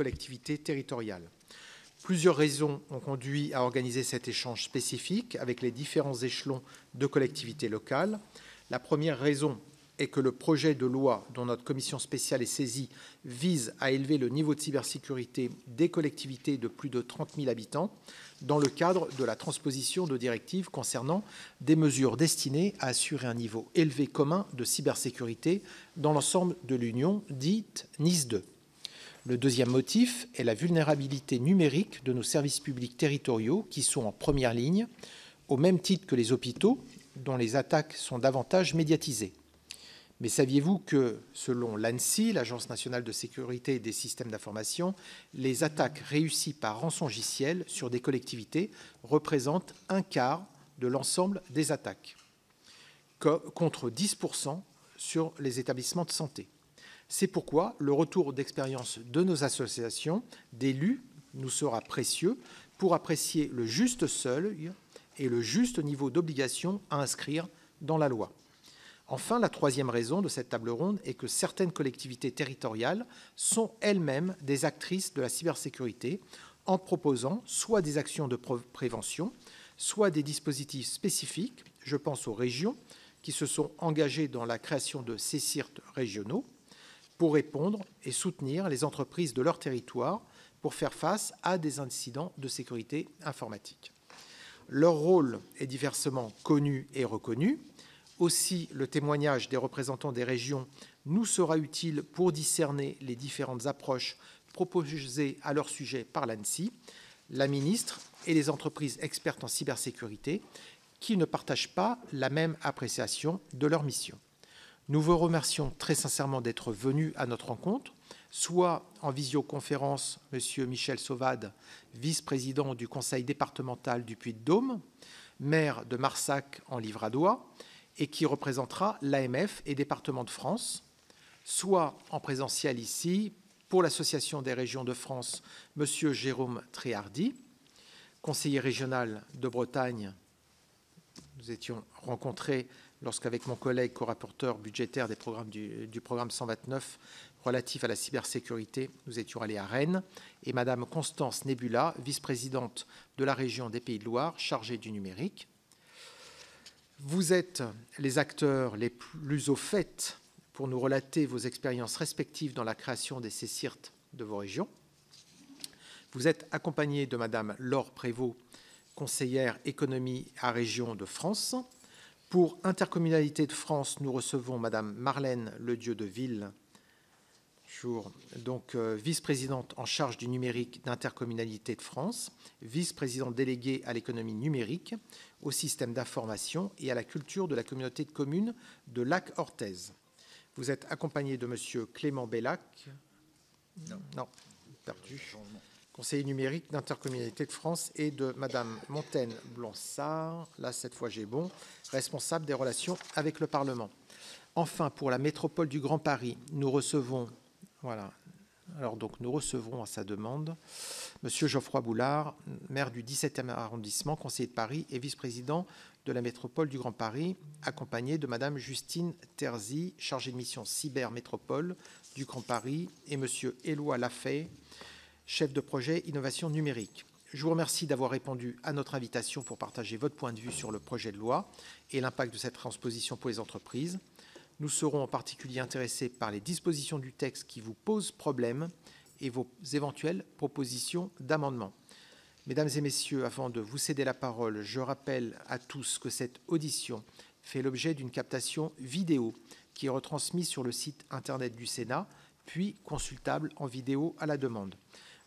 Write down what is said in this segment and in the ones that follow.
collectivités territoriales. Plusieurs raisons ont conduit à organiser cet échange spécifique avec les différents échelons de collectivités locales. La première raison est que le projet de loi dont notre commission spéciale est saisie vise à élever le niveau de cybersécurité des collectivités de plus de 30 000 habitants dans le cadre de la transposition de directives concernant des mesures destinées à assurer un niveau élevé commun de cybersécurité dans l'ensemble de l'Union, dite NIS 2. Le deuxième motif est la vulnérabilité numérique de nos services publics territoriaux qui sont en première ligne, au même titre que les hôpitaux, dont les attaques sont davantage médiatisées. Mais saviez-vous que, selon l'ANSSI, l'Agence nationale de sécurité des systèmes d'information, les attaques réussies par rançongiciel sur des collectivités représentent un quart de l'ensemble des attaques, contre 10% sur les établissements de santé. C'est pourquoi le retour d'expérience de nos associations d'élus nous sera précieux pour apprécier le juste seuil et le juste niveau d'obligation à inscrire dans la loi. Enfin, la troisième raison de cette table ronde est que certaines collectivités territoriales sont elles-mêmes des actrices de la cybersécurité en proposant soit des actions de prévention, soit des dispositifs spécifiques. Je pense aux régions qui se sont engagées dans la création de CSIRT régionaux pour répondre et soutenir les entreprises de leur territoire pour faire face à des incidents de sécurité informatique. Leur rôle est diversement connu et reconnu. Aussi, le témoignage des représentants des régions nous sera utile pour discerner les différentes approches proposées à leur sujet par l'ANSSI, la ministre et les entreprises expertes en cybersécurité qui ne partagent pas la même appréciation de leur mission. Nous vous remercions très sincèrement d'être venus à notre rencontre, soit en visioconférence, M. Michel Sauvade, vice-président du conseil départemental du Puy-de-Dôme, maire de Marsac en Livradois, et qui représentera l'AMF et Départements de France, soit en présentiel ici pour l'Association des régions de France, M. Jérôme Tréhardy, conseiller régional de Bretagne. Nous étions rencontrés lorsqu'avec mon collègue co-rapporteur budgétaire du programme 129 relatif à la cybersécurité, nous étions allés à Rennes, et Madame Constance Nebula, vice-présidente de la région des Pays de Loire, chargée du numérique. Vous êtes les acteurs les plus au fait pour nous relater vos expériences respectives dans la création des CSIRT de vos régions. Vous êtes accompagnés de Madame Laure Prévost, conseillère économie à Région de France. Pour Intercommunalité de France, nous recevons Madame Marlène Ledieu de Ville, donc vice-présidente en charge du numérique d'Intercommunalité de France, vice-présidente déléguée à l'économie numérique, au système d'information et à la culture de la communauté de communes de Lac-Orthez. Vous êtes accompagné de Monsieur Clément Bellac, non, perdu, conseiller numérique d'Intercommunalité de France, et de Madame Montaigne Blonsard, là cette fois j'ai bon, responsable des relations avec le Parlement. Enfin, pour la métropole du Grand Paris, nous recevons, voilà, alors donc nous recevrons à sa demande Monsieur Geoffroy Boulard, maire du 17e arrondissement, conseiller de Paris et vice-président de la métropole du Grand Paris, accompagné de Madame Justine Terzy, chargée de mission cyber métropole du Grand Paris, et Monsieur Éloi Lafay, chef de projet innovation numérique. Je vous remercie d'avoir répondu à notre invitation pour partager votre point de vue sur le projet de loi et l'impact de cette transposition pour les entreprises. Nous serons en particulier intéressés par les dispositions du texte qui vous posent problème et vos éventuelles propositions d'amendement. Mesdames et messieurs, avant de vous céder la parole, je rappelle à tous que cette audition fait l'objet d'une captation vidéo qui est retransmise sur le site internet du Sénat, puis consultable en vidéo à la demande.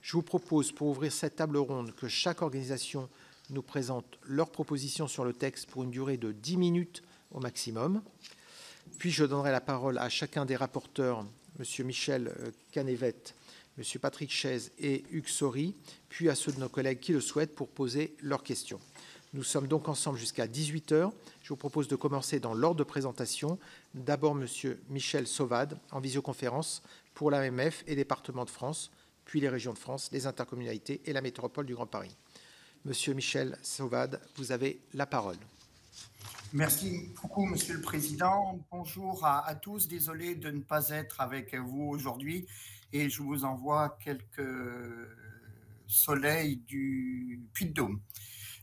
Je vous propose, pour ouvrir cette table ronde, que chaque organisation nous présente leurs propositions sur le texte pour une durée de 10 minutes au maximum. Puis je donnerai la parole à chacun des rapporteurs, M. Michel Canévet, M. Patrick Chaise et Hugues Saury, puis à ceux de nos collègues qui le souhaitent pour poser leurs questions. Nous sommes donc ensemble jusqu'à 18 h. Je vous propose de commencer dans l'ordre de présentation. D'abord, M. Michel Sauvade, en visioconférence pour l'AMF et Départements de France, puis les régions de France, les intercommunalités et la métropole du Grand Paris. Monsieur Michel Sauvade, vous avez la parole. Merci beaucoup, Monsieur le Président. Bonjour à tous. Désolé de ne pas être avec vous aujourd'hui. et je vous envoie quelques soleils du Puy-de-Dôme.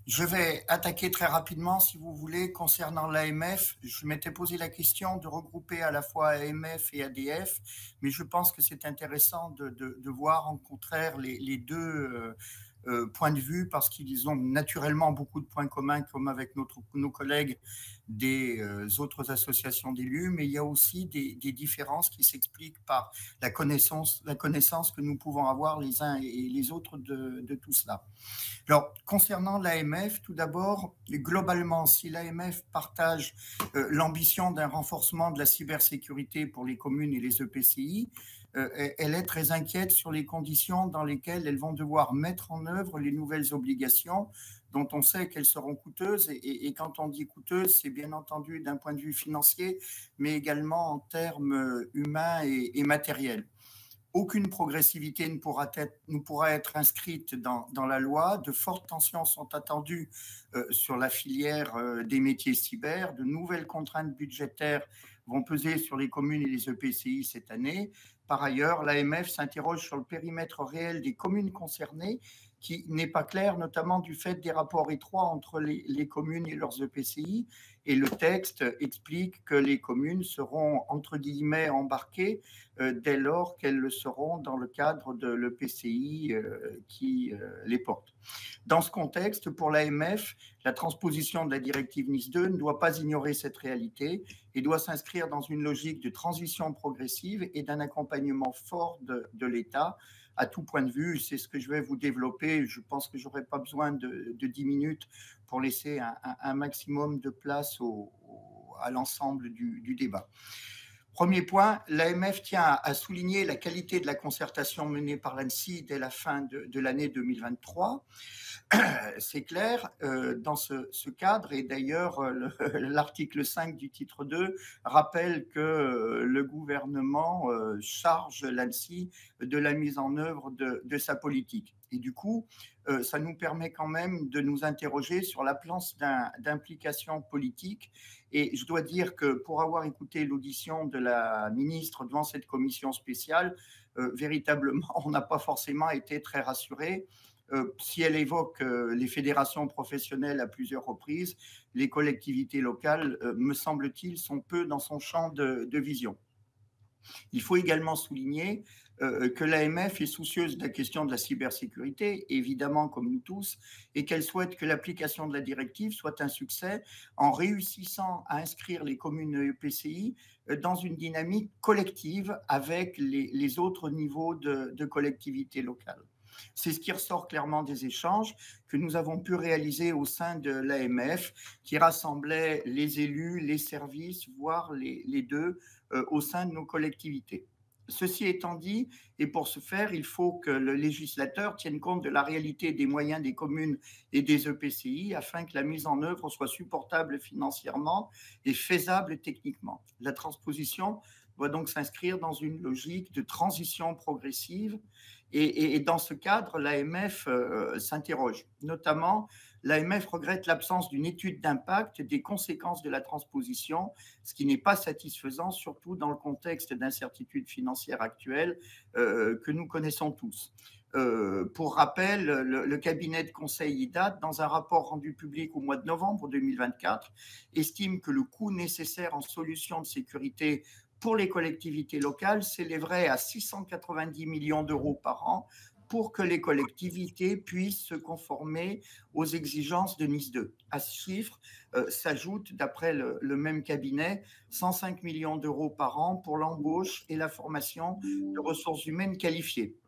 Je vais attaquer très rapidement, si vous voulez, concernant l'AMF. Je m'étais posé la question de regrouper à la fois AMF et ADF, mais je pense que c'est intéressant de voir en contraire les deux points de vue, parce qu'ils ont naturellement beaucoup de points communs, comme avec nos collègues des autres associations d'élus, mais il y a aussi des différences qui s'expliquent par la connaissance que nous pouvons avoir les uns et les autres de tout cela. Alors, concernant l'AMF, tout d'abord, globalement, si l'AMF partage l'ambition d'un renforcement de la cybersécurité pour les communes et les EPCI, elle est très inquiète sur les conditions dans lesquelles elles vont devoir mettre en œuvre les nouvelles obligations, dont on sait qu'elles seront coûteuses. Et quand on dit coûteuses, c'est bien entendu d'un point de vue financier, mais également en termes humains et matériels. Aucune progressivité ne pourra être inscrite dans la loi. De fortes tensions sont attendues sur la filière des métiers cyber. De nouvelles contraintes budgétaires vont peser sur les communes et les EPCI cette année. Par ailleurs, l'AMF s'interroge sur le périmètre réel des communes concernées, qui n'est pas clair, notamment du fait des rapports étroits entre les communes et leurs EPCI. Et le texte explique que les communes seront, entre guillemets, embarquées dès lors qu'elles le seront dans le cadre de l'EPCI qui les porte. Dans ce contexte, pour l'AMF, la transposition de la directive NIS 2 ne doit pas ignorer cette réalité et doit s'inscrire dans une logique de transition progressive et d'un accompagnement fort de l'État à tout point de vue. C'est ce que je vais vous développer. Je pense que je n'aurai pas besoin de 10 minutes pour laisser un maximum de place à l'ensemble du débat. Premier point, l'AMF tient à souligner la qualité de la concertation menée par l'ANSSI dès la fin de l'année 2023. C'est clair, dans ce cadre, et d'ailleurs l'article 5 du titre 2 rappelle que le gouvernement charge l'ANSSI de la mise en œuvre de sa politique. Et du coup, ça nous permet quand même de nous interroger sur la place d'implication politique. Et je dois dire que pour avoir écouté l'audition de la ministre devant cette commission spéciale, véritablement, on n'a pas forcément été très rassurés. Si elle évoque les fédérations professionnelles à plusieurs reprises, les collectivités locales, me semble-t-il, sont peu dans son champ de vision. Il faut également souligner que l'AMF est soucieuse de la question de la cybersécurité, évidemment comme nous tous, et qu'elle souhaite que l'application de la directive soit un succès en réussissant à inscrire les communes et EPCI dans une dynamique collective avec les autres niveaux de collectivités locales. C'est ce qui ressort clairement des échanges que nous avons pu réaliser au sein de l'AMF, qui rassemblait les élus, les services, voire les deux, au sein de nos collectivités. Ceci étant dit, et pour ce faire, il faut que le législateur tienne compte de la réalité des moyens des communes et des EPCI afin que la mise en œuvre soit supportable financièrement et faisable techniquement. La transposition doit donc s'inscrire dans une logique de transition progressive. Et dans ce cadre, l'AMF s'interroge. Notamment, l'AMF regrette l'absence d'une étude d'impact des conséquences de la transposition, ce qui n'est pas satisfaisant, surtout dans le contexte d'incertitude financière actuelle que nous connaissons tous. Pour rappel, le cabinet de conseil IDAT, dans un rapport rendu public au mois de novembre 2024, estime que le coût nécessaire en solutions de sécurité pour les collectivités locales s'élèverait à 690 millions d'euros par an pour que les collectivités puissent se conformer aux exigences de NIS 2. À ce chiffre s'ajoute, d'après le même cabinet, 105 millions d'euros par an pour l'embauche et la formation de ressources humaines qualifiées.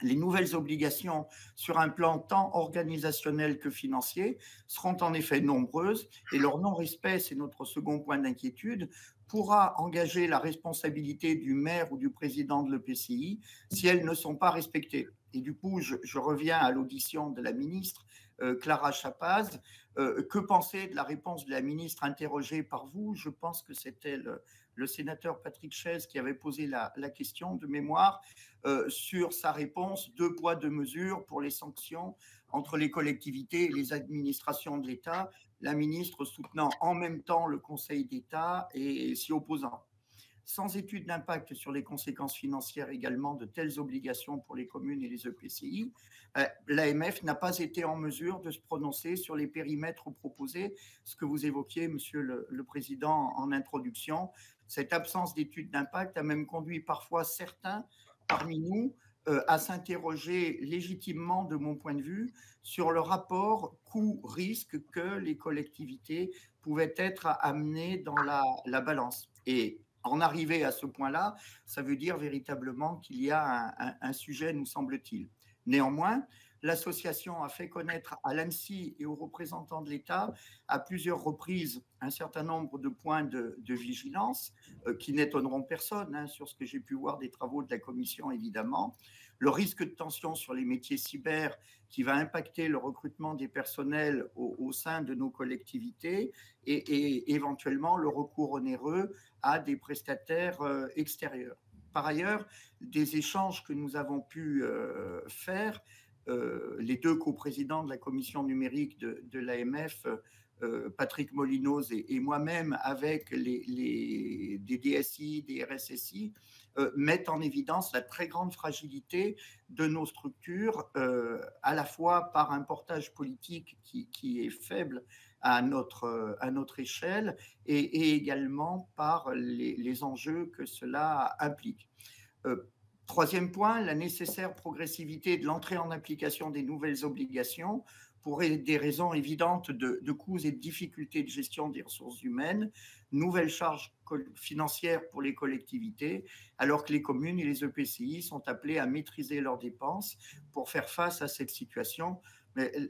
Les nouvelles obligations sur un plan tant organisationnel que financier seront en effet nombreuses et leur non-respect, c'est notre second point d'inquiétude, pourra engager la responsabilité du maire ou du président de l'EPCI si elles ne sont pas respectées. Et du coup, je reviens à l'audition de la ministre Clara Chapaz. Que penser de la réponse de la ministre interrogée par vous? Je pense que c'était le sénateur Patrick Chaize qui avait posé la question de mémoire sur sa réponse, 2 poids, 2 mesures pour les sanctions entre les collectivités et les administrations de l'État, la ministre soutenant en même temps le Conseil d'État et s'y opposant. sans étude d'impact sur les conséquences financières également de telles obligations pour les communes et les EPCI, l'AMF n'a pas été en mesure de se prononcer sur les périmètres proposés, ce que vous évoquiez, Monsieur le Président, en introduction. Cette absence d'étude d'impact a même conduit parfois certains parmi nous à s'interroger légitimement, de mon point de vue, sur le rapport coût-risque que les collectivités pouvaient être amenées dans la balance. Et en arriver à ce point-là, ça veut dire véritablement qu'il y a un sujet, nous semble-t-il. Néanmoins, l'association a fait connaître à l'ANSSI et aux représentants de l'État à plusieurs reprises un certain nombre de points de vigilance qui n'étonneront personne sur ce que j'ai pu voir des travaux de la commission, évidemment. Le risque de tension sur les métiers cyber qui va impacter le recrutement des personnels au sein de nos collectivités et éventuellement le recours onéreux à des prestataires extérieurs. Par ailleurs, des échanges que nous avons pu faire, les deux coprésidents de la commission numérique de l'AMF, Patrick Molinos et moi-même, avec des DSI, des RSSI, mettent en évidence la très grande fragilité de nos structures, à la fois par un portage politique qui est faible à notre échelle et également par les enjeux que cela implique. Troisième point, la nécessaire progressivité de l'entrée en application des nouvelles obligations pour des raisons évidentes de coûts et de difficultés de gestion des ressources humaines, nouvelles charges financières pour les collectivités, alors que les communes et les EPCI sont appelés à maîtriser leurs dépenses pour faire face à cette situation.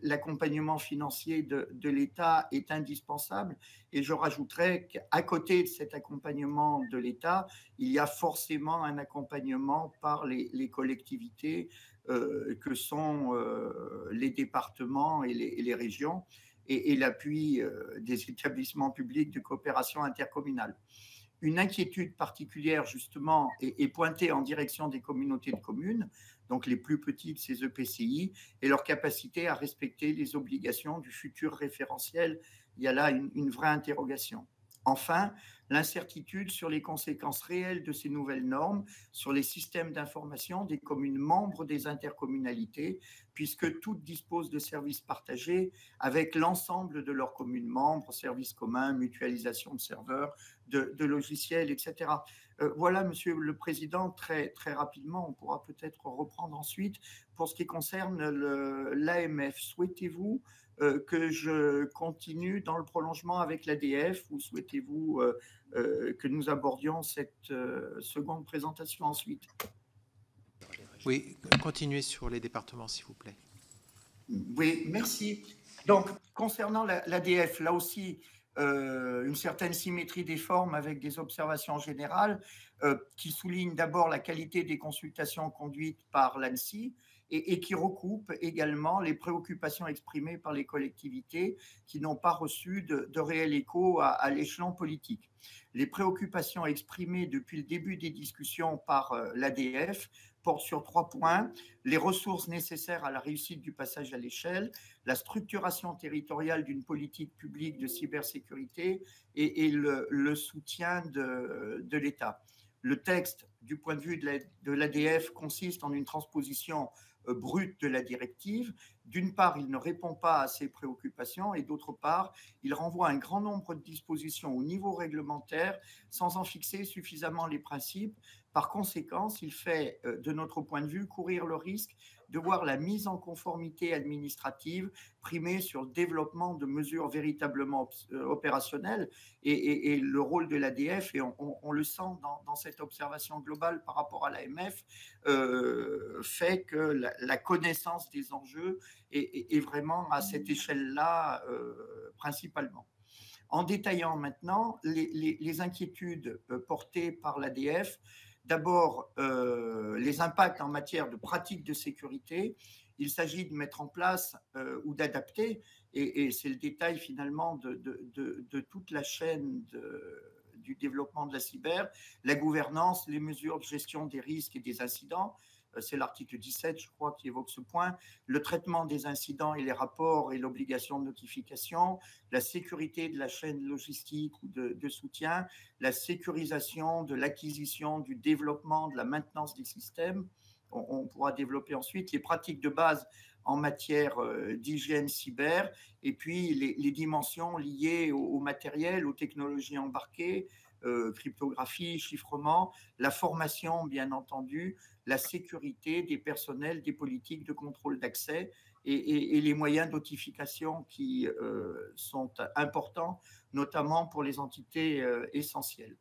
L'accompagnement financier de l'État est indispensable et je rajouterais qu'à côté de cet accompagnement de l'État, il y a forcément un accompagnement par les collectivités que sont les départements et les régions et l'appui des établissements publics de coopération intercommunale. Une inquiétude particulière, justement, est pointée en direction des communautés de communes, donc les plus petits de ces EPCI, et leur capacité à respecter les obligations du futur référentiel. Il y a là une vraie interrogation. Enfin, l'incertitude sur les conséquences réelles de ces nouvelles normes sur les systèmes d'information des communes membres des intercommunalités, puisque toutes disposent de services partagés avec l'ensemble de leurs communes membres, services communs, mutualisation de serveurs, de logiciels, etc. Voilà, Monsieur le Président, très, très rapidement, on pourra peut-être reprendre ensuite. Pour ce qui concerne l'AMF, souhaitez-vous que je continue dans le prolongement avec l'ADF ou souhaitez-vous que nous abordions cette seconde présentation ensuite? Oui, continuez sur les départements, s'il vous plaît. Oui, merci. Donc, concernant l'ADF, là aussi, une certaine symétrie des formes avec des observations générales qui soulignent d'abord la qualité des consultations conduites par l'ANSSI et qui recoupent également les préoccupations exprimées par les collectivités qui n'ont pas reçu de réel écho à l'échelon politique. Les préoccupations exprimées depuis le début des discussions par l'ADF portent sur 3 points: les ressources nécessaires à la réussite du passage à l'échelle, la structuration territoriale d'une politique publique de cybersécurité et le soutien de l'État. Le texte, du point de vue de l'ADF, consiste en une transposition brute de la directive. D'une part, il ne répond pas à ces préoccupations et d'autre part, il renvoie un grand nombre de dispositions au niveau réglementaire sans en fixer suffisamment les principes. Par conséquent, il fait, de notre point de vue, courir le risque de voir la mise en conformité administrative primer sur le développement de mesures véritablement opérationnelles et le rôle de l'ADF, et on le sent dans cette observation globale par rapport à l'AMF, fait que la connaissance des enjeux est vraiment à cette échelle-là principalement. En détaillant maintenant les inquiétudes portées par l'ADF, d'abord les impacts en matière de pratiques de sécurité. Il s'agit de mettre en place ou d'adapter, et c'est le détail finalement de toute la chaîne du développement de la cyber, la gouvernance, les mesures de gestion des risques et des incidents, c'est l'article 17, je crois, qui évoque ce point, le traitement des incidents et les rapports et l'obligation de notification, la sécurité de la chaîne logistique ou de soutien, la sécurisation de l'acquisition, du développement, de la maintenance des systèmes. On pourra développer ensuite les pratiques de base en matière d'hygiène cyber, et puis les dimensions liées au matériel, aux technologies embarquées, cryptographie, chiffrement, la formation, bien entendu, la sécurité des personnels, des politiques de contrôle d'accès et les moyens de notification qui sont importants, notamment pour les entités essentielles.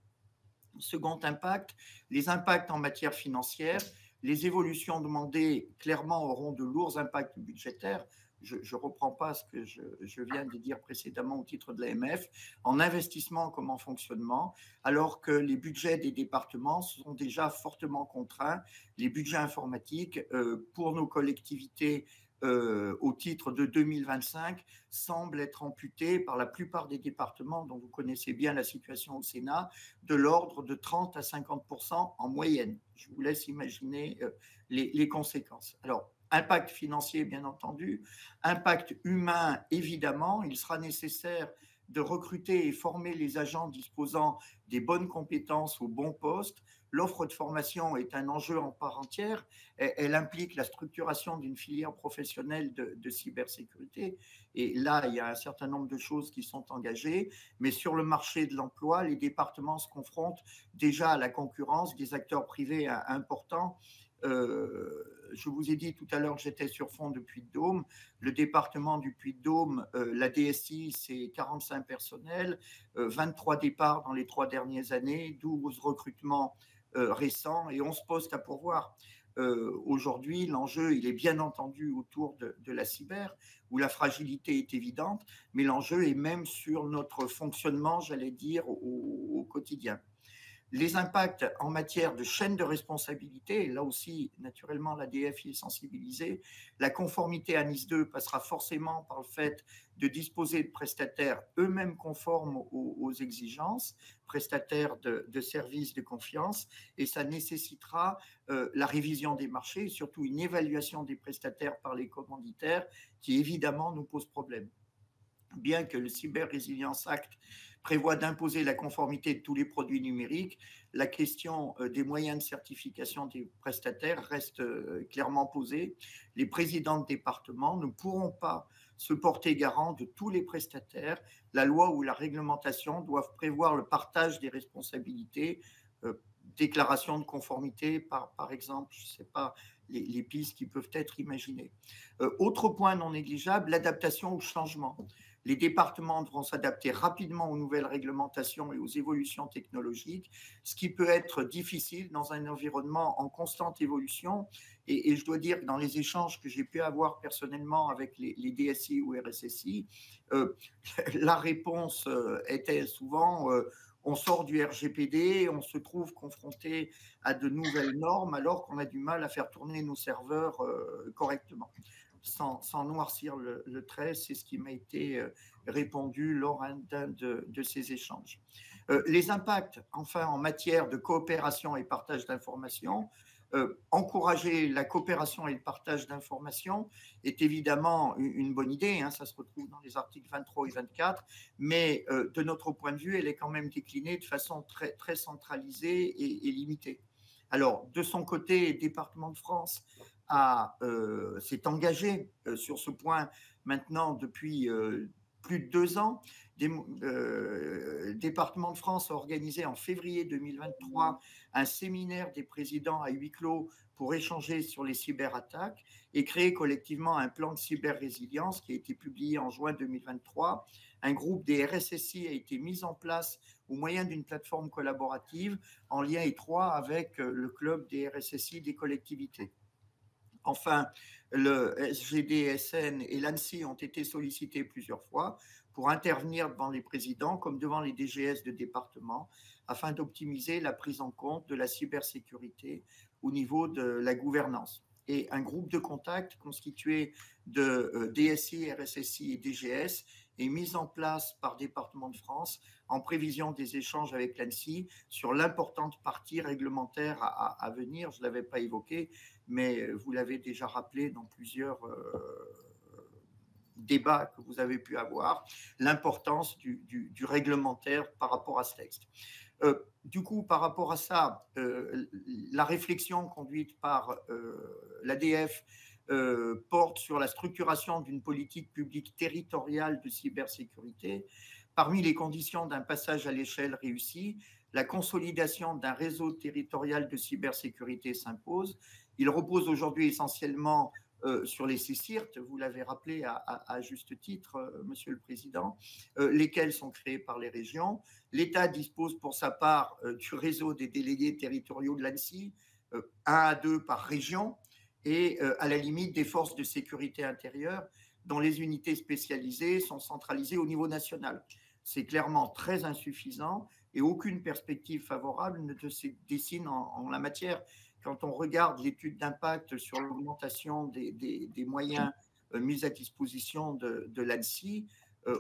Second impact, les impacts en matière financière. Les évolutions demandées, clairement, auront de lourds impacts budgétaires. Je ne reprends pas ce que je viens de dire précédemment au titre de l'AMF, en investissement comme en fonctionnement, alors que les budgets des départements sont déjà fortement contraints. Les budgets informatiques pour nos collectivités au titre de 2025 semblent être amputés par la plupart des départements, dont vous connaissez bien la situation au Sénat, de l'ordre de 30 à 50% en moyenne. Je vous laisse imaginer les conséquences. Alors, impact financier, bien entendu, impact humain, évidemment. Il sera nécessaire de recruter et former les agents disposant des bonnes compétences au bon poste. L'offre de formation est un enjeu en part entière. Elle implique la structuration d'une filière professionnelle de cybersécurité. Et là, il y a un certain nombre de choses qui sont engagées. Mais sur le marché de l'emploi, les départements se confrontent déjà à la concurrence des acteurs privés importants. Je vous ai dit tout à l'heure que j'étais sur fond de Puy-de-Dôme. Le département du Puy-de-Dôme, la DSI, c'est 45 personnels, 23 départs dans les 3 dernières années, 12 recrutements récents et 11 postes à pourvoir. Aujourd'hui, l'enjeu, il est bien entendu autour de la cyber, où la fragilité est évidente, mais l'enjeu est même sur notre fonctionnement, j'allais dire, au quotidien. Les impacts en matière de chaîne de responsabilité, là aussi, naturellement, l'ADF y est sensibilisée. La conformité à NIS2 passera forcément par le fait de disposer de prestataires eux-mêmes conformes aux exigences, prestataires de services de confiance, et ça nécessitera la révision des marchés et surtout une évaluation des prestataires par les commanditaires qui, évidemment, nous pose problème. Bien que le Cyber Resilience Act prévoit d'imposer la conformité de tous les produits numériques, la question des moyens de certification des prestataires reste clairement posée. Les présidents de département ne pourront pas se porter garant de tous les prestataires. La loi ou la réglementation doivent prévoir le partage des responsabilités, déclaration de conformité, par exemple, je ne sais pas, les pistes qui peuvent être imaginées. Autre point non négligeable, l'adaptation au changement. Les départements devront s'adapter rapidement aux nouvelles réglementations et aux évolutions technologiques, ce qui peut être difficile dans un environnement en constante évolution. Et je dois dire que dans les échanges que j'ai pu avoir personnellement avec les DSI ou RSSI, la réponse était souvent on sort du RGPD, on se trouve confronté à de nouvelles normes alors qu'on a du mal à faire tourner nos serveurs correctement. Sans noircir le trait, c'est ce qui m'a été répondu lors d'un de ces échanges. Les impacts, enfin, en matière de coopération et partage d'informations, encourager la coopération et le partage d'informations est évidemment une bonne idée, hein, ça se retrouve dans les articles 23 et 24, mais de notre point de vue, elle est quand même déclinée de façon très, très centralisée et limitée. Alors, de son côté, le département de France s'est engagé sur ce point maintenant depuis plus de 2 ans. Le département de France a organisé en février 2023 un séminaire des présidents à huis clos pour échanger sur les cyberattaques et créer collectivement un plan de cyber-résilience qui a été publié en juin 2023. Un groupe des RSSI a été mis en place au moyen d'une plateforme collaborative en lien étroit avec le club des RSSI des collectivités. Enfin, le SGDSN et l'ANSSI ont été sollicités plusieurs fois pour intervenir devant les présidents comme devant les DGS de département afin d'optimiser la prise en compte de la cybersécurité au niveau de la gouvernance. Et un groupe de contact constitué de DSI, RSSI et DGS est mise en place par Département de France en prévision des échanges avec l'ANSSI sur l'importante partie réglementaire à venir. Je ne l'avais pas évoqué, mais vous l'avez déjà rappelé dans plusieurs débats que vous avez pu avoir, l'importance du réglementaire par rapport à ce texte. Du coup, par rapport à ça, la réflexion conduite par l'ADF porte sur la structuration d'une politique publique territoriale de cybersécurité. Parmi les conditions d'un passage à l'échelle réussi, la consolidation d'un réseau territorial de cybersécurité s'impose. Il repose aujourd'hui essentiellement sur les CSIRT, vous l'avez rappelé à juste titre, Monsieur le Président, lesquels sont créés par les régions. L'État dispose pour sa part du réseau des délégués territoriaux de l'ANSSI, 1 à 2 par région, et à la limite des forces de sécurité intérieure dont les unités spécialisées sont centralisées au niveau national. C'est clairement très insuffisant et aucune perspective favorable ne se dessine en la matière. Quand on regarde l'étude d'impact sur l'augmentation des moyens mis à disposition de l'ANSSI,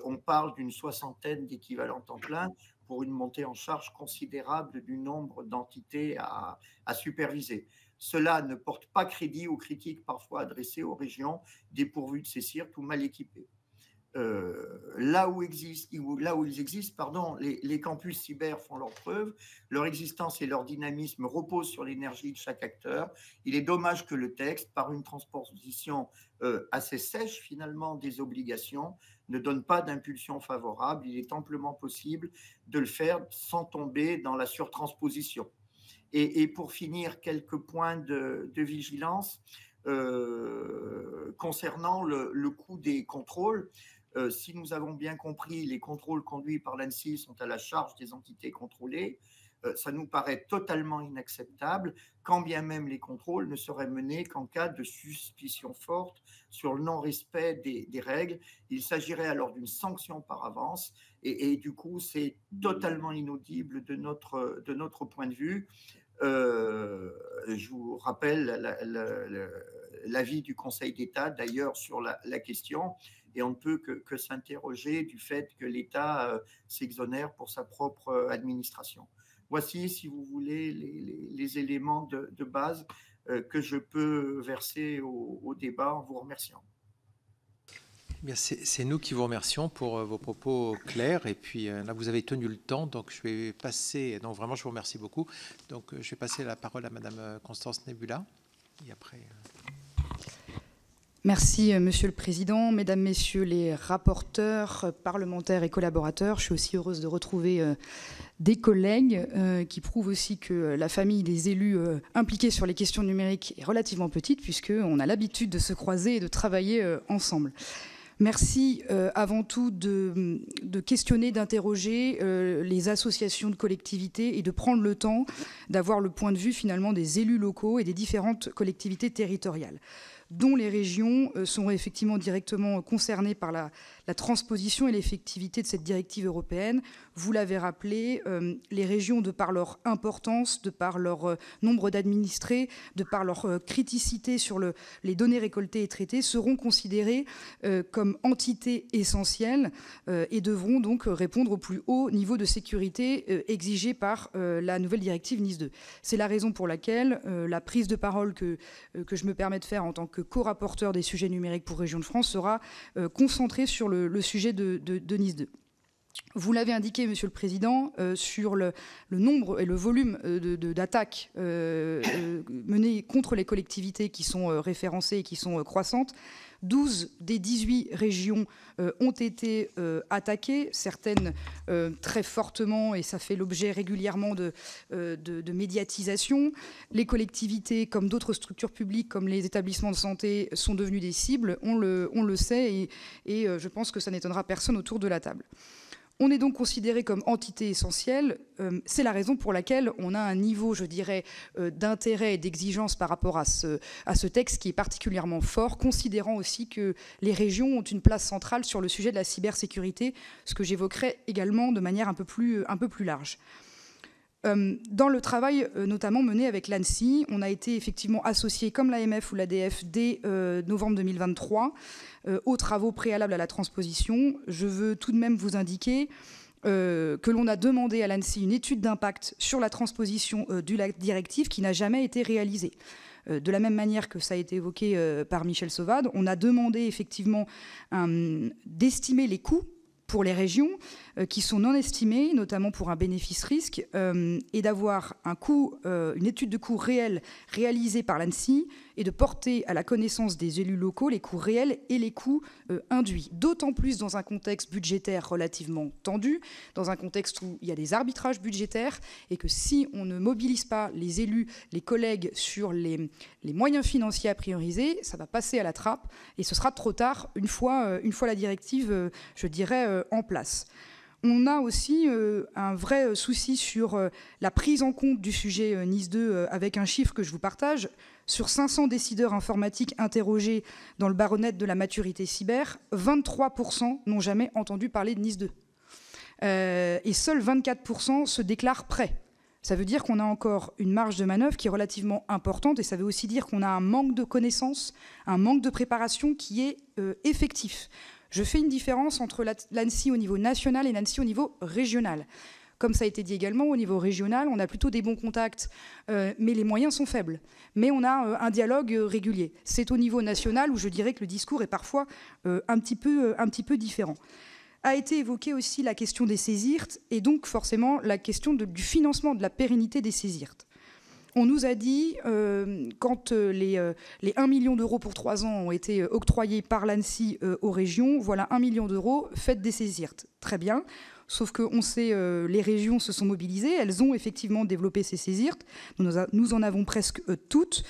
on parle d'une 60aine d'équivalents temps plein pour une montée en charge considérable du nombre d'entités à superviser. Cela ne porte pas crédit aux critiques parfois adressées aux régions dépourvues de CSIRT ou mal équipées. Là où ils existent, les campus cyber font leurs preuves, leur existence et leur dynamisme reposent sur l'énergie de chaque acteur. Il est dommage que le texte, par une transposition assez sèche finalement des obligations, ne donne pas d'impulsion favorable. Il est amplement possible de le faire sans tomber dans la surtransposition. Et pour finir, quelques points de vigilance concernant le coût des contrôles. Si nous avons bien compris, les contrôles conduits par l'ANSSI sont à la charge des entités contrôlées. Ça nous paraît totalement inacceptable, quand bien même les contrôles ne seraient menés qu'en cas de suspicion forte sur le non-respect des règles. Il s'agirait alors d'une sanction par avance et du coup, c'est totalement inaudible de notre point de vue. Je vous rappelle l'avis du Conseil d'État d'ailleurs sur la question, et on ne peut que s'interroger du fait que l'État s'exonère pour sa propre administration. Voici, si vous voulez, les éléments de base que je peux verser au débat en vous remerciant. Bien, c'est nous qui vous remercions pour vos propos clairs. Et puis là, vous avez tenu le temps, donc je vais passer. Donc vraiment, je vous remercie beaucoup. Donc je vais passer la parole à Madame Constance Nebula. Et après. Merci, Monsieur le Président, Mesdames, Messieurs les rapporteurs, parlementaires et collaborateurs. Je suis aussi heureuse de retrouver des collègues qui prouvent aussi que la famille des élus impliqués sur les questions numériques est relativement petite, puisqu'on a l'habitude de se croiser et de travailler ensemble. Merci avant tout de questionner, d'interroger les associations de collectivités et de prendre le temps d'avoir le point de vue finalement des élus locaux et des différentes collectivités territoriales, dont les régions sont effectivement directement concernées par la transposition et l'effectivité de cette directive européenne. Vous l'avez rappelé, les régions, de par leur importance, de par leur nombre d'administrés, de par leur criticité sur les données récoltées et traitées, seront considérées comme entités essentielles et devront donc répondre au plus haut niveau de sécurité exigé par la nouvelle directive NIS 2. C'est la raison pour laquelle la prise de parole que je me permets de faire en tant que co-rapporteur des sujets numériques pour Région de France sera concentrée sur le sujet de NIS 2. Vous l'avez indiqué, Monsieur le Président, sur le nombre et le volume d'attaques menées contre les collectivités qui sont référencées et qui sont croissantes. 12 des 18 régions ont été attaquées, certaines très fortement, et ça fait l'objet régulièrement de médiatisation. Les collectivités, comme d'autres structures publiques, comme les établissements de santé, sont devenus des cibles, on le sait, et je pense que ça n'étonnera personne autour de la table. On est donc considéré comme entité essentielle. C'est la raison pour laquelle on a un niveau, je dirais, d'intérêt et d'exigence par rapport à ce texte qui est particulièrement fort, considérant aussi que les régions ont une place centrale sur le sujet de la cybersécurité, ce que j'évoquerai également de manière un peu plus large. Dans le travail notamment mené avec l'ANSSI, on a été effectivement associé, comme l'AMF ou l'ADF, dès novembre 2023, aux travaux préalables à la transposition. Je veux tout de même vous indiquer que l'on a demandé à l'ANSSI une étude d'impact sur la transposition de la directive qui n'a jamais été réalisée. De la même manière que ça a été évoqué par Michel Sauvade, on a demandé effectivement d'estimer les coûts pour les régions qui sont non estimées, notamment pour un bénéfice-risque, et d'avoir une étude de coût réelle réalisée par l'ANSSI et de porter à la connaissance des élus locaux les coûts réels et les coûts induits. D'autant plus dans un contexte budgétaire relativement tendu, dans un contexte où il y a des arbitrages budgétaires, et que si on ne mobilise pas les élus, les collègues sur les moyens financiers à prioriser, ça va passer à la trappe et ce sera trop tard une fois la directive, je dirais, en place. On a aussi un vrai souci sur la prise en compte du sujet NIS 2 avec un chiffre que je vous partage. Sur 500 décideurs informatiques interrogés dans le baromètre de la maturité cyber, 23% n'ont jamais entendu parler de NIS 2. Et seuls 24% se déclarent prêts. Ça veut dire qu'on a encore une marge de manœuvre qui est relativement importante, et ça veut aussi dire qu'on a un manque de connaissances, un manque de préparation qui est effectif. Je fais une différence entre l'ANSSI au niveau national et l'ANSSI au niveau régional. Comme ça a été dit également, au niveau régional, on a plutôt des bons contacts, mais les moyens sont faibles. Mais on a un dialogue régulier. C'est au niveau national où je dirais que le discours est parfois un petit peu différent. A été évoquée aussi la question des CESIRT, et donc forcément la question du financement, de la pérennité des CESIRT. On nous a dit, quand les 1 million d'euros pour 3 ans ont été octroyés par l'ANSSI aux régions, voilà 1 million d'euros, faites des CESIRT. Très bien, sauf qu'on sait, les régions se sont mobilisées, elles ont effectivement développé ces CESIRT, nous en avons presque toutes.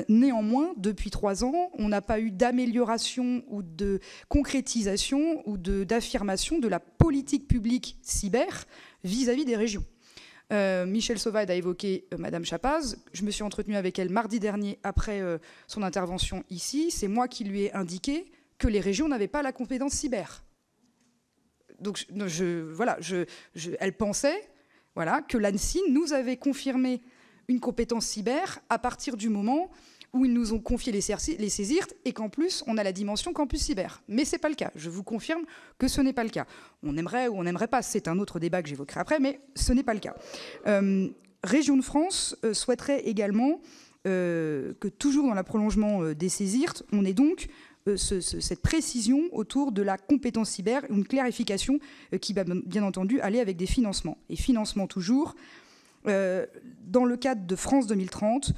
Néanmoins, depuis 3 ans, on n'a pas eu d'amélioration ou de concrétisation ou d'affirmation de la politique publique cyber vis-à-vis des régions. Michel Sauvade a évoqué Madame Chapaz. Je me suis entretenue avec elle mardi dernier après son intervention ici. C'est moi qui lui ai indiqué que les régions n'avaient pas la compétence cyber. Donc elle pensait que l'ANSSI nous avait confirmé une compétence cyber à partir du moment où ils nous ont confié les CESIRT et qu'en plus, on a la dimension campus cyber. Mais ce n'est pas le cas. Je vous confirme que ce n'est pas le cas. On aimerait ou on n'aimerait pas, c'est un autre débat que j'évoquerai après, mais ce n'est pas le cas. Région de France souhaiterait également que, toujours dans le prolongement des CESIRT, on ait donc cette précision autour de la compétence cyber, une clarification qui va bien entendu aller avec des financements. Et financement toujours. Dans le cadre de France 2030,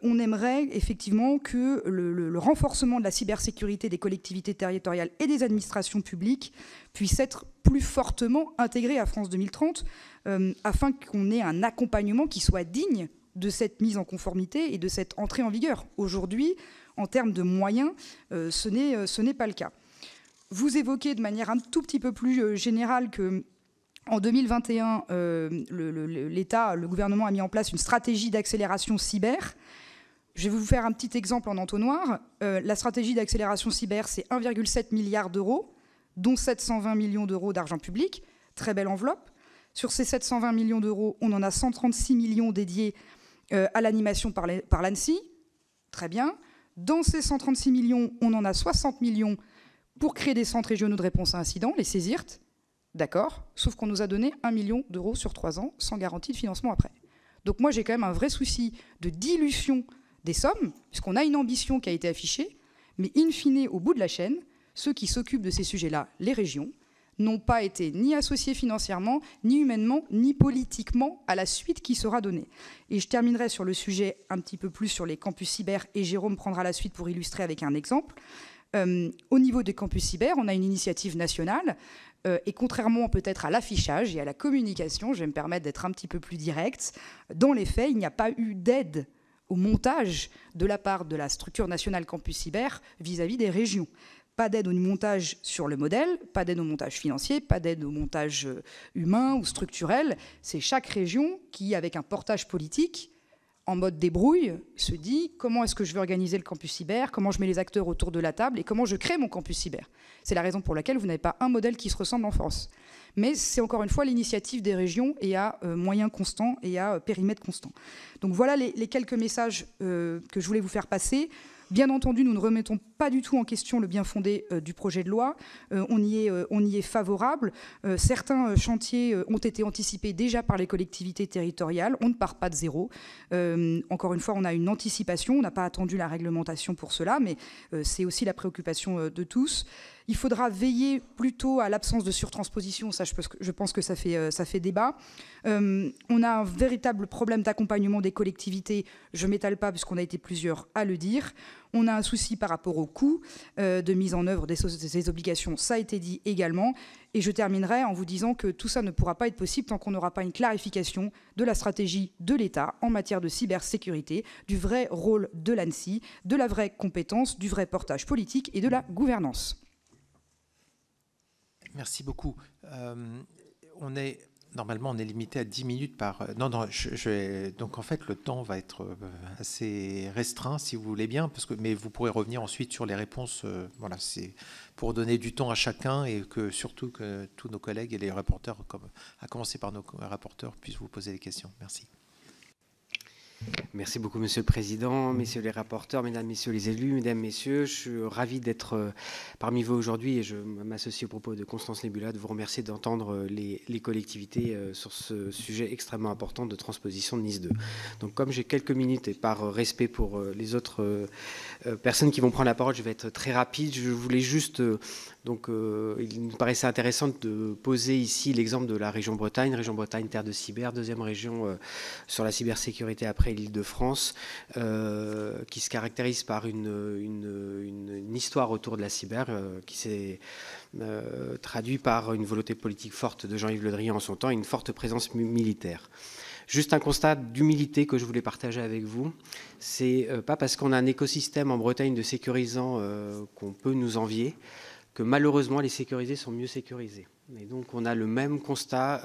on aimerait effectivement que le renforcement de la cybersécurité des collectivités territoriales et des administrations publiques puisse être plus fortement intégré à France 2030 afin qu'on ait un accompagnement qui soit digne de cette mise en conformité et de cette entrée en vigueur. Aujourd'hui, en termes de moyens, ce n'est pas le cas. Vous évoquez de manière un tout petit peu plus générale que en 2021, le gouvernement a mis en place une stratégie d'accélération cyber. Je vais vous faire un petit exemple en entonnoir. La stratégie d'accélération cyber, c'est 1,7 milliard d'euros, dont 720 millions d'euros d'argent public. Très belle enveloppe. Sur ces 720 millions d'euros, on en a 136 millions dédiés à l'animation par l'ANSSI. Très bien. Dans ces 136 millions, on en a 60 millions pour créer des centres régionaux de réponse à incidents, les CESIRT. D'accord, sauf qu'on nous a donné 1 million d'euros sur 3 ans, sans garantie de financement après. Donc moi, j'ai quand même un vrai souci de dilution des sommes, puisqu'on a une ambition qui a été affichée, mais in fine, au bout de la chaîne, ceux qui s'occupent de ces sujets-là, les régions, n'ont pas été ni associés financièrement, ni humainement, ni politiquement à la suite qui sera donnée. Et je terminerai sur le sujet un petit peu plus sur les campus cyber, et Jérôme prendra la suite pour illustrer avec un exemple. Au niveau des campus cyber, on a une initiative nationale, et contrairement peut-être à l'affichage et à la communication, je vais me permettre d'être un petit peu plus direct, dans les faits, il n'y a pas eu d'aide au montage de la part de la structure nationale campus cyber vis-à-vis des régions. Pas d'aide au montage sur le modèle, pas d'aide au montage financier, pas d'aide au montage humain ou structurel. C'est chaque région qui, avec un portage politique, en mode débrouille, se dit comment est-ce que je vais organiser le campus cyber, comment je mets les acteurs autour de la table et comment je crée mon campus cyber. C'est la raison pour laquelle vous n'avez pas un modèle qui se ressemble en France. Mais c'est encore une fois l'initiative des régions et à moyens constants et à périmètre constant. Donc voilà les quelques messages que je voulais vous faire passer. Bien entendu, nous ne remettons pas du tout en question le bien fondé du projet de loi. On y est favorable. Certains chantiers ont été anticipés déjà par les collectivités territoriales. On ne part pas de zéro. Encore une fois, on a une anticipation. On n'a pas attendu la réglementation pour cela, mais c'est aussi la préoccupation de tous. Il faudra veiller plutôt à l'absence de surtransposition. Ça, je pense que ça fait débat. On a un véritable problème d'accompagnement des collectivités. Je ne m'étale pas puisqu'on a été plusieurs à le dire. On a un souci par rapport au coût de mise en œuvre des obligations. Ça a été dit également. Et je terminerai en vous disant que tout ça ne pourra pas être possible tant qu'on n'aura pas une clarification de la stratégie de l'État en matière de cybersécurité, du vrai rôle de l'ANSSI, de la vraie compétence, du vrai portage politique et de la gouvernance. Merci beaucoup. Normalement, on est limité à 10 minutes par... Non, donc en fait, le temps va être assez restreint, si vous voulez bien, mais vous pourrez revenir ensuite sur les réponses. Voilà, c'est pour donner du temps à chacun et surtout que tous nos collègues et les rapporteurs, à commencer par nos rapporteurs, puissent vous poser des questions. Merci. Merci beaucoup, Monsieur le Président, Messieurs les rapporteurs, Mesdames, Messieurs les élus, Mesdames, Messieurs. Je suis ravi d'être parmi vous aujourd'hui et je m'associe aux propos de Constance Nebula de vous remercier d'entendre les collectivités sur ce sujet extrêmement important de transposition de NIS 2. Donc, comme j'ai quelques minutes et par respect pour les autres personnes qui vont prendre la parole, je vais être très rapide. Je voulais juste... il nous paraissait intéressant de poser ici l'exemple de la région Bretagne, terre de cyber, deuxième région sur la cybersécurité après l'Île-de-France, qui se caractérise par une histoire autour de la cyber qui s'est traduit par une volonté politique forte de Jean-Yves Le Drian en son temps et une forte présence militaire. Juste un constat d'humilité que je voulais partager avec vous. C'est pas parce qu'on a un écosystème en Bretagne de sécurisants qu'on peut nous envier, que malheureusement les sécurisés sont mieux sécurisés. Et donc on a le même constat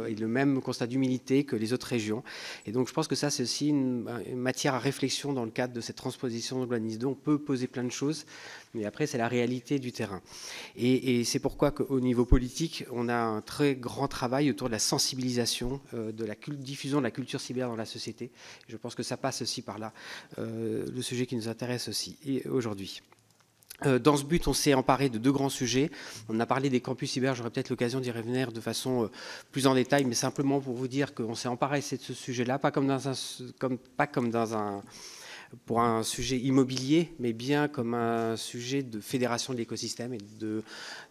et le même constat d'humilité que les autres régions. Et donc je pense que ça c'est aussi une matière à réflexion dans le cadre de cette transposition de la NIS 2. On peut poser plein de choses, mais après c'est la réalité du terrain. Et c'est pourquoi qu'au niveau politique, on a un très grand travail autour de la sensibilisation, de la diffusion de la culture cyber dans la société. Je pense que ça passe aussi par là, le sujet qui nous intéresse aussi aujourd'hui. Dans ce but, on s'est emparé de deux grands sujets. On a parlé des campus cyber, j'aurai peut-être l'occasion d'y revenir de façon plus en détail, mais simplement pour vous dire qu'on s'est emparé de ce sujet-là, pas comme pour un sujet immobilier, mais bien comme un sujet de fédération de l'écosystème et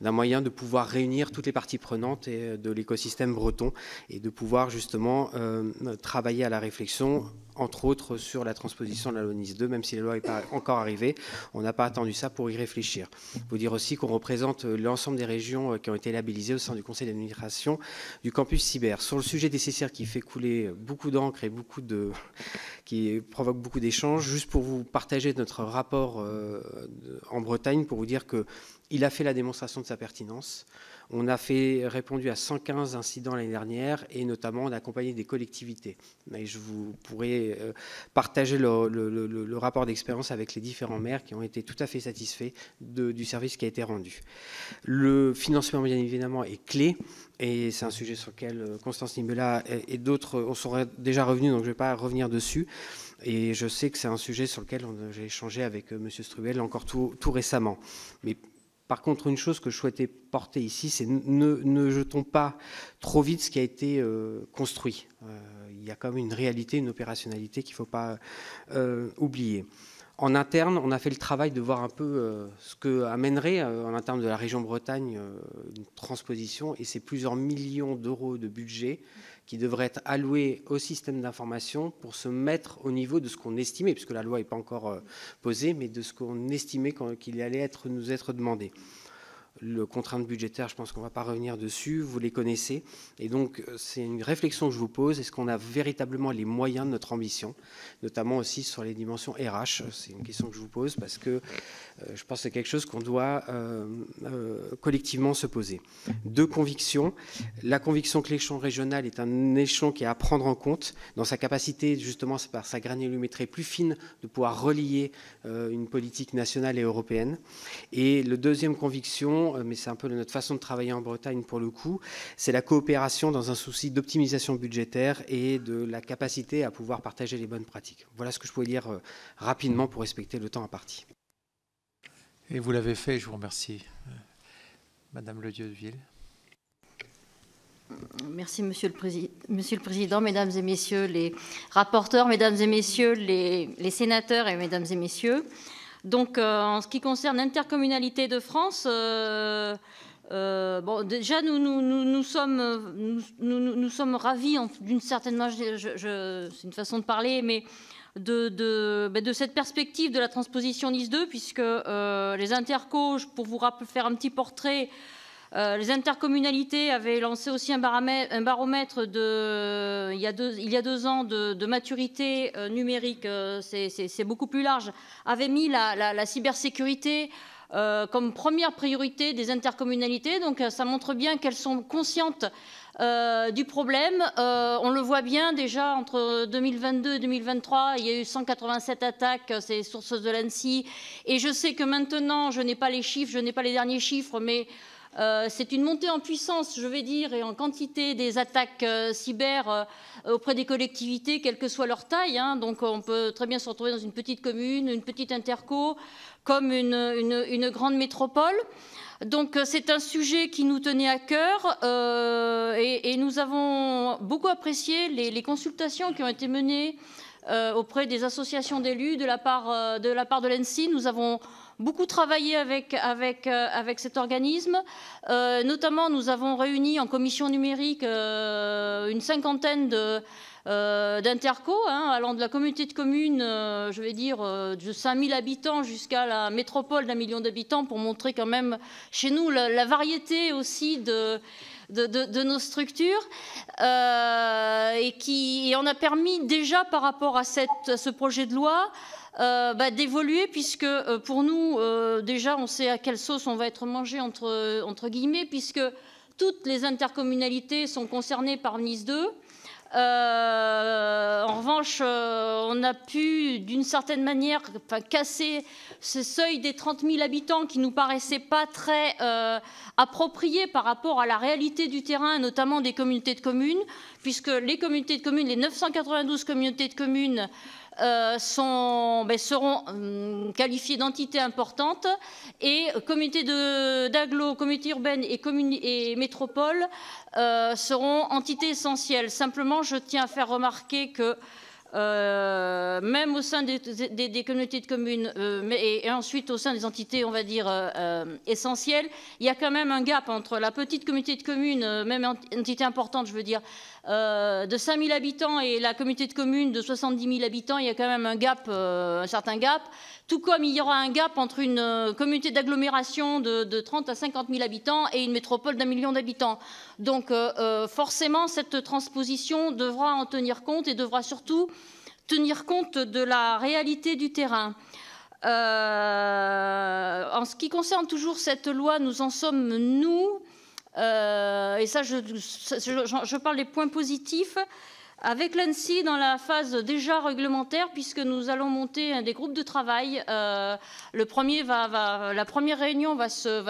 d'un moyen de pouvoir réunir toutes les parties prenantes de l'écosystème breton et de pouvoir justement travailler à la réflexion, entre autres sur la transposition de la loi NIS 2, même si la loi n'est pas encore arrivée, on n'a pas attendu ça pour y réfléchir. Il faut dire aussi qu'on représente l'ensemble des régions qui ont été labellisées au sein du conseil d'administration du campus cyber. Sur le sujet des CCR qui fait couler beaucoup d'encre et qui provoque beaucoup d'échanges, juste pour vous partager notre rapport en Bretagne, pour vous dire qu'il a fait la démonstration de sa pertinence. On a répondu à 115 incidents l'année dernière et notamment on a accompagné des collectivités. Et je vous pourrai partager le rapport d'expérience avec les différents maires qui ont été tout à fait satisfaits du service qui a été rendu. Le financement, bien évidemment, est clé et c'est un sujet sur lequel Constance Nebula et d'autres, on serait déjà revenus, donc je ne vais pas revenir dessus. Et je sais que c'est un sujet sur lequel j'ai échangé avec M. Struwel encore tout récemment. Mais par contre, une chose que je souhaitais porter ici, c'est ne jetons pas trop vite ce qui a été construit. Il y a quand même une réalité, une opérationnalité qu'il ne faut pas oublier. En interne, on a fait le travail de voir un peu ce que amènerait en interne de la région Bretagne une transposition, et c'est plusieurs millions d'euros de budget qui devraient être alloués au système d'information pour se mettre au niveau de ce qu'on estimait, puisque la loi n'est pas encore posée, mais de ce qu'on estimait qu'il allait nous être demandé. Le contrainte budgétaire, je pense qu'on ne va pas revenir dessus, vous les connaissez. Et donc, c'est une réflexion que je vous pose. Est-ce qu'on a véritablement les moyens de notre ambition, notamment aussi sur les dimensions RH? C'est une question que je vous pose parce que je pense que c'est quelque chose qu'on doit collectivement se poser. Deux convictions. La conviction que l'échelon régional est un échelon qui est à prendre en compte dans sa capacité, justement, par sa granulométrie plus fine, de pouvoir relier une politique nationale et européenne. Et le deuxième conviction, mais c'est un peu notre façon de travailler en Bretagne pour le coup, c'est la coopération dans un souci d'optimisation budgétaire et de la capacité à pouvoir partager les bonnes pratiques. Voilà ce que je pouvais dire rapidement pour respecter le temps imparti. Et vous l'avez fait, je vous remercie. Madame Le Dieudeville. Merci, Monsieur le Président, Mesdames et Messieurs les rapporteurs, Mesdames et Messieurs les sénateurs et Mesdames et Messieurs. Donc, en ce qui concerne l'intercommunalité de France, bon, déjà, nous sommes ravis, d'une certaine manière, c'est une façon de parler, mais de cette perspective de la transposition NIS 2, puisque les intercos, pour vous faire un petit portrait, les intercommunalités avaient lancé aussi un baromètre il y a 2 ans de maturité numérique, c'est beaucoup plus large, avait mis la cybersécurité comme première priorité des intercommunalités. Donc ça montre bien qu'elles sont conscientes du problème. On le voit bien déjà entre 2022 et 2023, il y a eu 187 attaques, c'est les sources de l'ANSSI. Et je sais que maintenant, je n'ai pas les chiffres, je n'ai pas les derniers chiffres, mais c'est une montée en puissance, je vais dire, et en quantité des attaques cyber auprès des collectivités, quelle que soit leur taille. Hein. Donc on peut très bien se retrouver dans une petite commune, une petite interco, comme une grande métropole. Donc c'est un sujet qui nous tenait à cœur et nous avons beaucoup apprécié les consultations qui ont été menées auprès des associations d'élus de la part de l'ANSSI. Nous avons beaucoup travaillé avec cet organisme. Notamment, nous avons réuni en commission numérique une cinquantaine d'intercos, hein, allant de la communauté de communes, je vais dire, de 5000 habitants jusqu'à la métropole d'1 million d'habitants, pour montrer quand même chez nous la variété aussi de nos structures et on a permis déjà par rapport à ce projet de loi d'évoluer, puisque pour nous déjà on sait à quelle sauce on va être mangé entre guillemets, puisque toutes les intercommunalités sont concernées par NIS 2. En revanche, on a pu, d'une certaine manière, casser ce seuil des 30 000 habitants qui nous paraissait pas très approprié par rapport à la réalité du terrain, notamment des communautés de communes, puisque les communautés de communes, les 992 communautés de communes, seront qualifiées d'entités importantes, et communautés d'agglo, communautés urbaines et métropoles seront entités essentielles. Simplement, je tiens à faire remarquer que même au sein des communautés de communes et ensuite au sein des entités, on va dire, essentielles, il y a quand même un gap entre la petite communauté de communes, même entité importante, je veux dire, de 5000 habitants et la communauté de communes de 70 000 habitants. Il y a quand même un gap, un certain gap, tout comme il y aura un gap entre une communauté d'agglomération de 30 à 50 000 habitants et une métropole d'1 million d'habitants. Donc forcément, cette transposition devra en tenir compte et devra surtout tenir compte de la réalité du terrain. En ce qui concerne toujours cette loi, nous en sommes, nous, et ça je parle des points positifs, avec l'ANSSI dans la phase déjà réglementaire, puisque nous allons monter des groupes de travail. La première réunion va se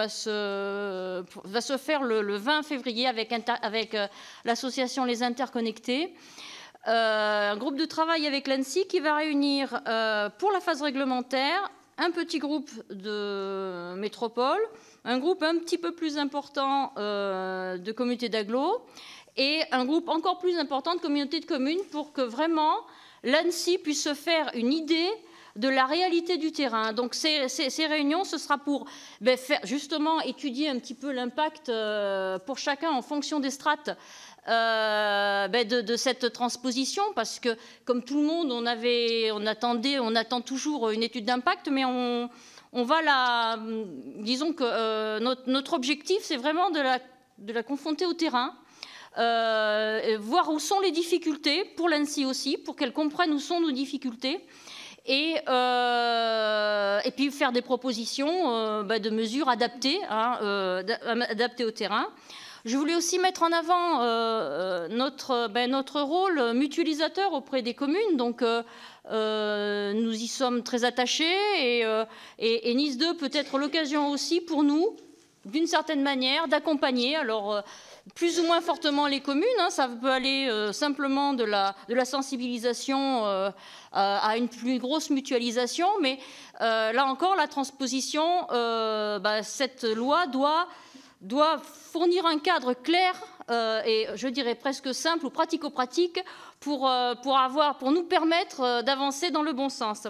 faire le 20 février avec l'association Les Interconnectés. Un groupe de travail avec l'ANSSI qui va réunir pour la phase réglementaire un petit groupe de métropole, un groupe un petit peu plus important de communautés d'agglo, et un groupe encore plus important de communautés de communes, pour que vraiment l'ANSSI puisse se faire une idée de la réalité du terrain. Donc ces réunions, ce sera pour faire justement étudier un petit peu l'impact pour chacun en fonction des strates de cette transposition, parce que comme tout le monde, on attend toujours une étude d'impact, mais on disons que notre objectif, c'est vraiment de la confronter au terrain, voir où sont les difficultés, pour l'ANSSI aussi, pour qu'elle comprenne où sont nos difficultés, et puis faire des propositions de mesures adaptées, adaptées au terrain. Je voulais aussi mettre en avant notre rôle mutualisateur auprès des communes. Donc, nous y sommes très attachés et Nice 2 peut être l'occasion aussi pour nous, d'une certaine manière, d'accompagner. Alors, plus ou moins fortement les communes, ça peut aller simplement de la sensibilisation à une plus grosse mutualisation, mais là encore, la transposition, cette loi doit fournir un cadre clair et je dirais presque simple ou pratico-pratique pour nous permettre d'avancer dans le bon sens.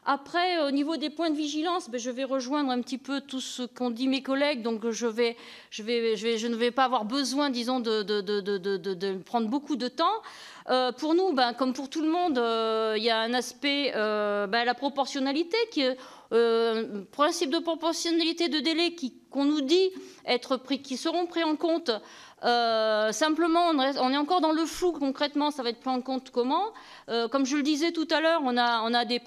Après, au niveau des points de vigilance, je vais rejoindre un petit peu tout ce qu'ont dit mes collègues. Donc, je ne vais pas avoir besoin, disons, de prendre beaucoup de temps. Pour nous, comme pour tout le monde, il y a un aspect, la proportionnalité, principe de proportionnalité de délai qu'on nous dit qui seront pris en compte. Simplement, on est encore dans le flou concrètement, ça va être pris en compte comment. Comme je le disais tout à l'heure, on a des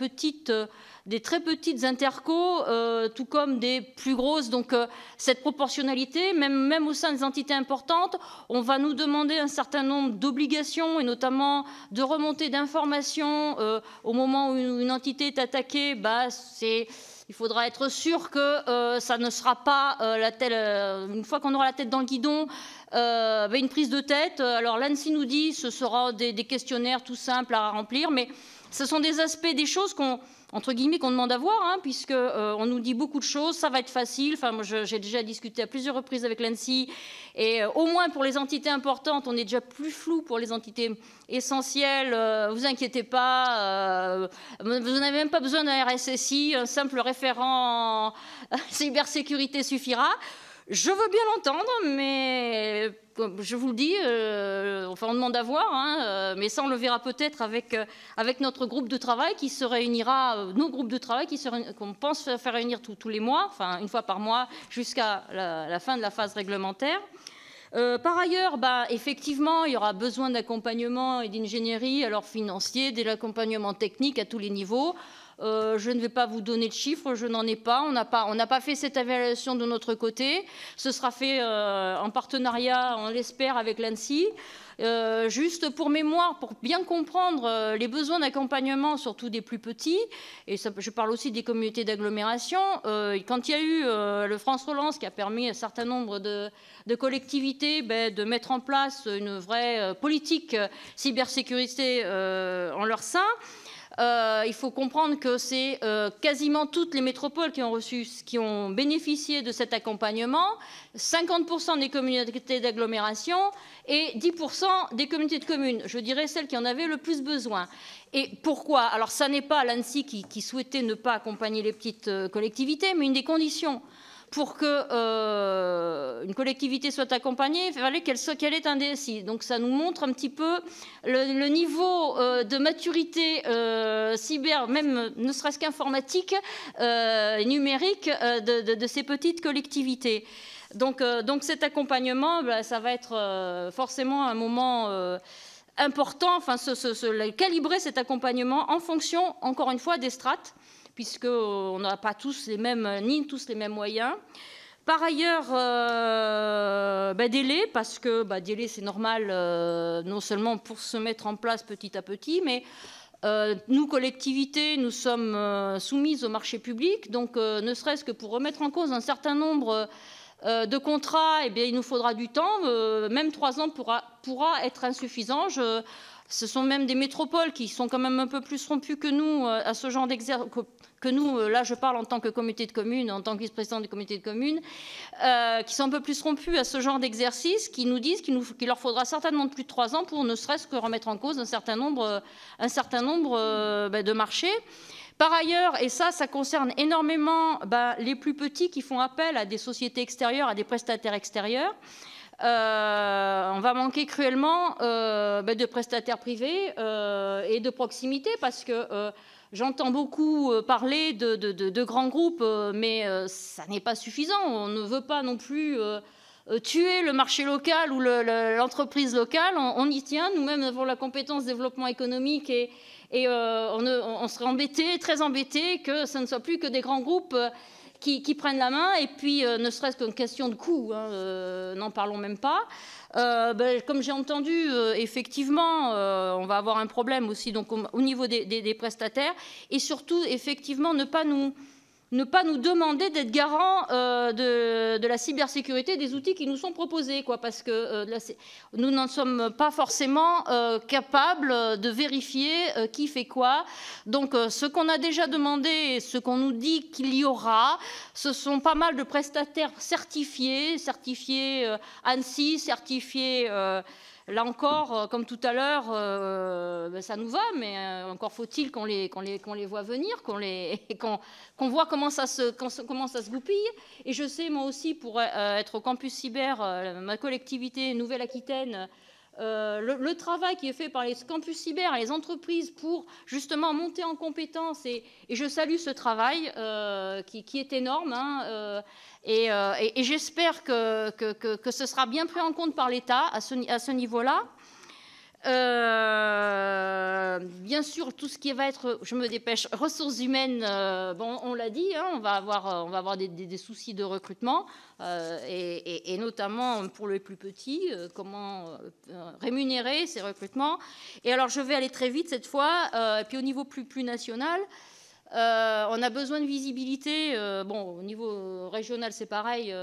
très petites intercos, tout comme des plus grosses. Donc cette proportionnalité, même au sein des entités importantes, on va nous demander un certain nombre d'obligations et notamment de remontées d'informations au moment où une entité est attaquée. Il faudra être sûr que ça ne sera pas une fois qu'on aura la tête dans le guidon, une prise de tête. Alors l'ANSSI nous dit ce sera des questionnaires tout simples à remplir, mais ce sont des aspects, des choses qu'on demande à voir, puisque on nous dit beaucoup de choses, ça va être facile. Enfin, moi, j'ai déjà discuté à plusieurs reprises avec l'ANSSI, et au moins pour les entités importantes, on est déjà plus flou pour les entités essentielles. Vous inquiétez pas, vous n'avez même pas besoin d'un RSSI, un simple référent cybersécurité suffira. Je veux bien l'entendre, mais je vous le dis, on demande à voir, mais ça on le verra peut-être avec notre groupe de travail qui se réunira, nos groupes de travail qu'on pense faire réunir tous les mois, enfin une fois par mois jusqu'à la fin de la phase réglementaire. Par ailleurs, effectivement, il y aura besoin d'accompagnement et d'ingénierie, alors financier, de l'accompagnement technique à tous les niveaux. Je ne vais pas vous donner de chiffres, je n'en ai pas. On n'a pas fait cette évaluation de notre côté. Ce sera fait en partenariat, on l'espère, avec l'ANSSI. Juste pour mémoire, pour bien comprendre les besoins d'accompagnement, surtout des plus petits, et ça, je parle aussi des communautés d'agglomération, quand il y a eu le France Relance qui a permis à un certain nombre de collectivités de mettre en place une vraie politique cybersécurité en leur sein, il faut comprendre que c'est quasiment toutes les métropoles qui ont bénéficié de cet accompagnement, 50% des communautés d'agglomération et 10% des communautés de communes, je dirais celles qui en avaient le plus besoin. Et pourquoi? Alors ça n'est pas l'ANSSI qui souhaitait ne pas accompagner les petites collectivités, mais une des conditions pour que une collectivité soit accompagnée, il fallait qu'elle ait un DSI. Donc ça nous montre un petit peu le niveau de maturité cyber, même ne serait-ce qu'informatique, numérique de ces petites collectivités. Donc cet accompagnement, ça va être forcément un moment important, enfin calibrer cet accompagnement en fonction, encore une fois, des strates, puisqu'on n'a pas tous ni tous les mêmes moyens. Par ailleurs, délai, parce que délai, c'est normal, non seulement pour se mettre en place petit à petit, mais nous, collectivités, nous sommes soumises au marché public, donc ne serait-ce que pour remettre en cause un certain nombre de contrats, il nous faudra du temps, même 3 ans pourra être insuffisant. Ce sont même des métropoles qui sont quand même un peu plus rompues que nous à ce genre d'exercice. Que nous, là je parle en tant que communauté de communes, en tant que vice-présidente des communautés de communes, qui sont un peu plus rompus à ce genre d'exercice, qui nous disent qu'il leur faudra certainement plus de 3 ans pour ne serait-ce que remettre en cause un certain nombre de marchés. Par ailleurs, et ça concerne énormément les plus petits qui font appel à des sociétés extérieures, à des prestataires extérieurs, on va manquer cruellement de prestataires privés et de proximité, parce que j'entends beaucoup parler de grands groupes, mais ça n'est pas suffisant. On ne veut pas non plus tuer le marché local ou l'entreprise locale. On y tient. Nous-mêmes avons la compétence développement économique et on serait embêtés, très embêtés, que ce ne soit plus que des grands groupes qui prennent la main, et puis ne serait-ce qu'une question de coût, n'en parlons même pas. Comme j'ai entendu, effectivement, on va avoir un problème aussi donc, au niveau des prestataires, et surtout, effectivement, ne pas nous demander d'être garant de la cybersécurité des outils qui nous sont proposés, quoi, parce que nous n'en sommes pas forcément capables de vérifier qui fait quoi. Donc ce qu'on a déjà demandé et ce qu'on nous dit qu'il y aura, ce sont pas mal de prestataires certifiés ANSSI, certifiés... Là encore, comme tout à l'heure, ça nous va, mais encore faut-il qu'on les voit venir, qu'on voit comment ça se goupille. Et je sais, moi aussi, pour être au campus cyber, ma collectivité Nouvelle-Aquitaine, le travail qui est fait par les campus cyber et les entreprises pour justement monter en compétences, et je salue ce travail qui est énorme, et j'espère que ce sera bien pris en compte par l'État à ce niveau-là. Bien sûr, tout ce qui va être, je me dépêche, ressources humaines, on l'a dit, on va avoir des soucis de recrutement, et notamment pour les plus petits, comment rémunérer ces recrutements. Et alors, je vais aller très vite cette fois, et puis au niveau plus national, on a besoin de visibilité. Au niveau régional, c'est pareil.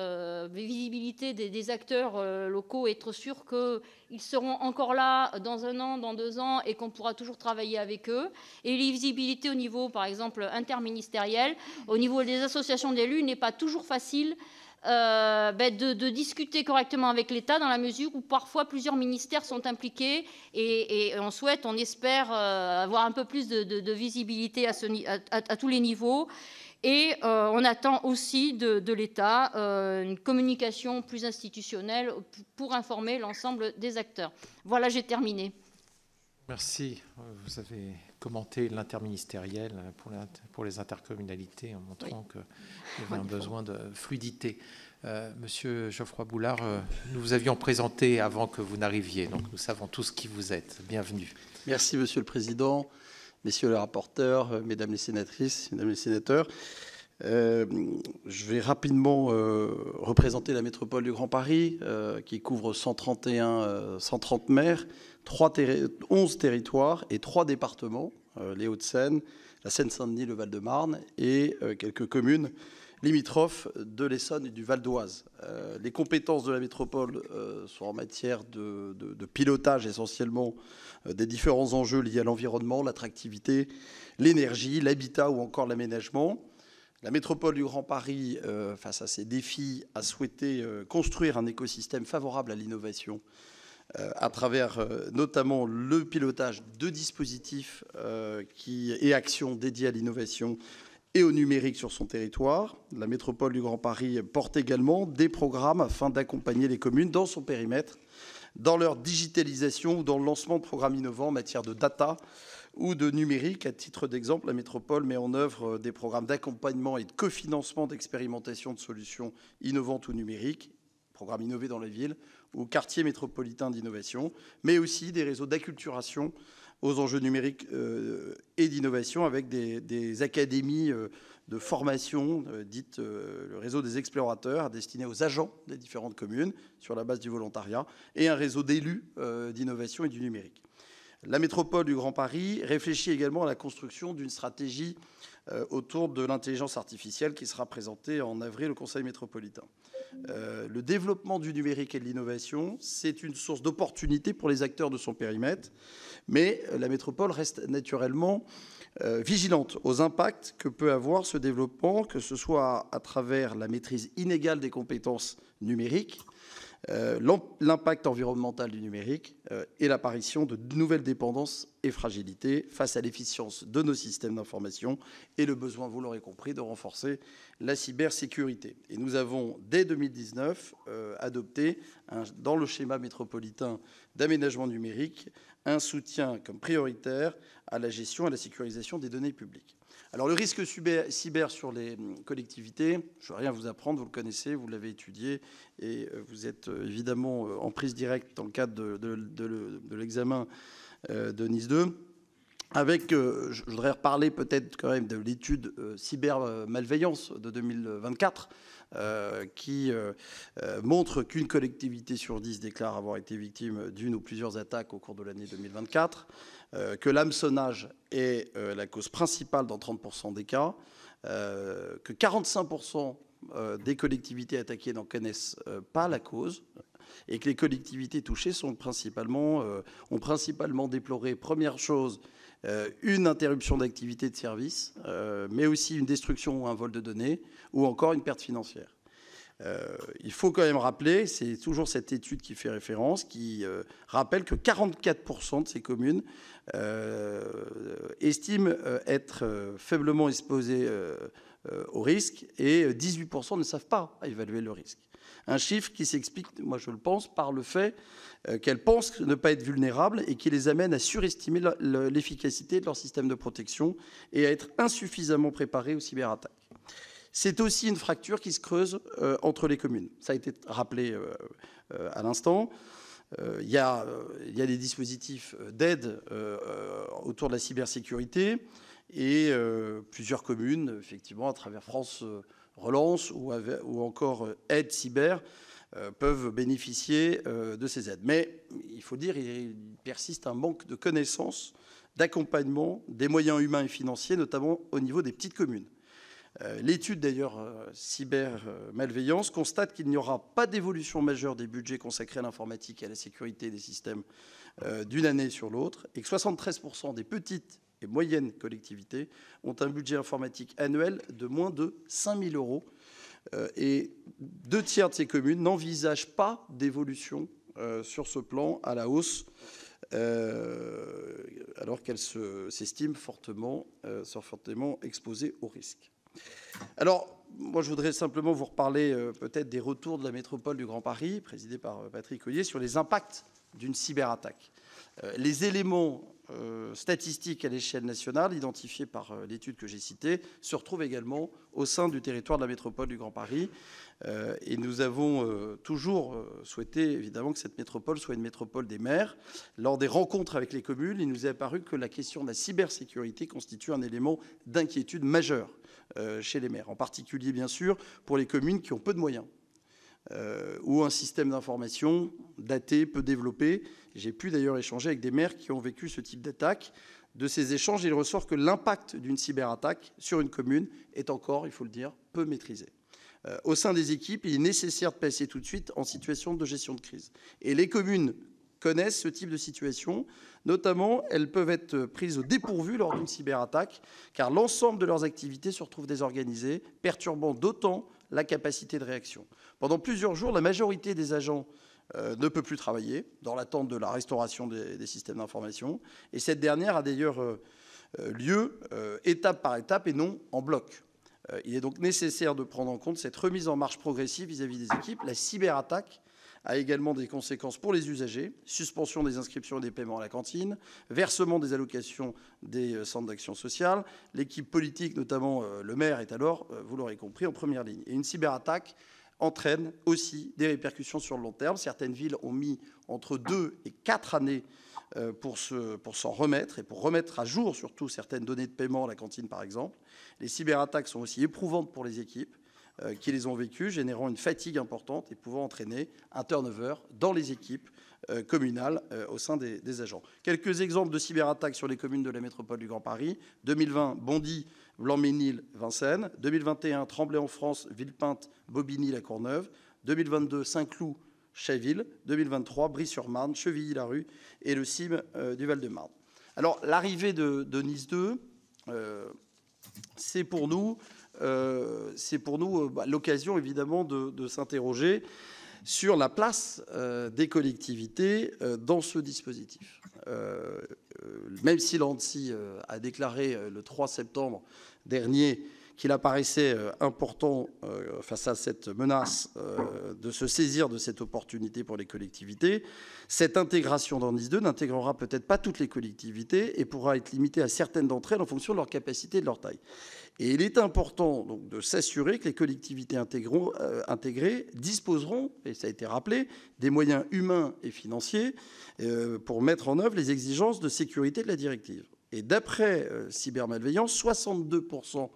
Visibilité des acteurs locaux, être sûr qu'ils seront encore là dans 1 an, dans 2 ans, et qu'on pourra toujours travailler avec eux. Et les visibilités au niveau, par exemple, interministériel, au niveau des associations d'élus, n'est pas toujours facile de discuter correctement avec l'État, dans la mesure où parfois plusieurs ministères sont impliqués, et on espère avoir un peu plus de visibilité à tous les niveaux. Et on attend aussi de l'État une communication plus institutionnelle pour informer l'ensemble des acteurs. Voilà, j'ai terminé. Merci. Vous avez commenté l'interministériel pour les intercommunalités en montrant qu'il y avait un besoin de fluidité. Monsieur Geoffroy Boulard, nous vous avions présenté avant que vous n'arriviez, donc nous savons tous qui vous êtes. Bienvenue. Merci, Monsieur le Président, Messieurs les rapporteurs, Mesdames les sénatrices, Mesdames les sénateurs. Je vais rapidement représenter la métropole du Grand Paris, qui couvre 130 maires, 11 territoires et 3 départements, les Hauts-de-Seine, la Seine-Saint-Denis, le Val-de-Marne et quelques communes limitrophes de l'Essonne et du Val d'Oise. Les compétences de la métropole sont en matière de pilotage essentiellement des différents enjeux liés à l'environnement, l'attractivité, l'énergie, l'habitat ou encore l'aménagement. La métropole du Grand Paris, face à ces défis, a souhaité construire un écosystème favorable à l'innovation à travers notamment le pilotage de dispositifs et actions dédiées à l'innovation et au numérique sur son territoire. La métropole du Grand Paris porte également des programmes afin d'accompagner les communes dans son périmètre, dans leur digitalisation ou dans le lancement de programmes innovants en matière de data ou de numérique. À titre d'exemple, la métropole met en œuvre des programmes d'accompagnement et de cofinancement d'expérimentation de solutions innovantes ou numériques, programmes innovés dans la ville ou quartier métropolitain d'innovation, mais aussi des réseaux d'acculturation aux enjeux numériques et d'innovation avec des académies de formation, dites le réseau des explorateurs, destiné aux agents des différentes communes sur la base du volontariat, et un réseau d'élus d'innovation et du numérique. La métropole du Grand Paris réfléchit également à la construction d'une stratégie autour de l'intelligence artificielle qui sera présentée en avril au Conseil métropolitain. Le développement du numérique et de l'innovation, c'est une source d'opportunité pour les acteurs de son périmètre, mais la métropole reste naturellement vigilante aux impacts que peut avoir ce développement, que ce soit à travers la maîtrise inégale des compétences numériques, l'impact environnemental du numérique et l'apparition de nouvelles dépendances et fragilités face à l'efficience de nos systèmes d'information et le besoin, vous l'aurez compris, de renforcer la cybersécurité. Et nous avons, dès 2019, adopté, dans le schéma métropolitain d'aménagement numérique, un soutien comme prioritaire à la gestion et à la sécurisation des données publiques. Alors, le risque cyber sur les collectivités, je ne vais rien vous apprendre, vous le connaissez, vous l'avez étudié, et vous êtes évidemment en prise directe dans le cadre de l'examen de Nice 2. Avec, je voudrais reparler peut-être quand même de l'étude cyber-malveillance de 2024, qui montre qu'une collectivité sur 10 déclare avoir été victime d'une ou plusieurs attaques au cours de l'année 2024, que l'hameçonnage est la cause principale dans 30% des cas, que 45% des collectivités attaquées n'en connaissent pas la cause, et que les collectivités touchées ont principalement déploré, première chose, une interruption d'activité de service, mais aussi une destruction ou un vol de données, ou encore une perte financière. Il faut quand même rappeler, c'est toujours cette étude qui fait référence, qui rappelle que 44% de ces communes estiment être faiblement exposées au risque, et 18% ne savent pas évaluer le risque. Un chiffre qui s'explique, moi je le pense, par le fait qu'elles pensent ne pas être vulnérables et qui les amène à surestimer l'efficacité de leur système de protection et à être insuffisamment préparées aux cyberattaques. C'est aussi une fracture qui se creuse entre les communes. Ça a été rappelé à l'instant. Il y a des dispositifs d'aide autour de la cybersécurité et plusieurs communes, effectivement, à travers France Relance ou encore Aide Cyber, peuvent bénéficier de ces aides. Mais il faut dire qu'il persiste un manque de connaissances, d'accompagnement, des moyens humains et financiers, notamment au niveau des petites communes. L'étude, d'ailleurs, cyber-malveillance, constate qu'il n'y aura pas d'évolution majeure des budgets consacrés à l'informatique et à la sécurité des systèmes d'une année sur l'autre, et que 73% des petites et moyennes collectivités ont un budget informatique annuel de moins de 5 000 euros. Et 2/3 de ces communes n'envisagent pas d'évolution sur ce plan à la hausse, alors qu'elles s'estiment fortement exposées au risque. Alors, moi, je voudrais simplement vous reparler peut-être des retours de la métropole du Grand Paris, présidée par Patrick Oyer, sur les impacts d'une cyberattaque. Les éléments statistiques à l'échelle nationale, identifiés par l'étude que j'ai citée, se retrouvent également au sein du territoire de la métropole du Grand Paris. Et nous avons toujours souhaité, évidemment, que cette métropole soit une métropole des maires. Lors des rencontres avec les communes, il nous est apparu que la question de la cybersécurité constitue un élément d'inquiétude majeur chez les maires, en particulier, bien sûr, pour les communes qui ont peu de moyens. Ou un système d'information daté, peu développé. J'ai pu d'ailleurs échanger avec des maires qui ont vécu ce type d'attaque. De ces échanges, il ressort que l'impact d'une cyberattaque sur une commune est encore, il faut le dire, peu maîtrisé. Au sein des équipes, il est nécessaire de passer tout de suite en situation de gestion de crise. Et les communes connaissent ce type de situation. Notamment, elles peuvent être prises au dépourvu lors d'une cyberattaque, car l'ensemble de leurs activités se retrouvent désorganisées, perturbant d'autant la capacité de réaction. Pendant plusieurs jours, la majorité des agents ne peut plus travailler, dans l'attente de la restauration des systèmes d'information. Et cette dernière a d'ailleurs lieu étape par étape et non en bloc. Il est donc nécessaire de prendre en compte cette remise en marche progressive vis-à-vis des équipes. La cyberattaque a également des conséquences pour les usagers, suspension des inscriptions et des paiements à la cantine, versement des allocations des centres d'action sociale. L'équipe politique, notamment le maire, est alors, vous l'aurez compris, en première ligne. Et une cyberattaque entraîne aussi des répercussions sur le long terme. Certaines villes ont mis entre 2 et 4 années pour s'en remettre et pour remettre à jour surtout certaines données de paiement à la cantine, par exemple. Les cyberattaques sont aussi éprouvantes pour les équipes qui les ont vécues, générant une fatigue importante et pouvant entraîner un turnover dans les équipes communales au sein des agents. Quelques exemples de cyberattaques sur les communes de la métropole du Grand Paris. 2020, Bondy, Blanc-Ménil, Vincennes. 2021, Tremblay-en-France, Villepinte, Bobigny, La Courneuve. 2022, Saint-Cloud, Chaville. 2023, Brie-sur-Marne, Chevilly-la-Rue et le CIM du Val-de-Marne. Alors, l'arrivée de Nice 2, c'est pour nous l'occasion, évidemment, de s'interroger sur la place des collectivités dans ce dispositif. même si l'ANSSI a déclaré le 3 septembre dernier qu'il apparaissait important face à cette menace de se saisir de cette opportunité pour les collectivités, cette intégration dans NIS 2 n'intégrera peut-être pas toutes les collectivités et pourra être limitée à certaines d'entre elles en fonction de leur capacité et de leur taille. Et il est important donc de s'assurer que les collectivités intégrées disposeront, et ça a été rappelé, des moyens humains et financiers pour mettre en œuvre les exigences de sécurité de la directive. Et d'après Cybermalveillance, 62%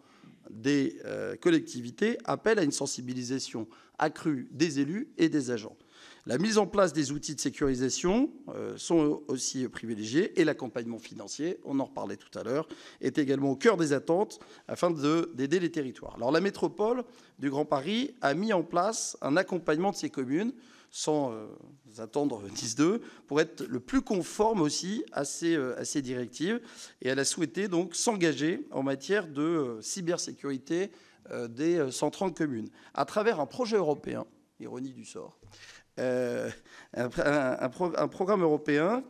des collectivités appellent à une sensibilisation accrue des élus et des agents. La mise en place des outils de sécurisation sont aussi privilégiés et l'accompagnement financier, on en reparlait tout à l'heure, est également au cœur des attentes afin d'aider les territoires. Alors la métropole du Grand Paris a mis en place un accompagnement de ces communes sans attendre NIS 2 pour être le plus conforme aussi à ces directives. Et elle a souhaité donc s'engager en matière de cybersécurité des 130 communes à travers un projet européen, ironie du sort, un programme européen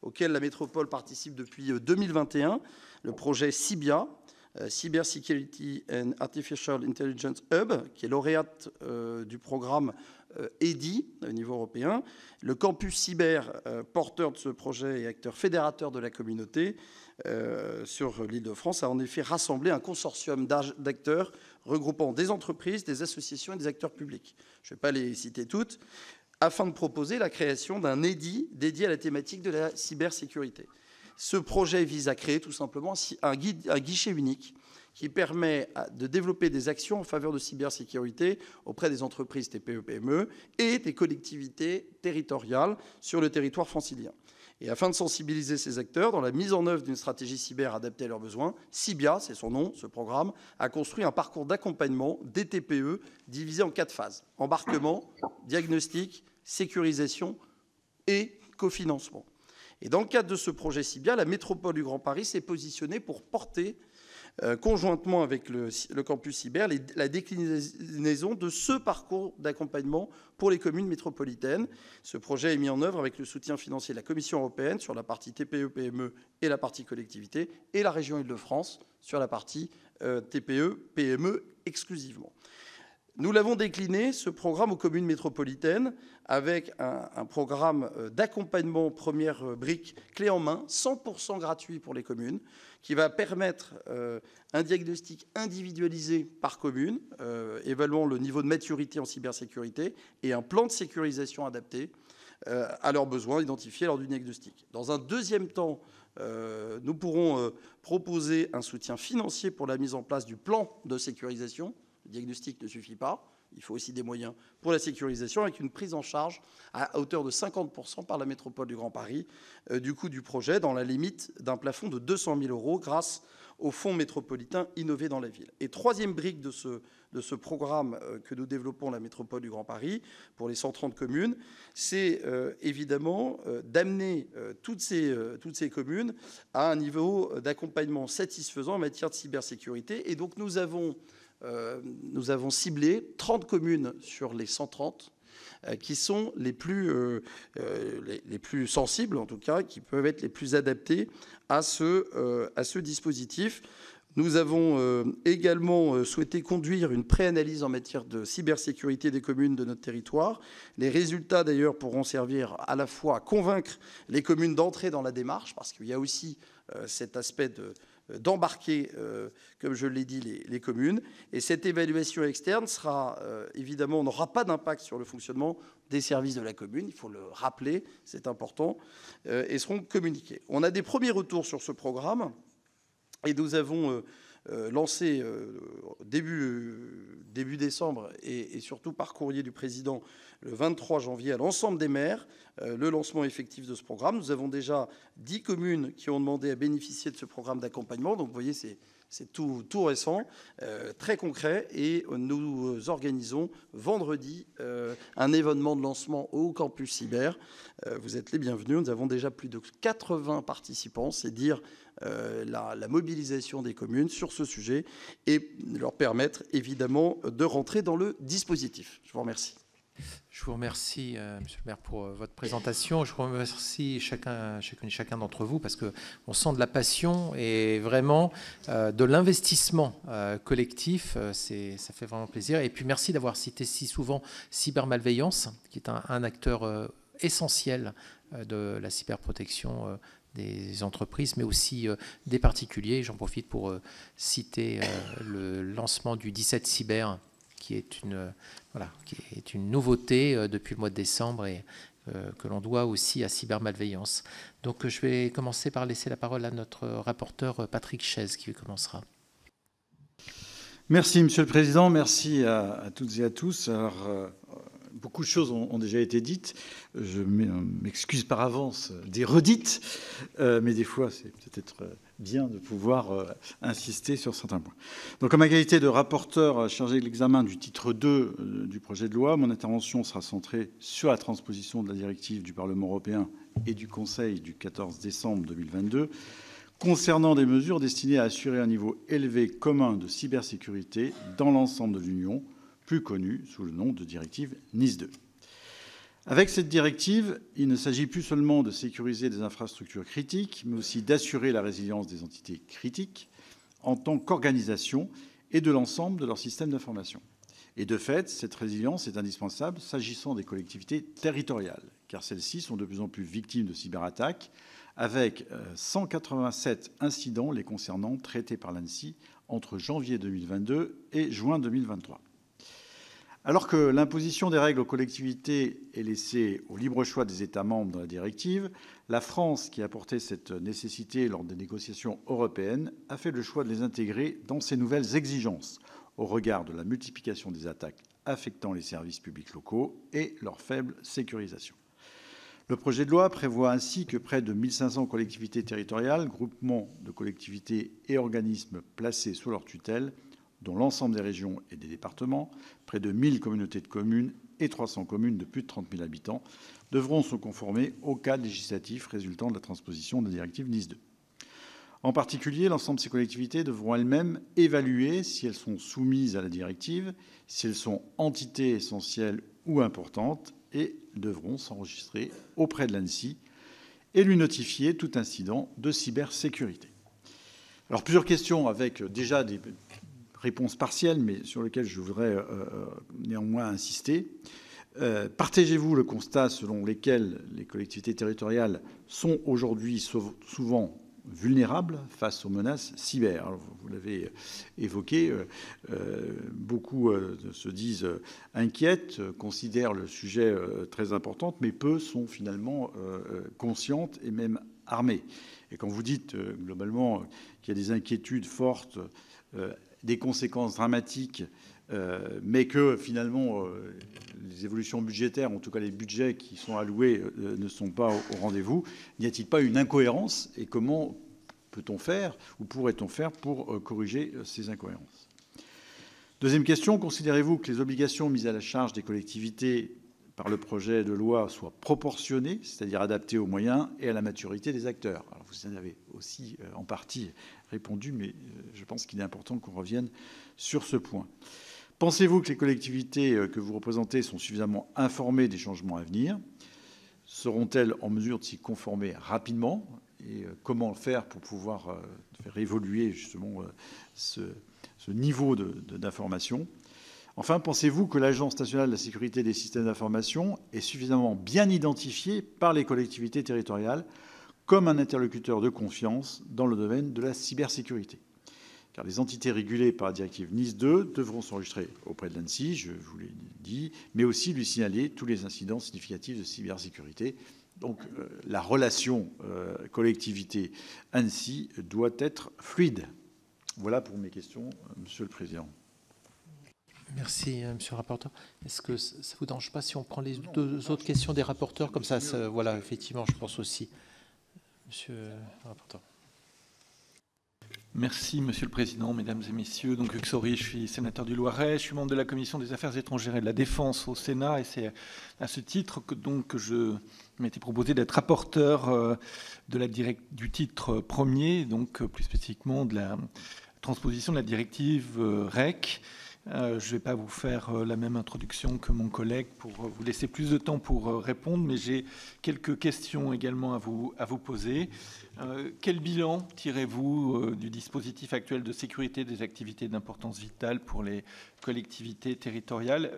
auquel la métropole participe depuis 2021, le projet CIBIA, Cyber Security and Artificial Intelligence Hub, qui est lauréate du programme EDI au niveau européen. Le campus cyber, porteur de ce projet et acteur fédérateur de la communauté sur l'Île-de-France, a en effet rassemblé un consortium d'acteurs regroupant des entreprises, des associations et des acteurs publics. Je ne vais pas les citer toutes, afin de proposer la création d'un EDI dédié à la thématique de la cybersécurité. Ce projet vise à créer tout simplement un guichet unique qui permet de développer des actions en faveur de cybersécurité auprès des entreprises TPE-PME et des collectivités territoriales sur le territoire francilien. Et afin de sensibiliser ces acteurs dans la mise en œuvre d'une stratégie cyber adaptée à leurs besoins, CIBIA, c'est son nom, ce programme, a construit un parcours d'accompagnement des TPE divisé en 4 phases. Embarquement, diagnostic, sécurisation et cofinancement. Et dans le cadre de ce projet CIBIA, la métropole du Grand Paris s'est positionnée pour porter, conjointement avec le campus cyber, la déclinaison de ce parcours d'accompagnement pour les communes métropolitaines. Ce projet est mis en œuvre avec le soutien financier de la Commission européenne sur la partie TPE-PME et la partie collectivité, et la région Île-de-France sur la partie TPE-PME exclusivement. Nous l'avons décliné, ce programme, aux communes métropolitaines, avec un programme d'accompagnement première brique clé en main, 100% gratuit pour les communes, qui va permettre un diagnostic individualisé par commune, évaluant le niveau de maturité en cybersécurité, et un plan de sécurisation adapté à leurs besoins identifiés lors du diagnostic. Dans un deuxième temps, nous pourrons proposer un soutien financier pour la mise en place du plan de sécurisation. Le diagnostic ne suffit pas, il faut aussi des moyens pour la sécurisation, avec une prise en charge à hauteur de 50% par la métropole du Grand Paris du coût du projet, dans la limite d'un plafond de 200 000 € grâce au fonds métropolitain Innover dans la ville. Et troisième brique de ce programme que nous développons, la métropole du Grand Paris, pour les 130 communes, c'est évidemment d'amener toutes ces communes à un niveau d'accompagnement satisfaisant en matière de cybersécurité. Et donc nous avons ciblé 30 communes sur les 130 qui sont les plus sensibles, en tout cas, qui peuvent être les plus adaptés à ce dispositif. Nous avons également souhaité conduire une préanalyse en matière de cybersécurité des communes de notre territoire. Les résultats, d'ailleurs, pourront servir à la fois à convaincre les communes d'entrer dans la démarche, parce qu'il y a aussi cet aspect d'embarquer, comme je l'ai dit, les communes. Et cette évaluation externe sera, évidemment, n'aura pas d'impact sur le fonctionnement des services de la commune, il faut le rappeler, c'est important, et seront communiqués. On a des premiers retours sur ce programme, et nous avons lancé début décembre, et surtout par courrier du président, le 23 janvier, à l'ensemble des maires, le lancement effectif de ce programme. Nous avons déjà 10 communes qui ont demandé à bénéficier de ce programme d'accompagnement. Donc, vous voyez, c'est tout récent, très concret. Et nous organisons vendredi un événement de lancement au campus cyber. Vous êtes les bienvenus. Nous avons déjà plus de 80 participants. C'est dire la mobilisation des communes sur ce sujet et leur permettre, évidemment, de rentrer dans le dispositif. Je vous remercie. Je vous remercie, Monsieur le maire, pour votre présentation. Je vous remercie chacun d'entre vous parce qu'on sent de la passion et vraiment de l'investissement collectif. Ça fait vraiment plaisir. Et puis merci d'avoir cité si souvent cybermalveillance, qui est un acteur essentiel de la cyberprotection des entreprises, mais aussi des particuliers. J'en profite pour citer le lancement du 17 Cyber, qui est une nouveauté depuis le mois de décembre et que l'on doit aussi à cybermalveillance. Donc je vais commencer par laisser la parole à notre rapporteur Patrick Chaise qui commencera. Merci Monsieur le Président, merci à toutes et à tous. Alors, beaucoup de choses ont déjà été dites. Je m'excuse par avance des redites, mais des fois, c'est peut-être bien de pouvoir insister sur certains points. Donc, en ma qualité de rapporteur chargé de l'examen du titre 2 du projet de loi, mon intervention sera centrée sur la transposition de la directive du Parlement européen et du Conseil du 14 décembre 2022 concernant des mesures destinées à assurer un niveau élevé commun de cybersécurité dans l'ensemble de l'Union, plus connue sous le nom de directive NIS 2. Avec cette directive, il ne s'agit plus seulement de sécuriser des infrastructures critiques, mais aussi d'assurer la résilience des entités critiques en tant qu'organisation et de l'ensemble de leur système d'information. Et de fait, cette résilience est indispensable s'agissant des collectivités territoriales, car celles-ci sont de plus en plus victimes de cyberattaques, avec 187 incidents les concernant traités par l'ANSSI entre janvier 2022 et juin 2023. Alors que l'imposition des règles aux collectivités est laissée au libre choix des États membres dans la directive, la France, qui a porté cette nécessité lors des négociations européennes, a fait le choix de les intégrer dans ses nouvelles exigences, au regard de la multiplication des attaques affectant les services publics locaux et leur faible sécurisation. Le projet de loi prévoit ainsi que près de 1500 collectivités territoriales, groupements de collectivités et organismes placés sous leur tutelle, dont l'ensemble des régions et des départements, près de 1000 communautés de communes et 300 communes de plus de 30 000 habitants, devront se conformer au cadre législatif résultant de la transposition de la directive NIS 2. En particulier, l'ensemble de ces collectivités devront elles-mêmes évaluer si elles sont soumises à la directive, si elles sont entités essentielles ou importantes, et devront s'enregistrer auprès de l'ANSSI et lui notifier tout incident de cybersécurité. Alors, plusieurs questions avec déjà des réponses partielles, mais sur lesquelles je voudrais néanmoins insister. Partagez-vous le constat selon lequel les collectivités territoriales sont aujourd'hui souvent vulnérables face aux menaces cyber? Alors, vous l'avez évoqué, beaucoup se disent inquiètes, considèrent le sujet très important, mais peu sont finalement conscientes et même armées. Et quand vous dites globalement qu'il y a des inquiétudes fortes, des conséquences dramatiques, mais que finalement les évolutions budgétaires, en tout cas les budgets qui sont alloués, ne sont pas au rendez-vous, n'y a-t-il pas une incohérence et comment peut-on faire ou pourrait-on faire pour corriger ces incohérences? Deuxième question, considérez-vous que les obligations mises à la charge des collectivités par le projet de loi soient proportionnées, c'est-à-dire adaptées aux moyens et à la maturité des acteurs? Alors vous en avez aussi en partie répondu, mais je pense qu'il est important qu'on revienne sur ce point. Pensez-vous que les collectivités que vous représentez sont suffisamment informées des changements à venir? Seront-elles en mesure de s'y conformer rapidement? Et comment faire pour pouvoir faire évoluer justement ce niveau d'information? Enfin, pensez-vous que l'Agence nationale de la sécurité des systèmes d'information est suffisamment bien identifiée par les collectivités territoriales comme un interlocuteur de confiance dans le domaine de la cybersécurité? Car les entités régulées par la directive NIS 2 devront s'enregistrer auprès de l'ANSSI, je vous l'ai dit, mais aussi lui signaler tous les incidents significatifs de cybersécurité. Donc la relation collectivité-ANSSI doit être fluide. Voilà pour mes questions, Monsieur le Président. Merci, Monsieur le rapporteur. Est-ce que ça ne vous dérange pas si on prend les deux autres questions des rapporteurs? Comme ça, voilà, effectivement, je pense aussi. Monsieur le rapporteur. Merci, Monsieur le Président, Mesdames et Messieurs. Donc, Hugues Saury, je suis sénateur du Loiret, je suis membre de la Commission des Affaires étrangères et de la Défense au Sénat, et c'est à ce titre que donc je m'étais proposé d'être rapporteur du titre premier, donc plus spécifiquement de la transposition de la directive REC. Je ne vais pas vous faire la même introduction que mon collègue pour vous laisser plus de temps pour répondre, mais j'ai quelques questions également à vous poser. Quel bilan tirez-vous du dispositif actuel de sécurité des activités d'importance vitale pour les collectivités territoriales ?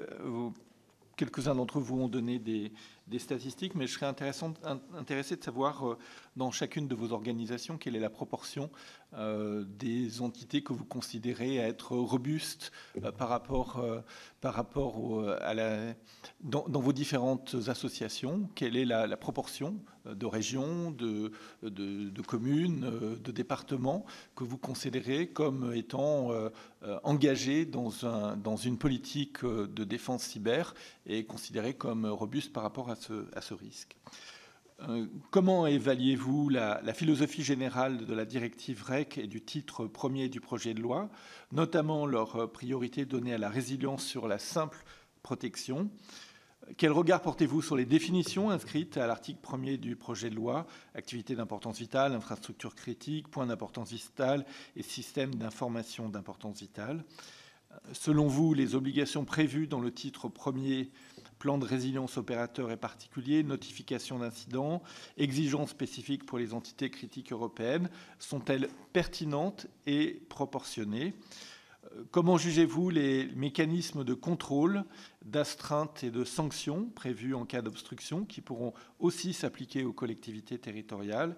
Quelques-uns d'entre vous ont donné des statistiques, mais je serais intéressé de savoir dans chacune de vos organisations quelle est la proportion des entités que vous considérez être robustes par rapport dans vos différentes associations. Quelle est la proportion de régions, de communes, de départements que vous considérez comme étant engagés dans une politique de défense cyber et considérés comme robustes par rapport à ce risque. Comment évaluez-vous la philosophie générale de la directive REC et du titre premier du projet de loi, notamment leur priorité donnée à la résilience sur la simple protection ? Quel regard portez-vous sur les définitions inscrites à l'article 1er du projet de loi, activités d'importance vitale, infrastructures critiques, points d'importance vitale et systèmes d'information d'importance vitale ? Selon vous, les obligations prévues dans le titre premier, plan de résilience opérateurs et particuliers, notification d'incidents, exigences spécifiques pour les entités critiques européennes, sont-elles pertinentes et proportionnées ? Comment jugez-vous les mécanismes de contrôle, d'astreinte et de sanctions prévus en cas d'obstruction qui pourront aussi s'appliquer aux collectivités territoriales ?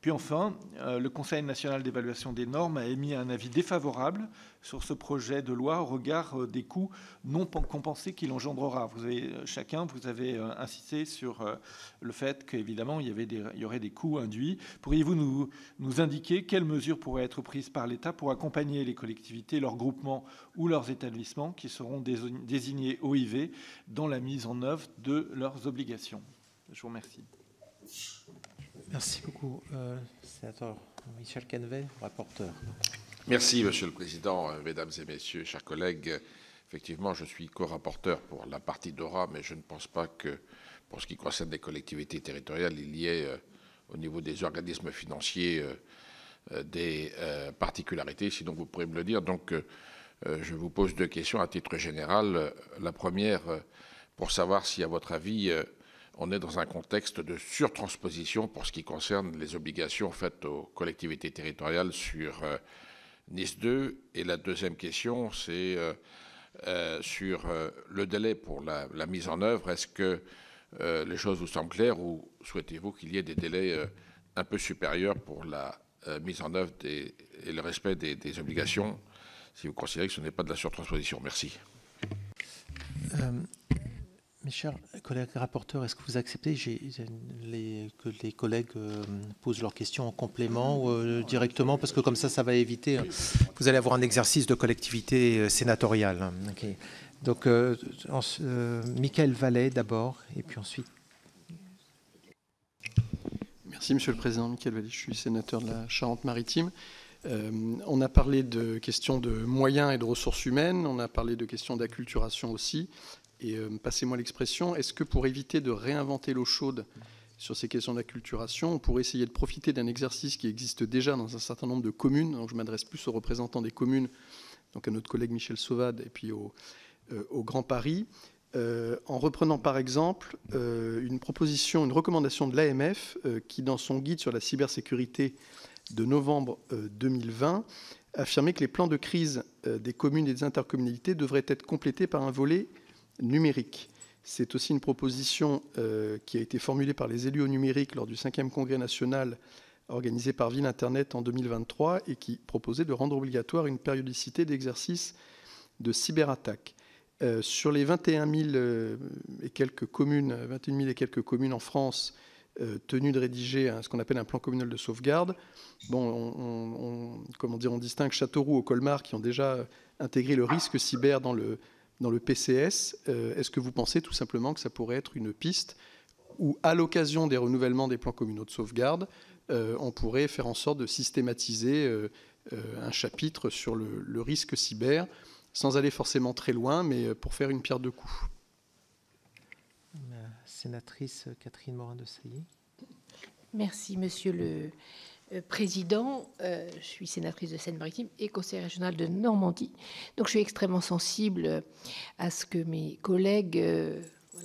Puis enfin, le Conseil national d'évaluation des normes a émis un avis défavorable sur ce projet de loi au regard des coûts non compensés qu'il engendrera. Chacun vous avez insisté sur le fait qu'évidemment, il y aurait des coûts induits. Pourriez-vous nous indiquer quelles mesures pourraient être prises par l'État pour accompagner les collectivités, leurs groupements ou leurs établissements qui seront désignés OIV dans la mise en œuvre de leurs obligations ? Je vous remercie. Merci beaucoup. Sénateur Michel Canevet, rapporteur. Merci, Monsieur le Président, Mesdames et Messieurs, chers collègues. Effectivement, je suis co-rapporteur pour la partie DORA, mais je ne pense pas que, pour ce qui concerne les collectivités territoriales, il y ait, au niveau des organismes financiers, des particularités. Sinon, vous pourrez me le dire. Donc, je vous pose deux questions à titre général. La première, pour savoir si, à votre avis, on est dans un contexte de surtransposition pour ce qui concerne les obligations faites aux collectivités territoriales sur NIS 2. Et la deuxième question, c'est sur le délai pour la mise en œuvre. Est-ce que les choses vous semblent claires ou souhaitez-vous qu'il y ait des délais un peu supérieurs pour la mise en œuvre et le respect des obligations, si vous considérez que ce n'est pas de la surtransposition? Merci. Mes chers collègues rapporteurs, est-ce que vous acceptez que les collègues posent leurs questions en complément ou directement? Parce que comme ça va éviter... Vous allez avoir un exercice de collectivité sénatoriale. Okay. Donc, Michael Vallet d'abord, et puis ensuite... Merci, Monsieur le Président. Michael Vallet, je suis sénateur de la Charente-Maritime. On a parlé de questions de moyens et de ressources humaines, on a parlé de questions d'acculturation aussi. Et passez-moi l'expression, est-ce que pour éviter de réinventer l'eau chaude sur ces questions d'acculturation, on pourrait essayer de profiter d'un exercice qui existe déjà dans un certain nombre de communes? Donc je m'adresse plus aux représentants des communes, donc à notre collègue Michel Sauvade et puis au Grand Paris, en reprenant par exemple une recommandation de l'AMF qui, dans son guide sur la cybersécurité de novembre 2020, affirmait que les plans de crise des communes et des intercommunalités devraient être complétés par un volet numérique. C'est aussi une proposition qui a été formulée par les élus au numérique lors du 5e congrès national organisé par Ville Internet en 2023 et qui proposait de rendre obligatoire une périodicité d'exercice de cyberattaque. Sur les 21 000 et quelques communes en France tenues de rédiger ce qu'on appelle un plan communal de sauvegarde, bon, on distingue Châteauroux ou Colmar qui ont déjà intégré le risque cyber dans le PCS. Est-ce que vous pensez tout simplement que ça pourrait être une piste où, à l'occasion des renouvellements des plans communaux de sauvegarde, on pourrait faire en sorte de systématiser un chapitre sur le risque cyber, sans aller forcément très loin, mais pour faire une pierre deux coups? La sénatrice Catherine Morin-Desailly. Merci, Monsieur Président, je suis sénatrice de Seine-Maritime et conseillère régionale de Normandie. Donc je suis extrêmement sensible à ce que mes collègues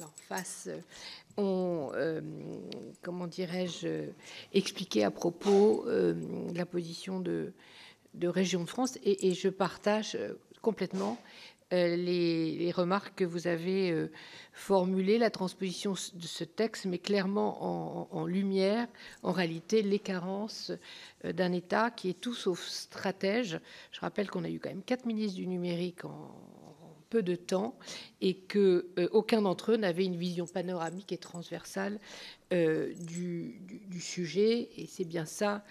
en face ont, comment dirais-je, expliqué à propos de la position de Région de France, et je partage complètement les remarques que vous avez formulées. La transposition de ce texte met clairement en lumière, en réalité, les carences d'un État qui est tout sauf stratège. Je rappelle qu'on a eu quand même 4 ministres du numérique en peu de temps, et que aucun d'entre eux n'avait une vision panoramique et transversale du sujet, et c'est bien ça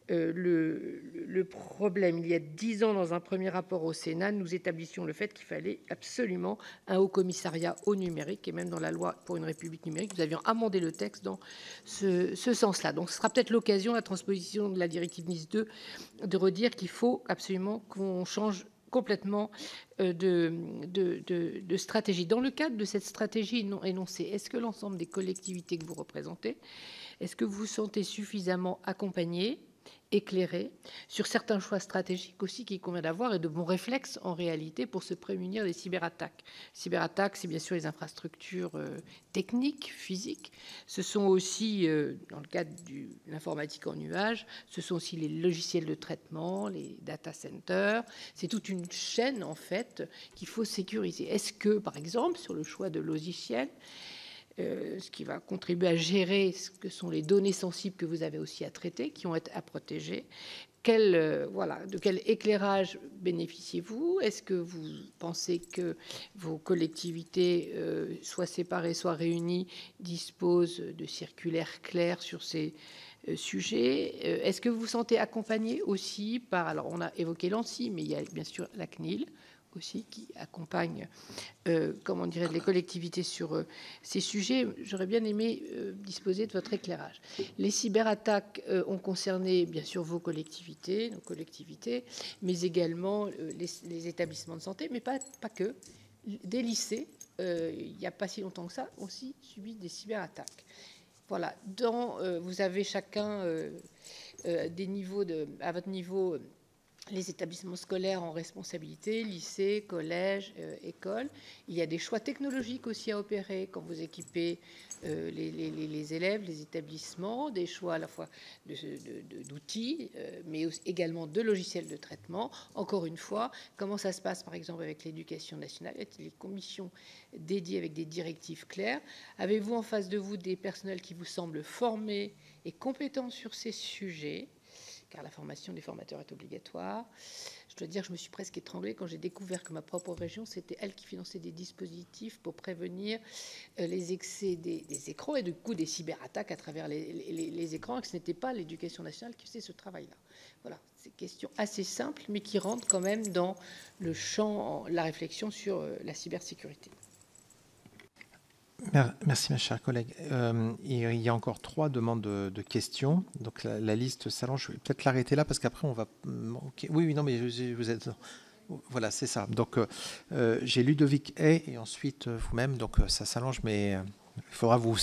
le problème. Il y a 10 ans, dans un premier rapport au Sénat, nous établissions le fait qu'il fallait absolument un haut commissariat au numérique, et même dans la loi pour une république numérique, nous avions amendé le texte dans ce sens-là. Donc ce sera peut-être l'occasion, la transposition de la directive Nice 2, de redire qu'il faut absolument qu'on change complètement de stratégie. Dans le cadre de cette stratégie énoncée, est-ce que l'ensemble des collectivités que vous représentez, est-ce que vous vous sentez suffisamment accompagnés, éclairés sur certains choix stratégiques aussi qu'il convient d'avoir, et de bons réflexes en réalité pour se prémunir des cyberattaques? Cyberattaques, c'est bien sûr les infrastructures techniques, physiques. Ce sont aussi, dans le cadre de l'informatique en nuage, ce sont aussi les logiciels de traitement, les data centers. C'est toute une chaîne, en fait, qu'il faut sécuriser. Est-ce que, par exemple, sur le choix de logiciels, ce qui va contribuer à gérer ce que sont les données sensibles que vous avez aussi à traiter, qui ont été à protéger, de quel éclairage bénéficiez-vous? Est-ce que vous pensez que vos collectivités, soit séparées, soit réunies, disposent de circulaires clairs sur ces sujets? Est-ce que vous vous sentez accompagné aussi par... Alors, on a évoqué l'ANSSI, mais il y a bien sûr la CNIL aussi, qui accompagne, comment dirais-je, les collectivités sur ces sujets. J'aurais bien aimé disposer de votre éclairage. Les cyberattaques ont concerné, bien sûr, vos collectivités, nos collectivités, mais également les établissements de santé, mais pas que. Des lycées, il n'y a pas si longtemps que ça, aussi subi des cyberattaques. Voilà. Vous avez chacun des niveaux à votre niveau... les établissements scolaires en responsabilité, lycée, collège, école. Il y a des choix technologiques aussi à opérer quand vous équipez les élèves, les établissements, des choix à la fois d'outils, mais également de logiciels de traitement. Encore une fois, comment ça se passe par exemple avec l'éducation nationale, avec les commissions dédiées avec des directives claires? Avez-vous en face de vous des personnels qui vous semblent formés et compétents sur ces sujets? Car la formation des formateurs est obligatoire. Je dois dire que je me suis presque étranglée quand j'ai découvert que ma propre région, c'était elle qui finançait des dispositifs pour prévenir les excès des écrans, et du coup des cyberattaques à travers les écrans, et que ce n'était pas l'éducation nationale qui faisait ce travail-là. Voilà, c'est une question assez simple, mais qui rentre quand même dans le champ, la réflexion sur la cybersécurité. Merci, ma chère collègue. Il y a encore 3 demandes de questions. Donc, la liste s'allonge. Je vais peut-être l'arrêter là, parce qu'après, on va... Okay. Oui, non, mais vous êtes... Voilà, c'est ça. Donc, j'ai Ludovic Hay et ensuite vous-même. Donc, ça s'allonge, mais il faudra vous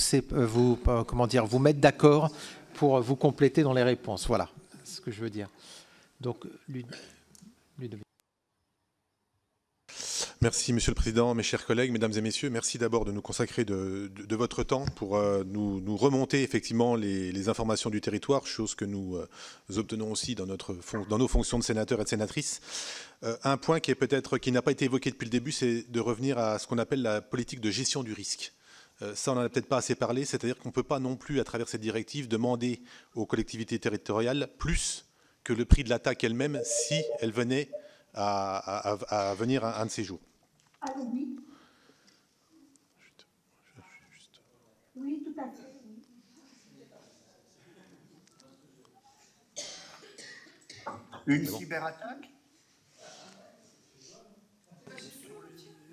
mettre d'accord pour vous compléter dans les réponses. Voilà, c'est ce que je veux dire. Donc, Ludovic. Merci, Monsieur le Président, mes chers collègues, mesdames et messieurs. Merci d'abord de nous consacrer de votre temps pour nous remonter effectivement les informations du territoire, chose que nous obtenons aussi dans nos fonctions de sénateurs et de sénatrices. Un point qui n'a pas été évoqué depuis le début, c'est de revenir à ce qu'on appelle la politique de gestion du risque. Ça, on n'en a peut-être pas assez parlé, c'est-à-dire qu'on ne peut pas non plus, à travers cette directive, demander aux collectivités territoriales plus que le prix de l'attaque elle-même si elle venait à venir un de ces jours. Oui. Oui, tout à fait. Une cyberattaque?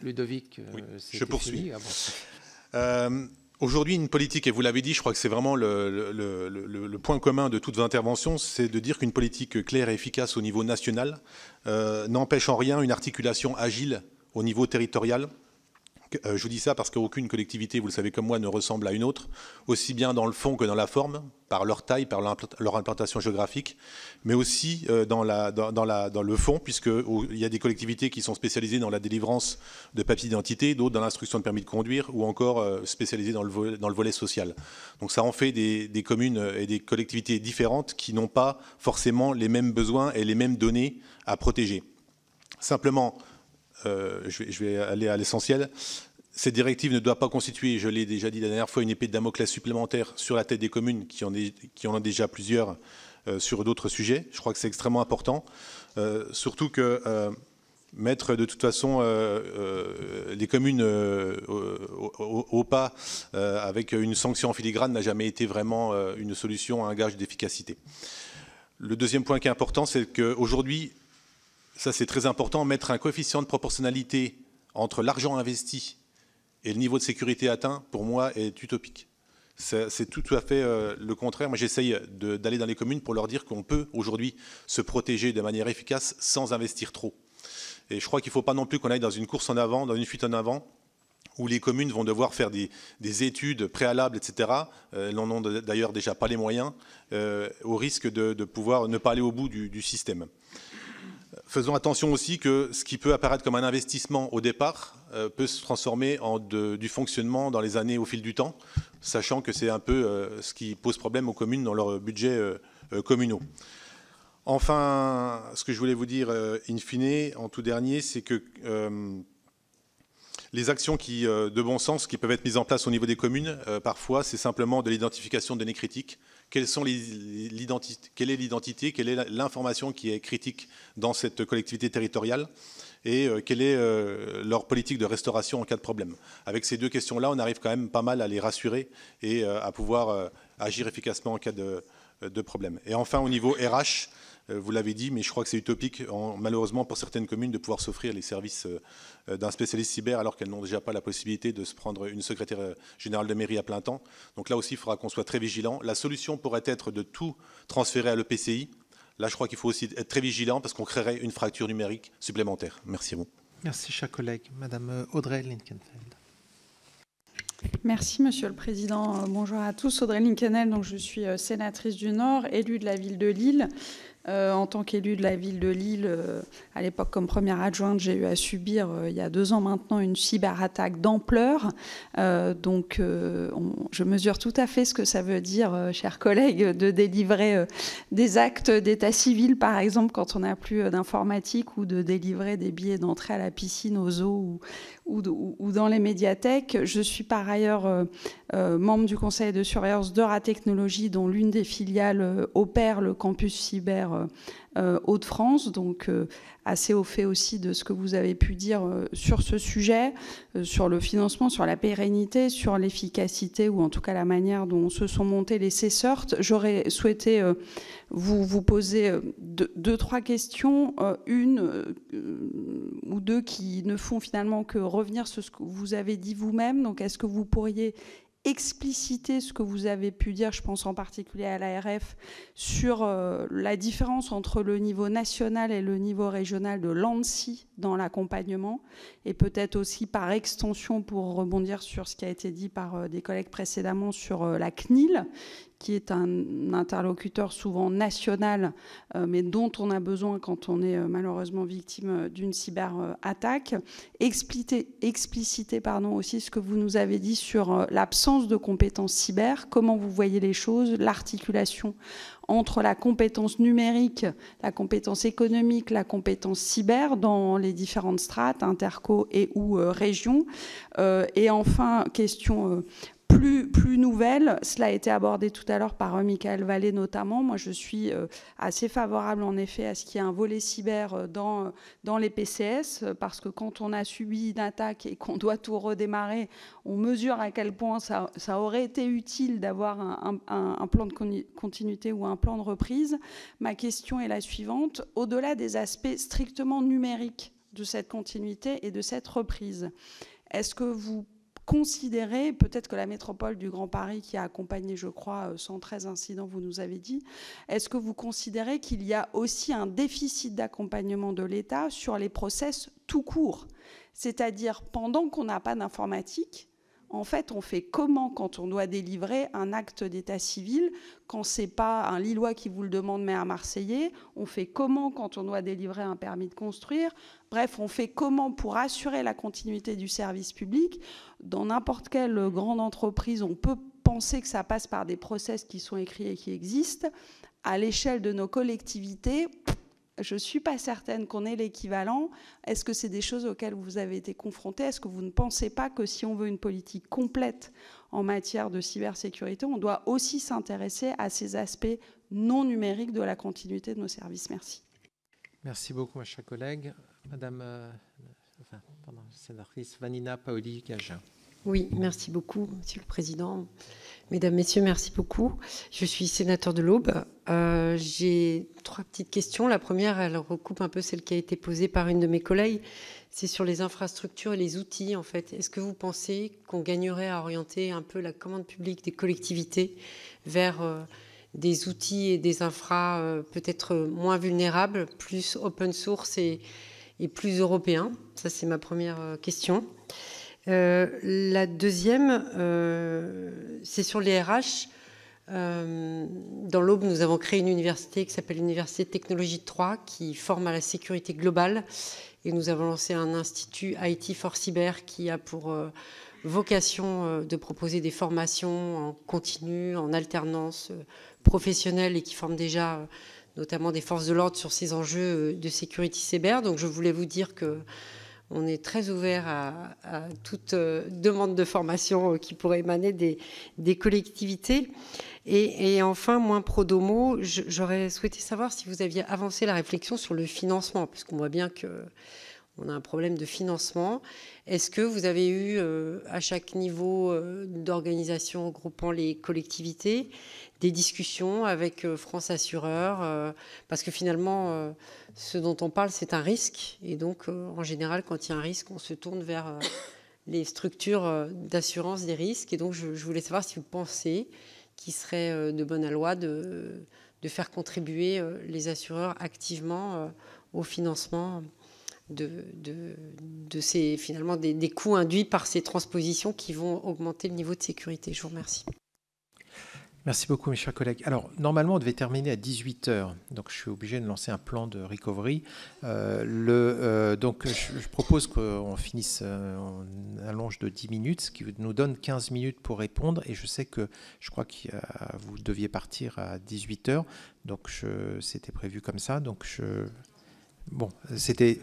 Ludovic, oui, je poursuis. Aujourd'hui, une politique, et vous l'avez dit, je crois que c'est vraiment le point commun de toutes vos interventions, c'est de dire qu'une politique claire et efficace au niveau national n'empêche en rien une articulation agile au niveau territorial Je vous dis ça parce qu'aucune collectivité, vous le savez comme moi, ne ressemble à une autre, aussi bien dans le fond que dans la forme, par leur taille, par leur implantation géographique, mais aussi dans le fond, puisqu'il y a des collectivités qui sont spécialisées dans la délivrance de papiers d'identité, d'autres dans l'instruction de permis de conduire, ou encore spécialisées dans le volet social. Donc ça en fait des communes et des collectivités différentes qui n'ont pas forcément les mêmes besoins et les mêmes données à protéger. Simplement, je vais aller à l'essentiel. Cette directive ne doit pas constituer, je l'ai déjà dit la dernière fois, une épée de Damoclès supplémentaire sur la tête des communes qui en ont déjà plusieurs sur d'autres sujets. Je crois que c'est extrêmement important. Surtout que mettre de toute façon les communes au pas avec une sanction en filigrane n'a jamais été vraiment une solution à un gage d'efficacité. Le deuxième point qui est important, c'est qu'aujourd'hui, ça c'est très important, mettre un coefficient de proportionnalité entre l'argent investi et le niveau de sécurité atteint, pour moi, est utopique. C'est tout à fait le contraire. Moi, j'essaye d'aller dans les communes pour leur dire qu'on peut aujourd'hui se protéger de manière efficace sans investir trop. Et je crois qu'il ne faut pas non plus qu'on aille dans une course en avant, dans une fuite en avant, où les communes vont devoir faire des études préalables, etc. Elles n'en ont d'ailleurs déjà pas les moyens, au risque de pouvoir ne pas aller au bout du système. Faisons attention aussi que ce qui peut apparaître comme un investissement au départ peut se transformer en du fonctionnement dans les années au fil du temps, sachant que c'est un peu ce qui pose problème aux communes dans leurs budgets communaux. Enfin, ce que je voulais vous dire in fine, en tout dernier, c'est que les actions de bon sens qui peuvent être mises en place au niveau des communes, parfois, c'est simplement de l'identification de données critiques. Quelle est l'identité, quelle est l'information qui est critique dans cette collectivité territoriale et quelle est leur politique de restauration en cas de problème. Avec ces deux questions-là, on arrive quand même pas mal à les rassurer et à pouvoir agir efficacement en cas de problème. Et enfin, au niveau RH, vous l'avez dit, mais je crois que c'est utopique, malheureusement, pour certaines communes, de pouvoir s'offrir les services d'un spécialiste cyber alors qu'elles n'ont déjà pas la possibilité de se prendre une secrétaire générale de mairie à plein temps. Donc là aussi, il faudra qu'on soit très vigilant. La solution pourrait être de tout transférer à l'EPCI. Là, je crois qu'il faut aussi être très vigilant parce qu'on créerait une fracture numérique supplémentaire. Merci à vous. Merci, chers collègues. Madame Audrey Linkenfeld. Merci, Monsieur le Président. Bonjour à tous. Audrey Linkenfeld, donc je suis sénatrice du Nord, élue de la ville de Lille. En tant qu'élue de la ville de Lille, à l'époque comme première adjointe, j'ai eu à subir, il y a 2 ans maintenant, une cyberattaque d'ampleur. Je mesure tout à fait ce que ça veut dire, chers collègues, de délivrer des actes d'état civil, par exemple, quand on n'a plus d'informatique, ou de délivrer des billets d'entrée à la piscine, aux zoos ou dans les médiathèques. Je suis par ailleurs membre du conseil de surveillance d'Eura Technologies, dont l'une des filiales opère le campus cyber Hauts-de-France, donc assez au fait aussi de ce que vous avez pu dire sur ce sujet, sur le financement, sur la pérennité, sur l'efficacité, ou en tout cas la manière dont se sont montés les CSERT. J'aurais souhaité vous poser 2-3 questions, une ou deux qui ne font finalement que revenir sur ce que vous avez dit vous-même. Donc est-ce que vous pourriez expliciter ce que vous avez pu dire, je pense en particulier à l'ARF, sur la différence entre le niveau national et le niveau régional de l'ANSSI dans l'accompagnement, et peut-être aussi par extension, pour rebondir sur ce qui a été dit par des collègues précédemment, sur la CNIL, qui est un interlocuteur souvent national, mais dont on a besoin quand on est malheureusement victime d'une cyberattaque. Expliciter aussi ce que vous nous avez dit sur l'absence de compétences cyber, comment vous voyez les choses, l'articulation entre la compétence numérique, la compétence économique, la compétence cyber dans les différentes strates, interco et ou régions. Et enfin, question plus nouvelle, cela a été abordé tout à l'heure par Michael Vallée notamment. Moi, je suis assez favorable en effet à ce qu'il y ait un volet cyber dans les PCS, parce que quand on a subi une attaque et qu'on doit tout redémarrer, on mesure à quel point ça aurait été utile d'avoir un plan de continuité ou un plan de reprise. Ma question est la suivante. Au-delà des aspects strictement numériques de cette continuité et de cette reprise, est-ce que vous considérez, peut-être que la métropole du Grand Paris qui a accompagné, je crois, 113 incidents, vous nous avez dit, est-ce que vous considérez qu'il y a aussi un déficit d'accompagnement de l'État sur les process tout court? C'est-à-dire, pendant qu'on n'a pas d'informatique, en fait, on fait comment quand on doit délivrer un acte d'état civil, quand ce n'est pas un Lillois qui vous le demande, mais un Marseillais? On fait comment quand on doit délivrer un permis de construire? Bref, on fait comment pour assurer la continuité du service public? Dans n'importe quelle grande entreprise, on peut penser que ça passe par des process qui sont écrits et qui existent. À l'échelle de nos collectivités, je ne suis pas certaine qu'on ait l'équivalent. Est-ce que c'est des choses auxquelles vous avez été confrontés? Est-ce que vous ne pensez pas que si on veut une politique complète en matière de cybersécurité, on doit aussi s'intéresser à ces aspects non numériques de la continuité de nos services? Merci. Merci beaucoup, ma chère collègue. Madame sénatrice Vanina Paoli-Gagin. Oui, merci beaucoup, Monsieur le Président. Mesdames, Messieurs, merci beaucoup. Je suis sénateur de l'Aube. J'ai 3 petites questions. La première, elle recoupe un peu celle qui a été posée par une de mes collègues. C'est sur les infrastructures et les outils, en fait. Est-ce que vous pensez qu'on gagnerait à orienter un peu la commande publique des collectivités vers des outils et des infras peut-être moins vulnérables, plus open source et plus européens? Ça, c'est ma première question. La deuxième, c'est sur les RH. Dans l'Aube, nous avons créé une université qui s'appelle l'Université de Technologie de Troyes, qui forme à la sécurité globale. Et nous avons lancé un institut IT for Cyber qui a pour vocation de proposer des formations en continu, en alternance professionnelle et qui forme déjà notamment des forces de l'ordre sur ces enjeux de sécurité cyber. Donc je voulais vous dire que on est très ouvert à toute demande de formation qui pourrait émaner des collectivités. Et enfin, moins pro domo, j'aurais souhaité savoir si vous aviez avancé la réflexion sur le financement, parce qu'on voit bien qu'on a un problème de financement. Est-ce que vous avez eu, à chaque niveau d'organisation regroupant les collectivités, des discussions avec France Assureur, parce que finalement, ce dont on parle, c'est un risque. Et donc, en général, quand il y a un risque, on se tourne vers les structures d'assurance des risques. Et donc, je voulais savoir si vous pensez qu'il serait de bonne loi de faire contribuer les assureurs activement au financement de ces, finalement, des coûts induits par ces transpositions qui vont augmenter le niveau de sécurité. Je vous remercie. Merci beaucoup, mes chers collègues. Alors, normalement, on devait terminer à 18h, donc je suis obligé de lancer un plan de recovery. Donc, je propose qu'on finisse en allonge de 10 minutes, ce qui nous donne 15 minutes pour répondre. Et je sais que je crois que vous deviez partir à 18h, donc c'était prévu comme ça. Donc, bon, c'était...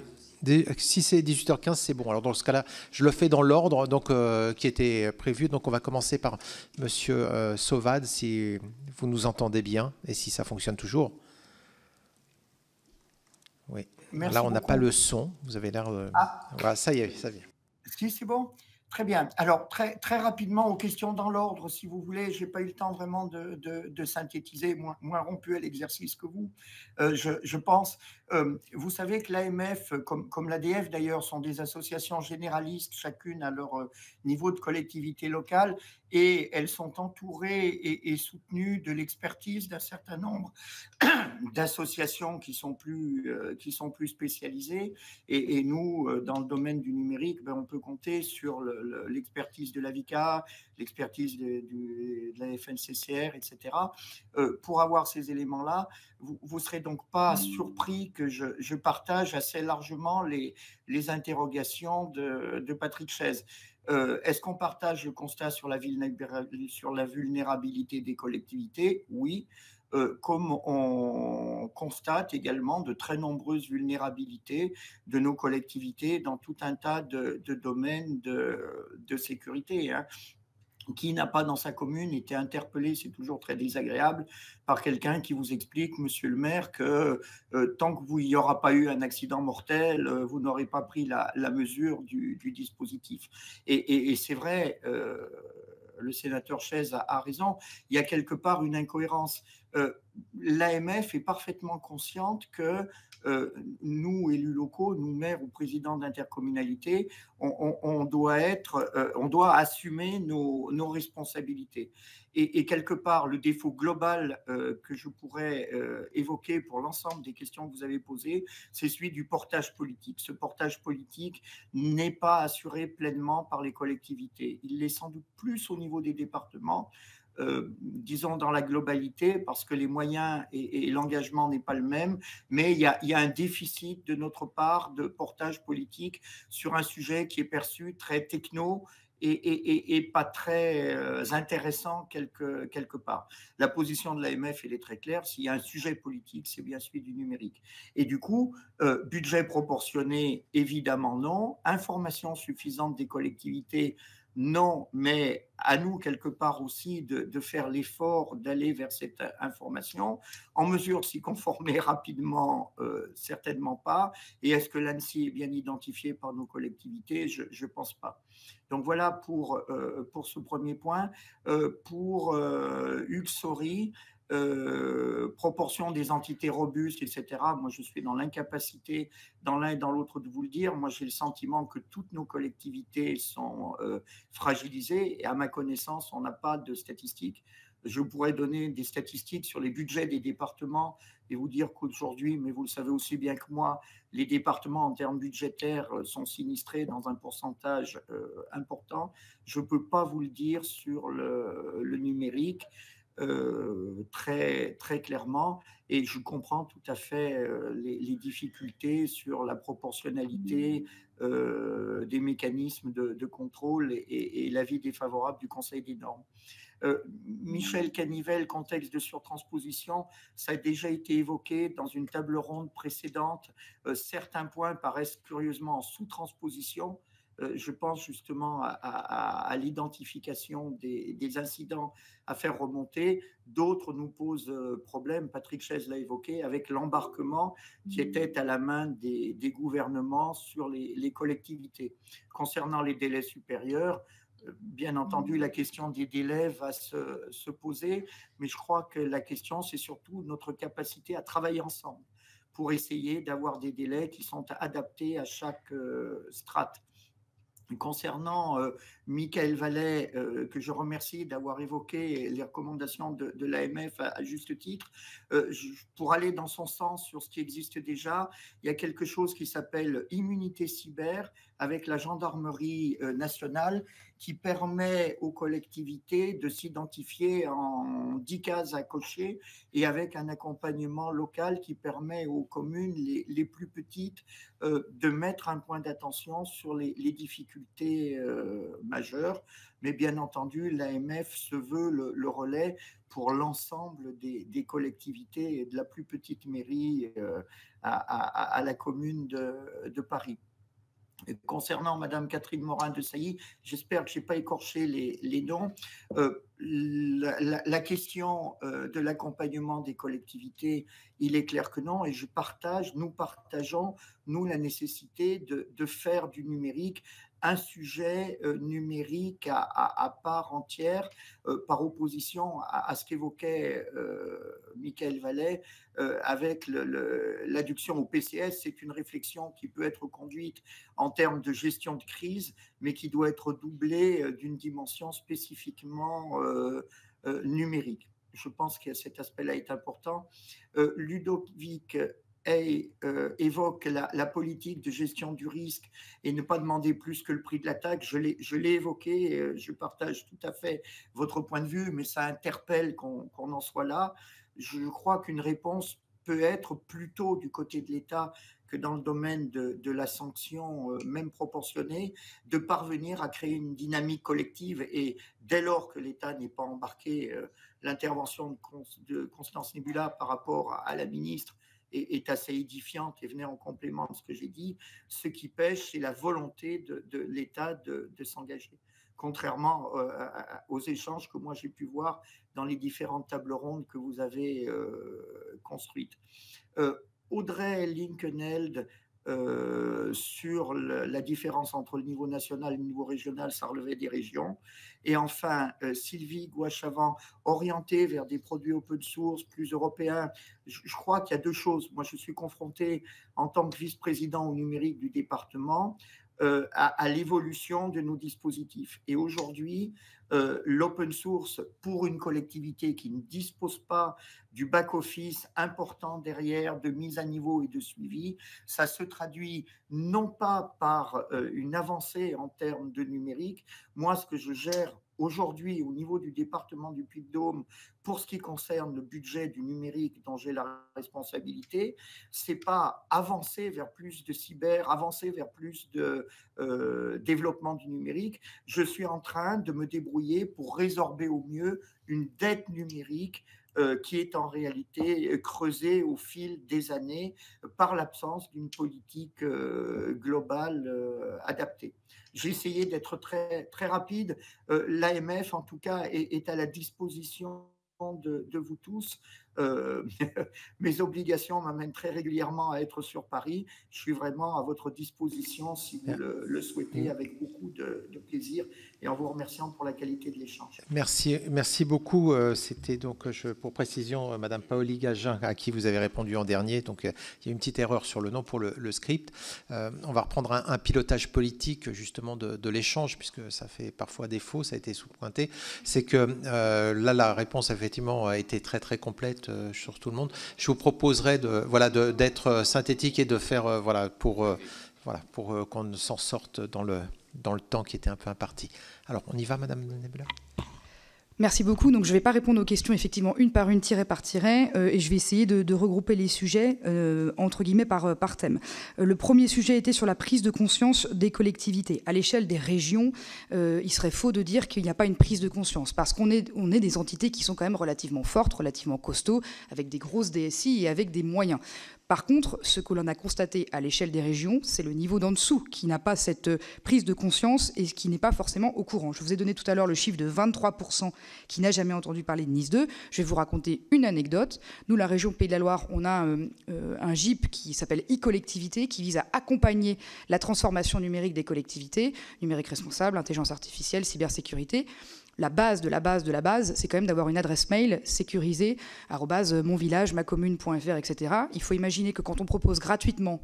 Si c'est 18h15, c'est bon. Alors dans ce cas-là, je le fais dans l'ordre donc qui était prévu. Donc on va commencer par Monsieur Sauvad, si vous nous entendez bien et si ça fonctionne toujours. Oui. Merci là, on n'a beaucoup. pas le son. Vous avez l'air. Voilà, ça y est, ça vient. Si, c'est bon. Très bien. Alors, très rapidement, aux questions dans l'ordre, si vous voulez. Je n'ai pas eu le temps vraiment de synthétiser, moins rompu à l'exercice que vous, je pense. Vous savez que l'AMF, comme l'ADF d'ailleurs, sont des associations généralistes, chacune à leur niveau de collectivité locale, et elles sont entourées et soutenues de l'expertise d'un certain nombre d'associations qui sont plus spécialisées. Et nous, dans le domaine du numérique, on peut compter sur l'expertise de l'AVICA, l'expertise de la FNCCR, etc. Pour avoir ces éléments-là, vous ne serez donc pas surpris que je partage assez largement les interrogations de Patrick Chaise. Est-ce qu'on partage le constat sur la vulnérabilité des collectivités? Oui. Comme on constate également de très nombreuses vulnérabilités de nos collectivités dans tout un tas de domaines de sécurité. Qui n'a pas dans sa commune été interpellé, c'est toujours très désagréable, par quelqu'un qui vous explique, monsieur le maire, que tant qu'il n'y aura pas eu un accident mortel, vous n'aurez pas pris la mesure du dispositif. Et c'est vrai, le sénateur Chaise a raison, il y a quelque part une incohérence. l'AMF est parfaitement consciente que nous, élus locaux, nous, maires ou présidents d'intercommunalité, on doit assumer nos responsabilités. Et quelque part, le défaut global que je pourrais évoquer pour l'ensemble des questions que vous avez posées, c'est celui du portage politique. Ce portage politique n'est pas assuré pleinement par les collectivités. Il l'est sans doute plus au niveau des départements, disons dans la globalité, parce que les moyens et l'engagement n'est pas le même, mais il y a un déficit de notre part de portage politique sur un sujet qui est perçu très techno et pas très intéressant quelque part. La position de l'AMF, elle est très claire, s'il y a un sujet politique, c'est bien celui du numérique. Et du coup, budget proportionné, évidemment non, information suffisante des collectivités, non, mais à nous, quelque part aussi, de faire l'effort d'aller vers cette information. En mesure de s'y conformer rapidement, certainement pas. Et est-ce que l'ANSSI est bien identifié par nos collectivités? Je ne pense pas. Donc voilà pour ce premier point. Pour Uxori, proportion des entités robustes, etc. Moi, je suis dans l'incapacité, dans l'un et dans l'autre, de vous le dire. Moi, j'ai le sentiment que toutes nos collectivités sont fragilisées. Et à ma connaissance, on n'a pas de statistiques. Je pourrais donner des statistiques sur les budgets des départements et vous dire qu'aujourd'hui, mais vous le savez aussi bien que moi, les départements en termes budgétaires sont sinistrés dans un pourcentage important. Je ne peux pas vous le dire sur le numérique. Très, très clairement, et je comprends tout à fait les difficultés sur la proportionnalité des mécanismes de contrôle et l'avis défavorable du Conseil des normes. Michel Canivel, contexte de surtransposition, ça a déjà été évoqué dans une table ronde précédente. Certains points paraissent curieusement en sous-transposition. Je pense justement à l'identification des incidents à faire remonter. D'autres nous posent problème, Patrick Chaise l'a évoqué, avec l'embarquement qui était à la main des gouvernements sur les collectivités. Concernant les délais supérieurs, bien entendu, la question des délais va se poser, mais je crois que la question, c'est surtout notre capacité à travailler ensemble pour essayer d'avoir des délais qui sont adaptés à chaque strate. Concernant Michael Vallet, que je remercie d'avoir évoqué les recommandations de l'AMF à juste titre, pour aller dans son sens sur ce qui existe déjà, il y a quelque chose qui s'appelle immunité cyber avec la gendarmerie nationale qui permet aux collectivités de s'identifier en 10 cases à cocher et avec un accompagnement local qui permet aux communes les plus petites de mettre un point d'attention sur les difficultés majeures. Mais bien entendu, l'AMF se veut le relais pour l'ensemble des collectivités et de la plus petite mairie à la commune de Paris. Concernant Madame Catherine Morin-Desailly, j'espère que je n'ai pas écorché les noms. La question de l'accompagnement des collectivités, il est clair que non, et nous partageons, la nécessité de faire du numérique un sujet numérique à part entière, par opposition à ce qu'évoquait Michael Vallet avec l'adduction au PCS. C'est une réflexion qui peut être conduite en termes de gestion de crise, mais qui doit être doublée d'une dimension spécifiquement numérique. Je pense que cet aspect-là est important. Ludovic évoque la politique de gestion du risque et ne pas demander plus que le prix de l'attaque. Je l'ai évoqué, je partage tout à fait votre point de vue, mais ça interpelle qu'on en soit là. Je crois qu'une réponse peut être plutôt du côté de l'État que dans le domaine de la sanction, même proportionnée, de parvenir à créer une dynamique collective. Et dès lors que l'État n'est pas embarqué, l'intervention de Constance Nebula par rapport à la ministre est assez édifiante et venait en complément de ce que j'ai dit. Ce qui pêche, c'est la volonté de l'État de s'engager, contrairement aux échanges que moi j'ai pu voir dans les différentes tables rondes que vous construites. Audrey Linkenheld, sur la différence entre le niveau national et le niveau régional, ça relevait des régions. Et enfin, Sylvie Gouachavant, orientée vers des produits open source plus européens. Je crois qu'il y a deux choses. Moi, je suis confronté en tant que vice-président au numérique du département à l'évolution de nos dispositifs. Et aujourd'hui, l'open source pour une collectivité qui ne dispose pas du back-office important derrière, de mise à niveau et de suivi, ça se traduit non pas par une avancée en termes de numérique. Moi, ce que je gère aujourd'hui au niveau du département du Puy-de-Dôme, pour ce qui concerne le budget du numérique dont j'ai la responsabilité, c'est pas avancer vers plus de cyber, avancer vers plus de développement du numérique. Je suis en train de me débrouiller pour résorber au mieux une dette numérique qui est en réalité creusée au fil des années par l'absence d'une politique globale adaptée. J'ai essayé d'être très, très rapide. L'AMF, en tout cas, est à la disposition de vous tous. Mes obligations m'amènent très régulièrement à être sur Paris. Je suis vraiment à votre disposition si vous le souhaitez, avec beaucoup de plaisir, et en vous remerciant pour la qualité de l'échange. Merci beaucoup. C'était donc, pour précision, Madame Paoli Gagin, à qui vous avez répondu en dernier. Donc, il y a une petite erreur sur le nom pour le script. On va reprendre un pilotage politique, justement, de l'échange, puisque ça fait parfois défaut, ça a été sous-pointé. C'est que là, la réponse, effectivement, a été très, très complète sur tout le monde. Je vous proposerai d'être synthétique et de faire pour qu'on s'en sorte dans le temps qui était un peu imparti. Alors, on y va, Madame Nebula ? Merci beaucoup. Donc, je ne vais pas répondre aux questions, effectivement, une par une, tirée par tirée, et je vais essayer de regrouper les sujets, entre guillemets, par thème. Le premier sujet était sur la prise de conscience des collectivités. À l'échelle des régions, il serait faux de dire qu'il n'y a pas une prise de conscience, parce qu'on est des entités qui sont quand même relativement fortes, relativement costauds, avec des grosses DSI et avec des moyens. Par contre, ce que l'on a constaté à l'échelle des régions, c'est le niveau d'en dessous qui n'a pas cette prise de conscience et qui n'est pas forcément au courant. Je vous ai donné tout à l'heure le chiffre de 23% qui n'a jamais entendu parler de NIS 2. Je vais vous raconter une anecdote. Nous, la région Pays de la Loire, on a un GIP qui s'appelle e-collectivité, qui vise à accompagner la transformation numérique des collectivités, numérique responsable, intelligence artificielle, cybersécurité. La base de la base de la base, c'est quand même d'avoir une adresse mail sécurisée, @monvillage, macommune.fr, etc. Il faut imaginer que quand on propose gratuitement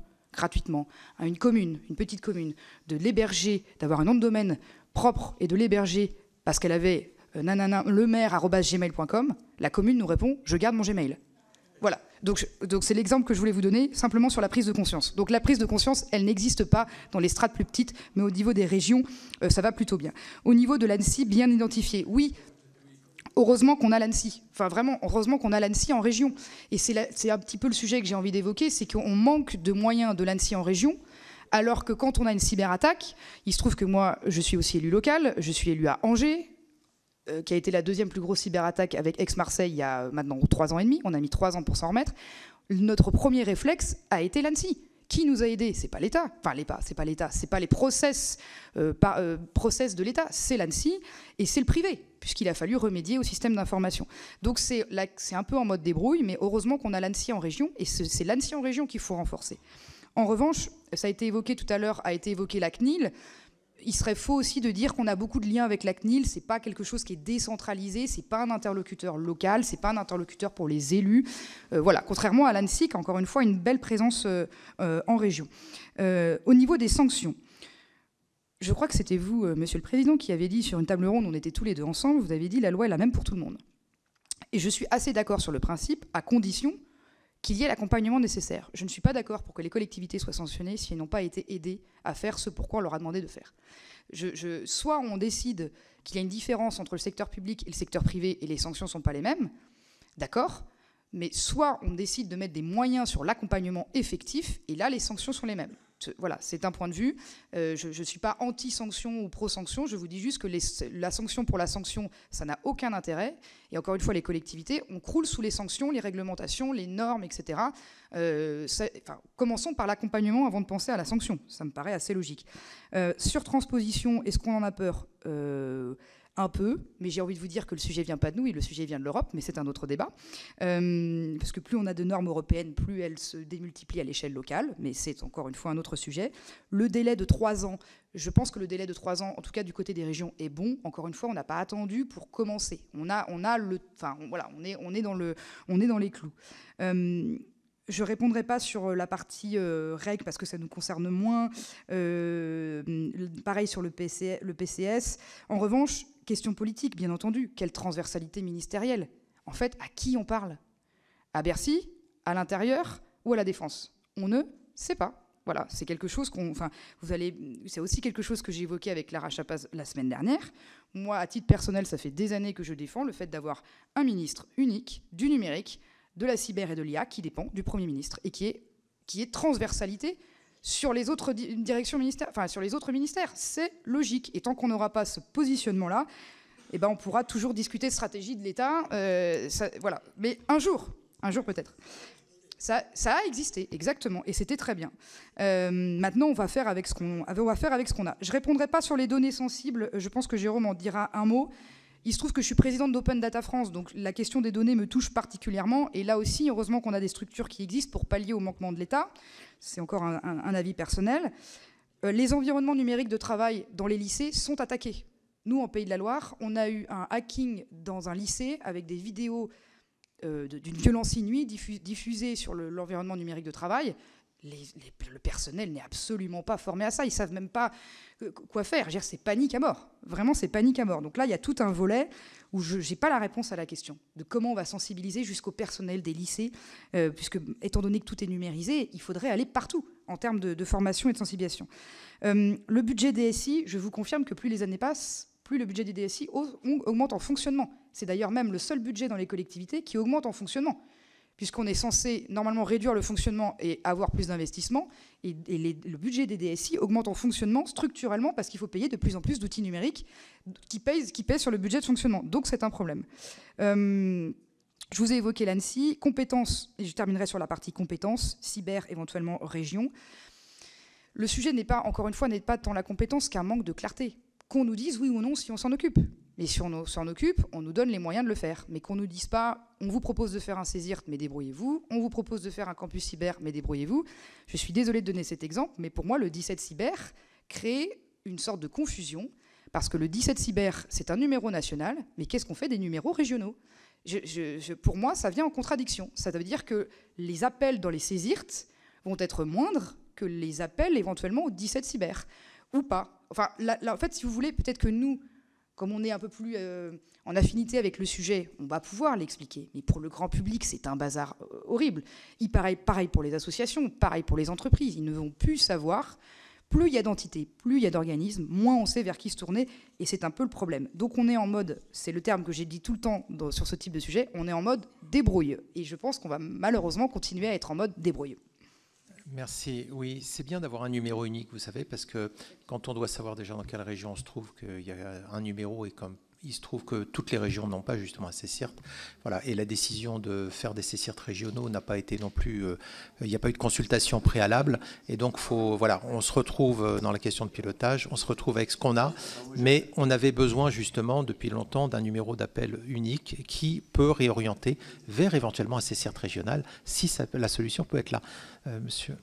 à une commune, une petite commune, de l'héberger, d'avoir un nom de domaine propre et de l'héberger parce qu'elle avait lemaire@gmail.com, la commune nous répond « je garde mon Gmail ». Voilà, donc c'est l'exemple que je voulais vous donner, simplement sur la prise de conscience. Donc la prise de conscience, elle n'existe pas dans les strates plus petites, mais au niveau des régions, ça va plutôt bien. Au niveau de l'ANSSI, bien identifié, oui, heureusement qu'on a l'ANSSI. Enfin vraiment, heureusement qu'on a l'ANSSI en région. Et c'est un petit peu le sujet que j'ai envie d'évoquer, c'est qu'on manque de moyens de l'ANSSI en région, alors que quand on a une cyberattaque, il se trouve que moi, je suis aussi élu local, je suis élu à Angers, qui a été la deuxième plus grosse cyberattaque avec Aix-Marseille il y a maintenant 3 ans et demi. On a mis 3 ans pour s'en remettre. Notre premier réflexe a été l'ANSSI. Qui nous a aidés ? C'est pas l'État. Enfin, c'est pas l'État. C'est pas les process de l'État. C'est l'ANSSI et c'est le privé, puisqu'il a fallu remédier au système d'information. Donc c'est un peu en mode débrouille, mais heureusement qu'on a l'ANSSI en région, et c'est l'ANSSI en région qu'il faut renforcer. En revanche, ça a été évoqué tout à l'heure, a été évoqué la CNIL. Il serait faux aussi de dire qu'on a beaucoup de liens avec la CNIL. C'est pas quelque chose qui est décentralisé, c'est pas un interlocuteur local, c'est pas un interlocuteur pour les élus. Voilà, contrairement à l'ANSSI, qui a encore une fois une belle présence en région. Au niveau des sanctions, je crois que c'était vous, Monsieur le Président, qui avez dit sur une table ronde, on était tous les deux ensemble, vous avez dit la loi est la même pour tout le monde. Et je suis assez d'accord sur le principe, à condition qu'il y ait l'accompagnement nécessaire. Je ne suis pas d'accord pour que les collectivités soient sanctionnées si elles n'ont pas été aidées à faire ce pourquoi on leur a demandé de faire. Soit on décide qu'il y a une différence entre le secteur public et le secteur privé et les sanctions ne sont pas les mêmes, d'accord, mais soit on décide de mettre des moyens sur l'accompagnement effectif et là les sanctions sont les mêmes. Voilà, c'est un point de vue. Je ne suis pas anti-sanction ou pro-sanction. Je vous dis juste que la sanction pour la sanction, ça n'a aucun intérêt. Et encore une fois, les collectivités, on croule sous les sanctions, les réglementations, les normes, etc. Commençons par l'accompagnement avant de penser à la sanction. Ça me paraît assez logique. Sur transposition, est-ce qu'on en a peur ? un peu, mais j'ai envie de vous dire que le sujet vient pas de nous, et le sujet vient de l'Europe, mais c'est un autre débat. Parce que plus on a de normes européennes, plus elles se démultiplient à l'échelle locale, mais c'est encore une fois un autre sujet. Le délai de 3 ans, je pense que le délai de 3 ans, en tout cas du côté des régions, est bon. Encore une fois, on n'a pas attendu pour commencer. On est dans les clous. Je ne répondrai pas sur la partie règles parce que ça nous concerne moins. Pareil sur le PCS. En revanche, question politique, bien entendu. Quelle transversalité ministérielle? En fait, à qui on parle? À Bercy, à l'intérieur ou à la Défense? On ne sait pas. Voilà, c'est quelque chose c'est aussi quelque chose que j'ai évoqué avec Lara Chapaz la semaine dernière. Moi, à titre personnel, ça fait des années que je défends le fait d'avoir un ministre unique du numérique, de la cyber et de l'IA qui dépend du Premier ministre et qui est transversalité sur les autres directions ministères, enfin sur les autres ministères. C'est logique. Et tant qu'on n'aura pas ce positionnement-là, eh ben on pourra toujours discuter de stratégie de l'État. Voilà. Mais un jour peut-être. Ça a existé, exactement, et c'était très bien. Maintenant, on va faire avec ce qu'on a. Je ne répondrai pas sur les données sensibles. Je pense que Jérôme en dira un mot. Il se trouve que je suis présidente d'Open Data France, donc la question des données me touche particulièrement. Et là aussi, heureusement qu'on a des structures qui existent pour pallier au manquement de l'État. C'est encore un avis personnel. Les environnements numériques de travail dans les lycées sont attaqués. Nous, en Pays de la Loire, on a eu un hacking dans un lycée avec des vidéos d'une violence inouïe diffusée sur l'environnement numérique de travail. Le personnel n'est absolument pas formé à ça. Ils ne savent même pas quoi faire. C'est panique à mort. Vraiment, c'est panique à mort. Donc là, il y a tout un volet où je n'ai pas la réponse à la question de comment on va sensibiliser jusqu'au personnel des lycées, puisque, étant donné que tout est numérisé, il faudrait aller partout en termes de formation et de sensibilisation. Le budget DSI, je vous confirme que plus les années passent, plus le budget des DSI augmente en fonctionnement. C'est d'ailleurs même le seul budget dans les collectivités qui augmente en fonctionnement, puisqu'on est censé normalement réduire le fonctionnement et avoir plus d'investissements, et le budget des DSI augmente en fonctionnement structurellement parce qu'il faut payer de plus en plus d'outils numériques qui pèsent sur le budget de fonctionnement. Donc c'est un problème. Je vous ai évoqué l'ANSSI, compétences, et je terminerai sur la partie compétences, cyber, éventuellement région. Le sujet encore une fois, n'est pas tant la compétence qu'un manque de clarté. Qu'on nous dise oui ou non si on s'en occupe. Mais si on s'en occupe, on nous donne les moyens de le faire. Mais qu'on ne nous dise pas, on vous propose de faire un CESIRT, mais débrouillez-vous. On vous propose de faire un campus cyber, mais débrouillez-vous. Je suis désolée de donner cet exemple, mais pour moi, le 17 cyber crée une sorte de confusion, parce que le 17 cyber, c'est un numéro national, mais qu'est-ce qu'on fait des numéros régionaux? Pour moi, ça vient en contradiction. Ça veut dire que les appels dans les CESIRT vont être moindres que les appels éventuellement au 17 cyber, ou pas. Enfin, là, en fait, si vous voulez, peut-être que nous, comme on est un peu plus en affinité avec le sujet, on va pouvoir l'expliquer. Mais pour le grand public, c'est un bazar horrible. Pareil pour les associations, pareil pour les entreprises. Ils ne vont plus savoir. Plus il y a d'entités, plus il y a d'organismes, moins on sait vers qui se tourner. Et c'est un peu le problème. Donc on est en mode, c'est le terme que j'ai dit tout le temps sur ce type de sujet, on est en mode débrouille. Et je pense qu'on va malheureusement continuer à être en mode débrouille. Merci. Oui, c'est bien d'avoir un numéro unique, vous savez, parce que quand on doit savoir déjà dans quelle région on se trouve qu'il y a un numéro, et comme il se trouve que toutes les régions n'ont pas justement un CESIRT, voilà, et la décision de faire des CESIRT régionaux n'a pas été non plus, il n'y a pas eu de consultation préalable, et donc voilà, on se retrouve dans la question de pilotage, on se retrouve avec ce qu'on a, mais on avait besoin justement depuis longtemps d'un numéro d'appel unique qui peut réorienter vers éventuellement un CESIRT régional si la solution peut être là. Monsieur.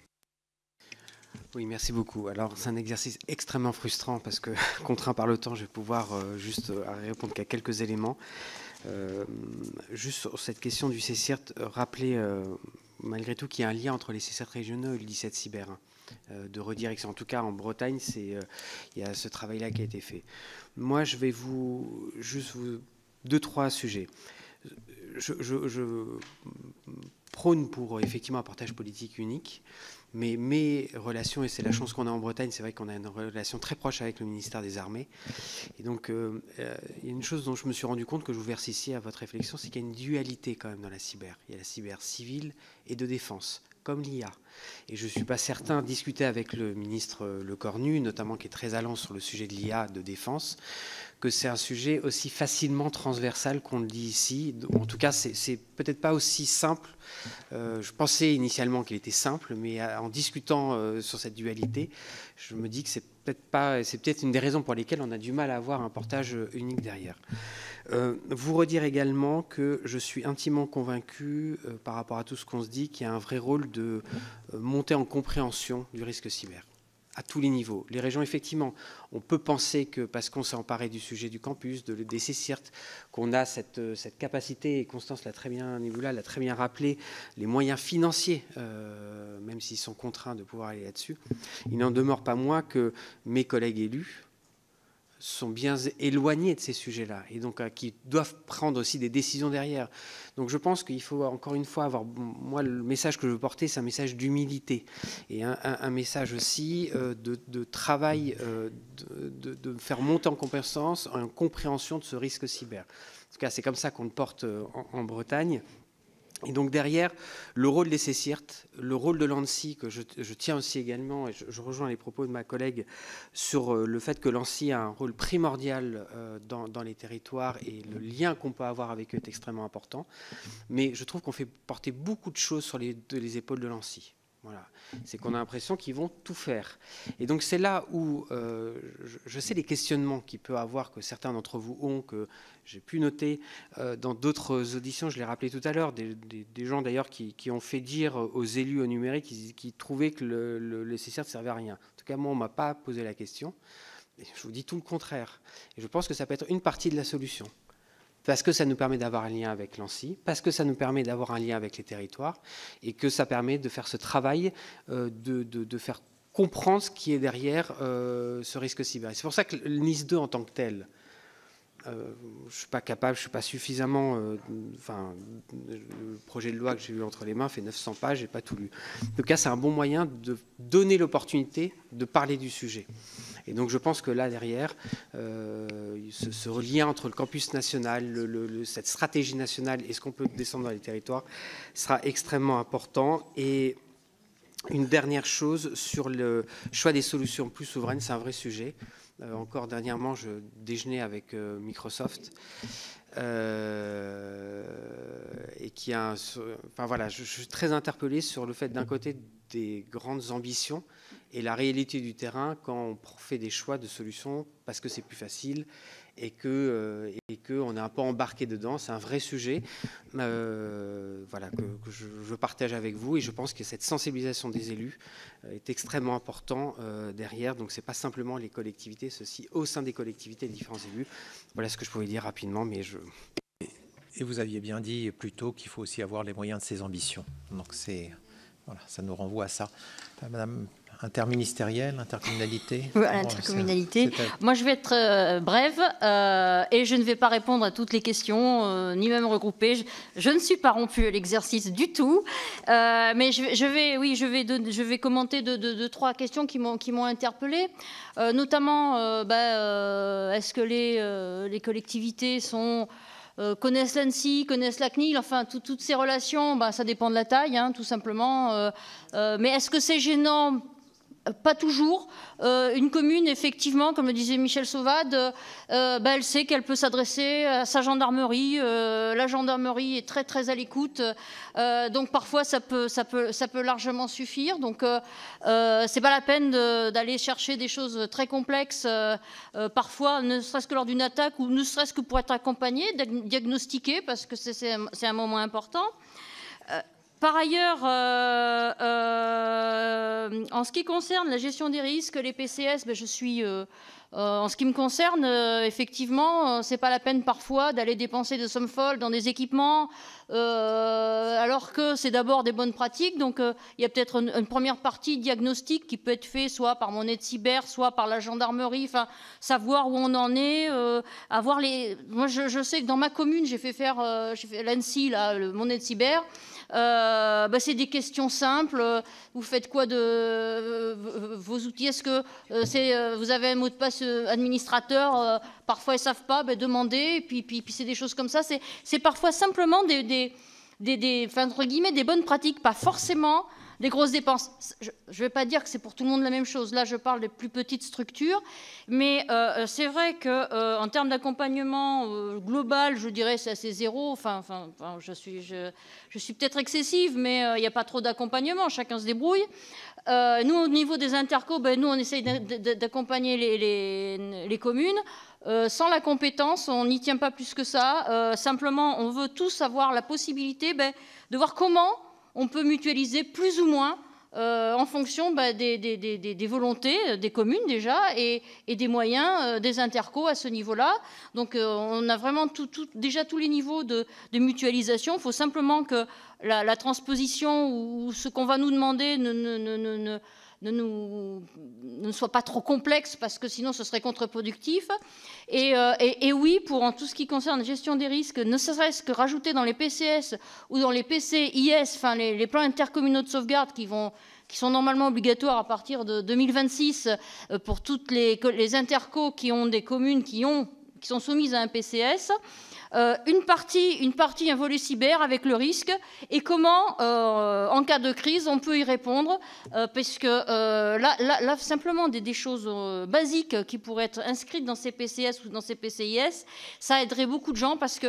Oui, merci beaucoup. Alors, c'est un exercice extrêmement frustrant parce que, contraint par le temps, je vais pouvoir juste répondre qu'à quelques éléments. Juste sur cette question du CESIRT, rappeler malgré tout qu'il y a un lien entre les CESIRT régionaux et le 17 cyber, de redirection. En tout cas, en Bretagne, il y a ce travail-là qui a été fait. Moi, je vais juste deux, trois sujets. Je prône pour effectivement un portage politique unique, mais mes relations, et c'est la chance qu'on a en Bretagne, c'est vrai qu'on a une relation très proche avec le ministère des Armées. Et donc, il y a une chose dont je me suis rendu compte, que je vous verse ici à votre réflexion, c'est qu'il y a une dualité quand même dans la cyber. Il y a la cyber civile et de défense, comme l'IA. Et je ne suis pas certain, discuter avec le ministre Lecornu, notamment qui est très allant sur le sujet de l'IA de défense, que c'est un sujet aussi facilement transversal qu'on le dit ici. En tout cas, c'est peut-être pas aussi simple. Je pensais initialement qu'il était simple, mais en discutant sur cette dualité, je me dis que c'est peut-être une des raisons pour lesquelles on a du mal à avoir un portage unique derrière. Vous redire également que je suis intimement convaincu, par rapport à tout ce qu'on se dit, qu'il y a un vrai rôle de montée en compréhension du risque cyber, à tous les niveaux. Les régions, effectivement, on peut penser que parce qu'on s'est emparé du sujet du campus, des CCIRT, qu'on a cette capacité, et Constance l'a très bien, Nivoula l'a très bien rappelé, les moyens financiers, même s'ils sont contraints de pouvoir aller là-dessus, il n'en demeure pas moins que mes collègues élus sont bien éloignés de ces sujets-là et donc qui doivent prendre aussi des décisions derrière. Donc je pense qu'il faut encore une fois avoir... Moi, le message que je veux porter, c'est un message d'humilité et un message aussi de travail, de faire monter en compréhension de ce risque cyber. En tout cas, c'est comme ça qu'on le porte en Bretagne. Et donc derrière, le rôle des CCIRT, le rôle de l'ANSSI, que je tiens aussi également, et je rejoins les propos de ma collègue sur le fait que l'ANSSI a un rôle primordial dans les territoires et le lien qu'on peut avoir avec eux est extrêmement important. Mais je trouve qu'on fait porter beaucoup de choses sur les épaules de l'ANSSI. Voilà. C'est qu'on a l'impression qu'ils vont tout faire. Et donc c'est là où je sais les questionnements qu'il peut avoir, que certains d'entre vous ont, que j'ai pu noter dans d'autres auditions, je l'ai rappelé tout à l'heure, des gens d'ailleurs qui ont fait dire aux élus au numérique qui trouvaient que le CCIRT ne servait à rien. En tout cas, moi, on ne m'a pas posé la question. Et je vous dis tout le contraire. Et je pense que ça peut être une partie de la solution. Parce que ça nous permet d'avoir un lien avec l'ANSSI, parce que ça nous permet d'avoir un lien avec les territoires, et que ça permet de faire ce travail, de faire comprendre ce qui est derrière ce risque cyber. C'est pour ça que le NIS 2 en tant que tel, je ne suis pas capable, je ne suis pas suffisamment... le projet de loi que j'ai eu entre les mains fait 900 pages, je n'ai pas tout lu. En tout cas, c'est un bon moyen de donner l'opportunité de parler du sujet. Et donc, je pense que là, derrière, ce lien entre le campus national, cette stratégie nationale et ce qu'on peut descendre dans les territoires sera extrêmement important. Et une dernière chose sur le choix des solutions plus souveraines, c'est un vrai sujet. Encore dernièrement, je déjeunais avec Microsoft et qui a je suis très interpellé sur le fait d'un côté des grandes ambitions et la réalité du terrain quand on fait des choix de solutions parce que c'est plus facile et qu'on est un peu embarqué dedans. C'est un vrai sujet que je partage avec vous et je pense que cette sensibilisation des élus est extrêmement important derrière. Donc ce n'est pas simplement les collectivités, ceci au sein des collectivités, les différents élus. Voilà ce que je pouvais dire rapidement. Et vous aviez bien dit plus tôt qu'il faut aussi avoir les moyens de ses ambitions. Donc voilà, ça nous renvoie à ça. Madame interministérielle, intercommunalité. Voilà, intercommunalité. Moi, je vais être brève et je ne vais pas répondre à toutes les questions, ni même regrouper. Je ne suis pas rompue à l'exercice du tout, mais je vais commenter deux, trois questions qui m'ont interpellée, notamment est-ce que les collectivités connaissent l'ANSSI, connaissent la CNIL, enfin toutes ces relations, ça dépend de la taille, tout simplement. Mais est-ce que c'est gênant ? Pas toujours. Une commune, effectivement, comme le disait Michel Sauvade, elle sait qu'elle peut s'adresser à sa gendarmerie. La gendarmerie est très très à l'écoute. Donc parfois ça peut largement suffire. Donc c'est pas la peine d'aller chercher des choses très complexes. Parfois, ne serait-ce que lors d'une attaque ou ne serait-ce que pour être accompagné, diagnostiqué, parce que c'est un moment important. Par ailleurs, en ce qui concerne la gestion des risques, les PCS, je suis... en ce qui me concerne, effectivement, c'est pas la peine parfois d'aller dépenser de sommes folles dans des équipements, alors que c'est d'abord des bonnes pratiques. Donc, il y a peut-être une première partie diagnostic qui peut être fait soit par mon aide cyber, soit par la gendarmerie. Enfin, savoir où on en est, avoir les. Moi, je sais que dans ma commune, j'ai fait l'ANSSI, mon aide cyber. C'est des questions simples. Vous faites quoi de vos outils? Est-ce que vous avez un mot de passe administrateur? Parfois ils savent pas, demandez. Et puis c'est des choses comme ça. C'est parfois simplement entre guillemets des bonnes pratiques, pas forcément des grosses dépenses. Je ne vais pas dire que c'est pour tout le monde la même chose. Là, je parle des plus petites structures. Mais c'est vrai qu'en termes d'accompagnement global, je dirais c'est assez zéro. Enfin, je suis peut-être excessive, mais il n'y a pas trop d'accompagnement. Chacun se débrouille. Nous, au niveau des intercos, nous, on essaye d'accompagner les communes. Sans la compétence, on n'y tient pas plus que ça. Simplement, on veut tous avoir la possibilité de voir comment on peut mutualiser plus ou moins en fonction des volontés des communes déjà et des moyens des intercos à ce niveau-là. Donc on a vraiment déjà tous les niveaux de mutualisation. Il faut simplement que la transposition ou ce qu'on va nous demander ne soit pas trop complexe, parce que sinon ce serait contre-productif. Et oui, pour en tout ce qui concerne la gestion des risques, ne serait-ce que rajouter dans les PCS ou dans les PCIS, enfin les plans intercommunaux de sauvegarde qui sont normalement obligatoires à partir de 2026 pour toutes les intercos qui ont des communes qui sont soumises à un PCS. Une partie, un volet cyber avec le risque, et comment, en cas de crise, on peut y répondre, parce que là, simplement des choses basiques qui pourraient être inscrites dans ces PCS ou dans ces PCIS, ça aiderait beaucoup de gens, parce que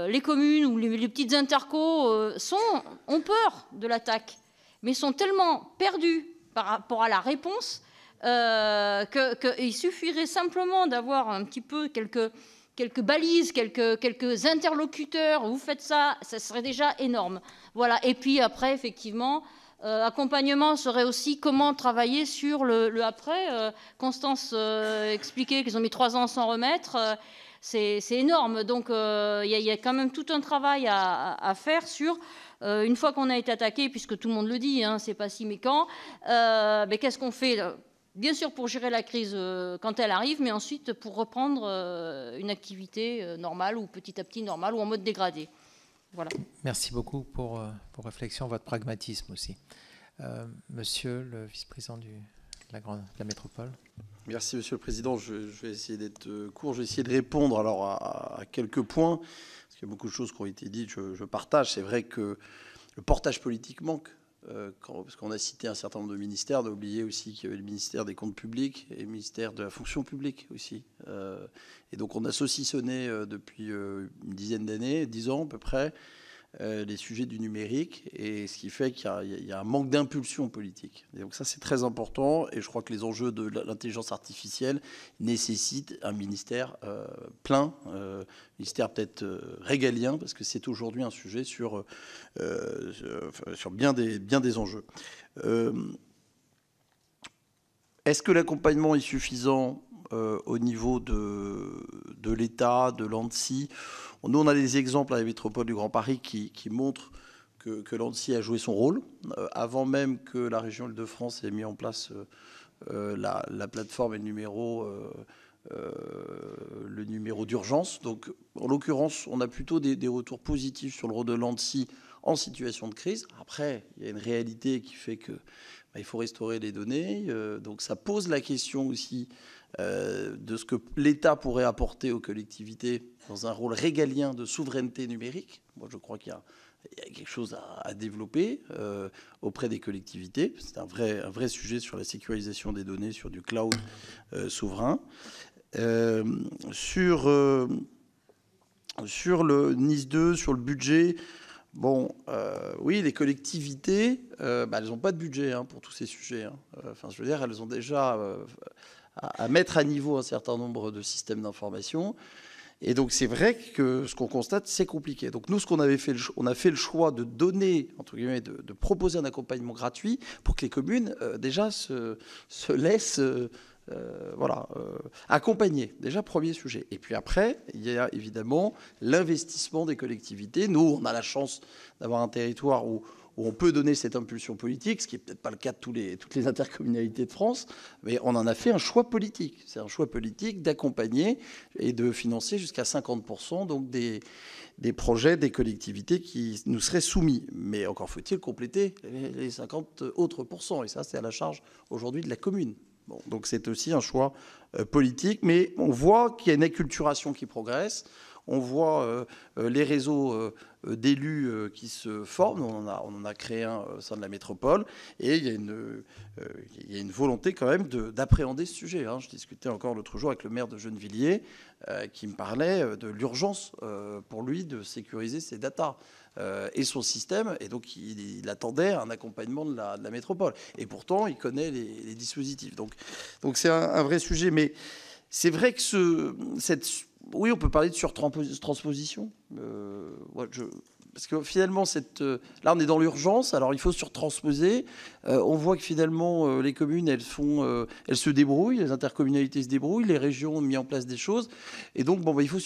les communes ou les petites intercos ont peur de l'attaque, mais sont tellement perdus par rapport à la réponse qu'il suffirait simplement d'avoir un petit peu quelques balises, quelques interlocuteurs, vous faites ça serait déjà énorme. Voilà. Et puis après, effectivement, accompagnement serait aussi comment travailler sur le après. Constance expliquait qu'ils ont mis 3 ans à s'en remettre. C'est énorme. Donc il y a quand même tout un travail à faire sur, une fois qu'on a été attaqué, puisque tout le monde le dit, c'est pas si mécant, qu'est-ce qu'on fait bien sûr pour gérer la crise quand elle arrive, mais ensuite pour reprendre une activité normale ou petit à petit normale ou en mode dégradé. Voilà. Merci beaucoup pour vos réflexions, votre pragmatisme aussi. Monsieur le vice-président de la métropole. Merci Monsieur le Président. Je vais essayer d'être court. Je vais essayer de répondre alors à quelques points, parce qu'il y a beaucoup de choses qui ont été dites. Je partage. C'est vrai que le portage politique manque. Parce qu'on a cité un certain nombre de ministères, on a oublié aussi qu'il y avait le ministère des comptes publics et le ministère de la fonction publique aussi. Et donc on a saucissonné depuis une dizaine d'années, 10 ans à peu près, les sujets du numérique, et ce qui fait qu'il y a un manque d'impulsion politique. Et donc ça c'est très important, et je crois que les enjeux de l'intelligence artificielle nécessitent un ministère plein, ministère peut-être régalien, parce que c'est aujourd'hui un sujet sur bien des enjeux. Est-ce que l'accompagnement est suffisant au niveau de l'État, de l'ANSSI? Nous, on a des exemples à la métropole du Grand Paris qui montrent que l'ANSSI a joué son rôle, avant même que la région Île-de-France ait mis en place la plateforme et le numéro d'urgence. Donc, en l'occurrence, on a plutôt des retours positifs sur le rôle de l'ANSSI en situation de crise. Après, il y a une réalité qui fait que il faut restaurer les données. Donc, ça pose la question aussi de ce que l'État pourrait apporter aux collectivités dans un rôle régalien de souveraineté numérique. Moi, je crois qu'il y a quelque chose à développer auprès des collectivités. C'est un vrai sujet sur la sécurisation des données, sur du cloud souverain. Sur le NIS 2, sur le budget, oui, les collectivités, elles n'ont pas de budget pour tous ces sujets. Enfin, je veux dire, elles ont déjà à mettre à niveau un certain nombre de systèmes d'information. Et donc, c'est vrai que ce qu'on constate, c'est compliqué. Donc, nous, ce qu'on avait fait, on a fait le choix de donner, entre guillemets, de proposer un accompagnement gratuit pour que les communes, déjà, se laissent accompagner. Déjà, premier sujet. Et puis après, il y a évidemment l'investissement des collectivités. Nous, on a la chance d'avoir un territoire où on peut donner cette impulsion politique, ce qui n'est peut-être pas le cas de toutes les intercommunalités de France, mais on en a fait un choix politique. C'est un choix politique d'accompagner et de financer jusqu'à 50% donc des projets des collectivités qui nous seraient soumis. Mais encore faut-il compléter les 50 autres pourcents, et ça, c'est à la charge aujourd'hui de la commune. Bon, donc c'est aussi un choix politique, mais on voit qu'il y a une acculturation qui progresse. On voit les réseaux d'élus qui se forment. On en a créé un au sein de la métropole. Et il y a une volonté quand même d'appréhender ce sujet. Je discutais encore l'autre jour avec le maire de Gennevilliers qui me parlait de l'urgence pour lui de sécuriser ses datas et son système. Et donc, il attendait un accompagnement de la métropole. Et pourtant, il connaît les dispositifs. Donc c'est un vrai sujet. Mais c'est vrai que oui, on peut parler de surtransposition. Parce que finalement, là, on est dans l'urgence. Alors, il faut surtransposer. On voit que finalement, les communes, elles se débrouillent, les intercommunalités se débrouillent, les régions ont mis en place des choses. Et donc, il faut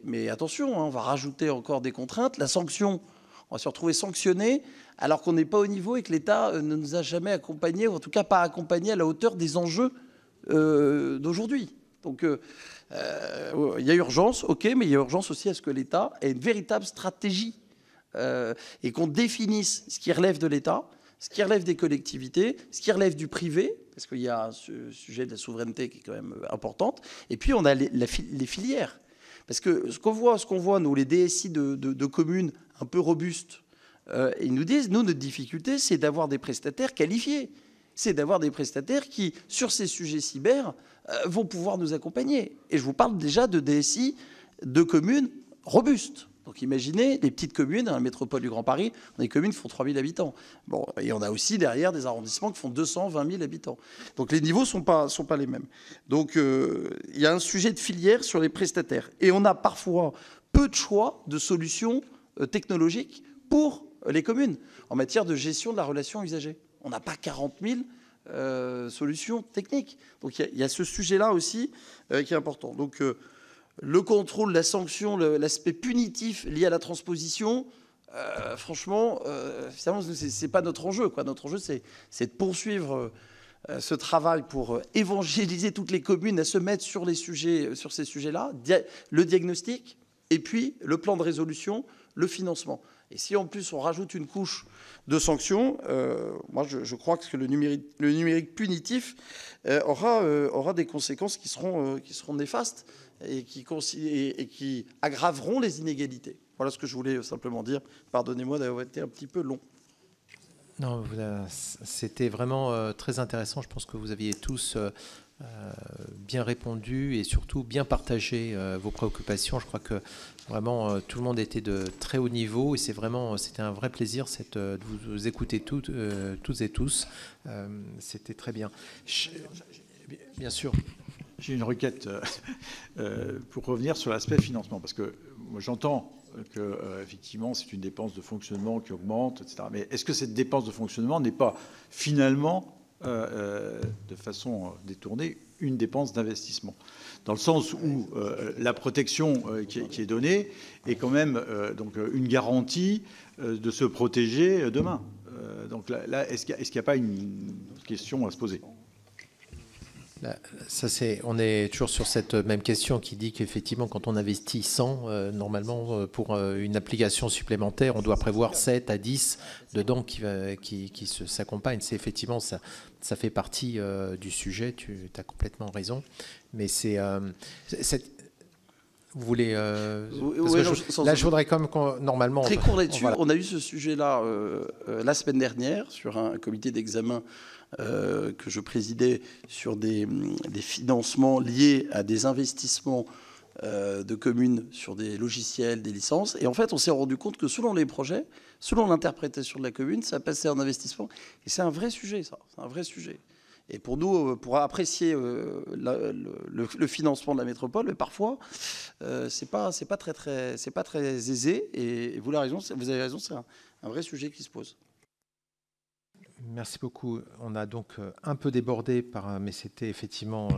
mais attention, on va rajouter encore des contraintes. La sanction, on va se retrouver sanctionné alors qu'on n'est pas au niveau et que l'État ne nous a jamais accompagnés, ou en tout cas pas accompagnés à la hauteur des enjeux d'aujourd'hui. Donc, il y a urgence, ok, mais il y a urgence aussi à ce que l'État ait une véritable stratégie et qu'on définisse ce qui relève de l'État, ce qui relève des collectivités, ce qui relève du privé, parce qu'il y a ce sujet de la souveraineté qui est quand même importante, et puis on a les filières. Parce que ce qu'on voit, nous, les DSI de communes un peu robustes, ils nous disent, nous, notre difficulté, c'est d'avoir des prestataires qualifiés. C'est d'avoir des prestataires qui, sur ces sujets cyber, vont pouvoir nous accompagner. Et je vous parle déjà de DSI de communes robustes. Donc imaginez les petites communes, dans la métropole du Grand Paris, on a des communes qui font 3000 habitants. Bon, et on a aussi derrière des arrondissements qui font 220 000 habitants. Donc les niveaux ne sont pas les mêmes. Donc il y a un sujet de filière sur les prestataires. Et on a parfois peu de choix de solutions technologiques pour les communes en matière de gestion de la relation usagée. On n'a pas 40 000 solutions techniques. Donc il y a ce sujet-là aussi qui est important. Donc le contrôle, la sanction, l'aspect punitif lié à la transposition, franchement, finalement, c'est pas notre enjeu, quoi. Notre enjeu, c'est de poursuivre ce travail pour évangéliser toutes les communes à se mettre sur ces sujets-là, le diagnostic, et puis le plan de résolution, le financement. Et si en plus on rajoute une couche de sanctions, moi je crois que le numérique punitif aura des conséquences qui seront néfastes et qui aggraveront les inégalités. Voilà ce que je voulais simplement dire. Pardonnez-moi d'avoir été un petit peu long. Non, c'était vraiment très intéressant. Je pense que vous aviez tous bien répondu et surtout bien partagé vos préoccupations. Je crois que vraiment tout le monde était de très haut niveau et c'était un vrai plaisir de vous écouter toutes et tous. C'était très bien. Bien sûr. J'ai une requête pour revenir sur l'aspect financement, parce que moi j'entends que effectivement c'est une dépense de fonctionnement qui augmente, etc. Mais est-ce que cette dépense de fonctionnement n'est pas finalement de façon détournée une dépense d'investissement, dans le sens où la protection qui est donnée est quand même donc une garantie de se protéger demain. Donc là est-ce qu'il n'y a pas une question à se poser ? On est toujours sur cette même question qui dit qu'effectivement, quand on investit 100, normalement, pour une application supplémentaire, on doit prévoir 7 à 10 dedans qui s'accompagnent. C'est effectivement, ça fait partie du sujet, tu as complètement raison. Mais vous voulez... là, je voudrais comme normalement... Très court là-dessus, on a eu ce sujet-là la semaine dernière sur un comité d'examen que je présidais sur des financements liés à des investissements de communes sur des logiciels, des licences. Et en fait, on s'est rendu compte que selon les projets, selon l'interprétation de la commune, ça passait en investissement. Et c'est un vrai sujet, ça. C'est un vrai sujet. Et pour nous, pour apprécier le financement de la métropole, parfois, c'est pas très aisé. Et vous avez raison, c'est un vrai sujet qui se pose. Merci beaucoup. On a donc un peu débordé, mais c'était effectivement...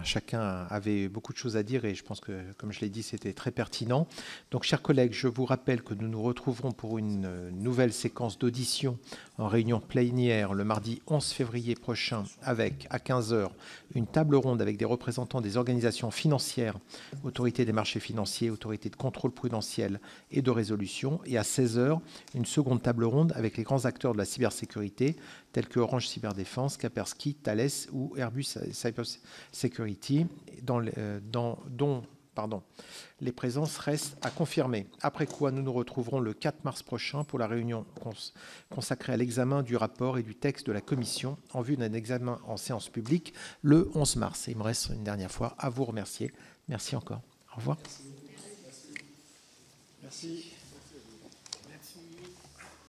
chacun avait beaucoup de choses à dire et je pense que, comme je l'ai dit, c'était très pertinent. Donc, chers collègues, je vous rappelle que nous nous retrouverons pour une nouvelle séquence d'audition en réunion plénière le mardi 11 février prochain avec, à 15h, une table ronde avec des représentants des organisations financières, autorités des marchés financiers, autorités de contrôle prudentiel et de résolution, et à 16h, une seconde table ronde avec les grands acteurs de la cybersécurité tels que Orange Cyberdéfense, Kaspersky, Thales ou Airbus Cybersecurity, dont Les présences restent à confirmer. Après quoi, nous nous retrouverons le 4 mars prochain pour la réunion consacrée à l'examen du rapport et du texte de la commission en vue d'un examen en séance publique le 11 mars. Et il me reste une dernière fois à vous remercier. Merci encore. Au revoir. Merci.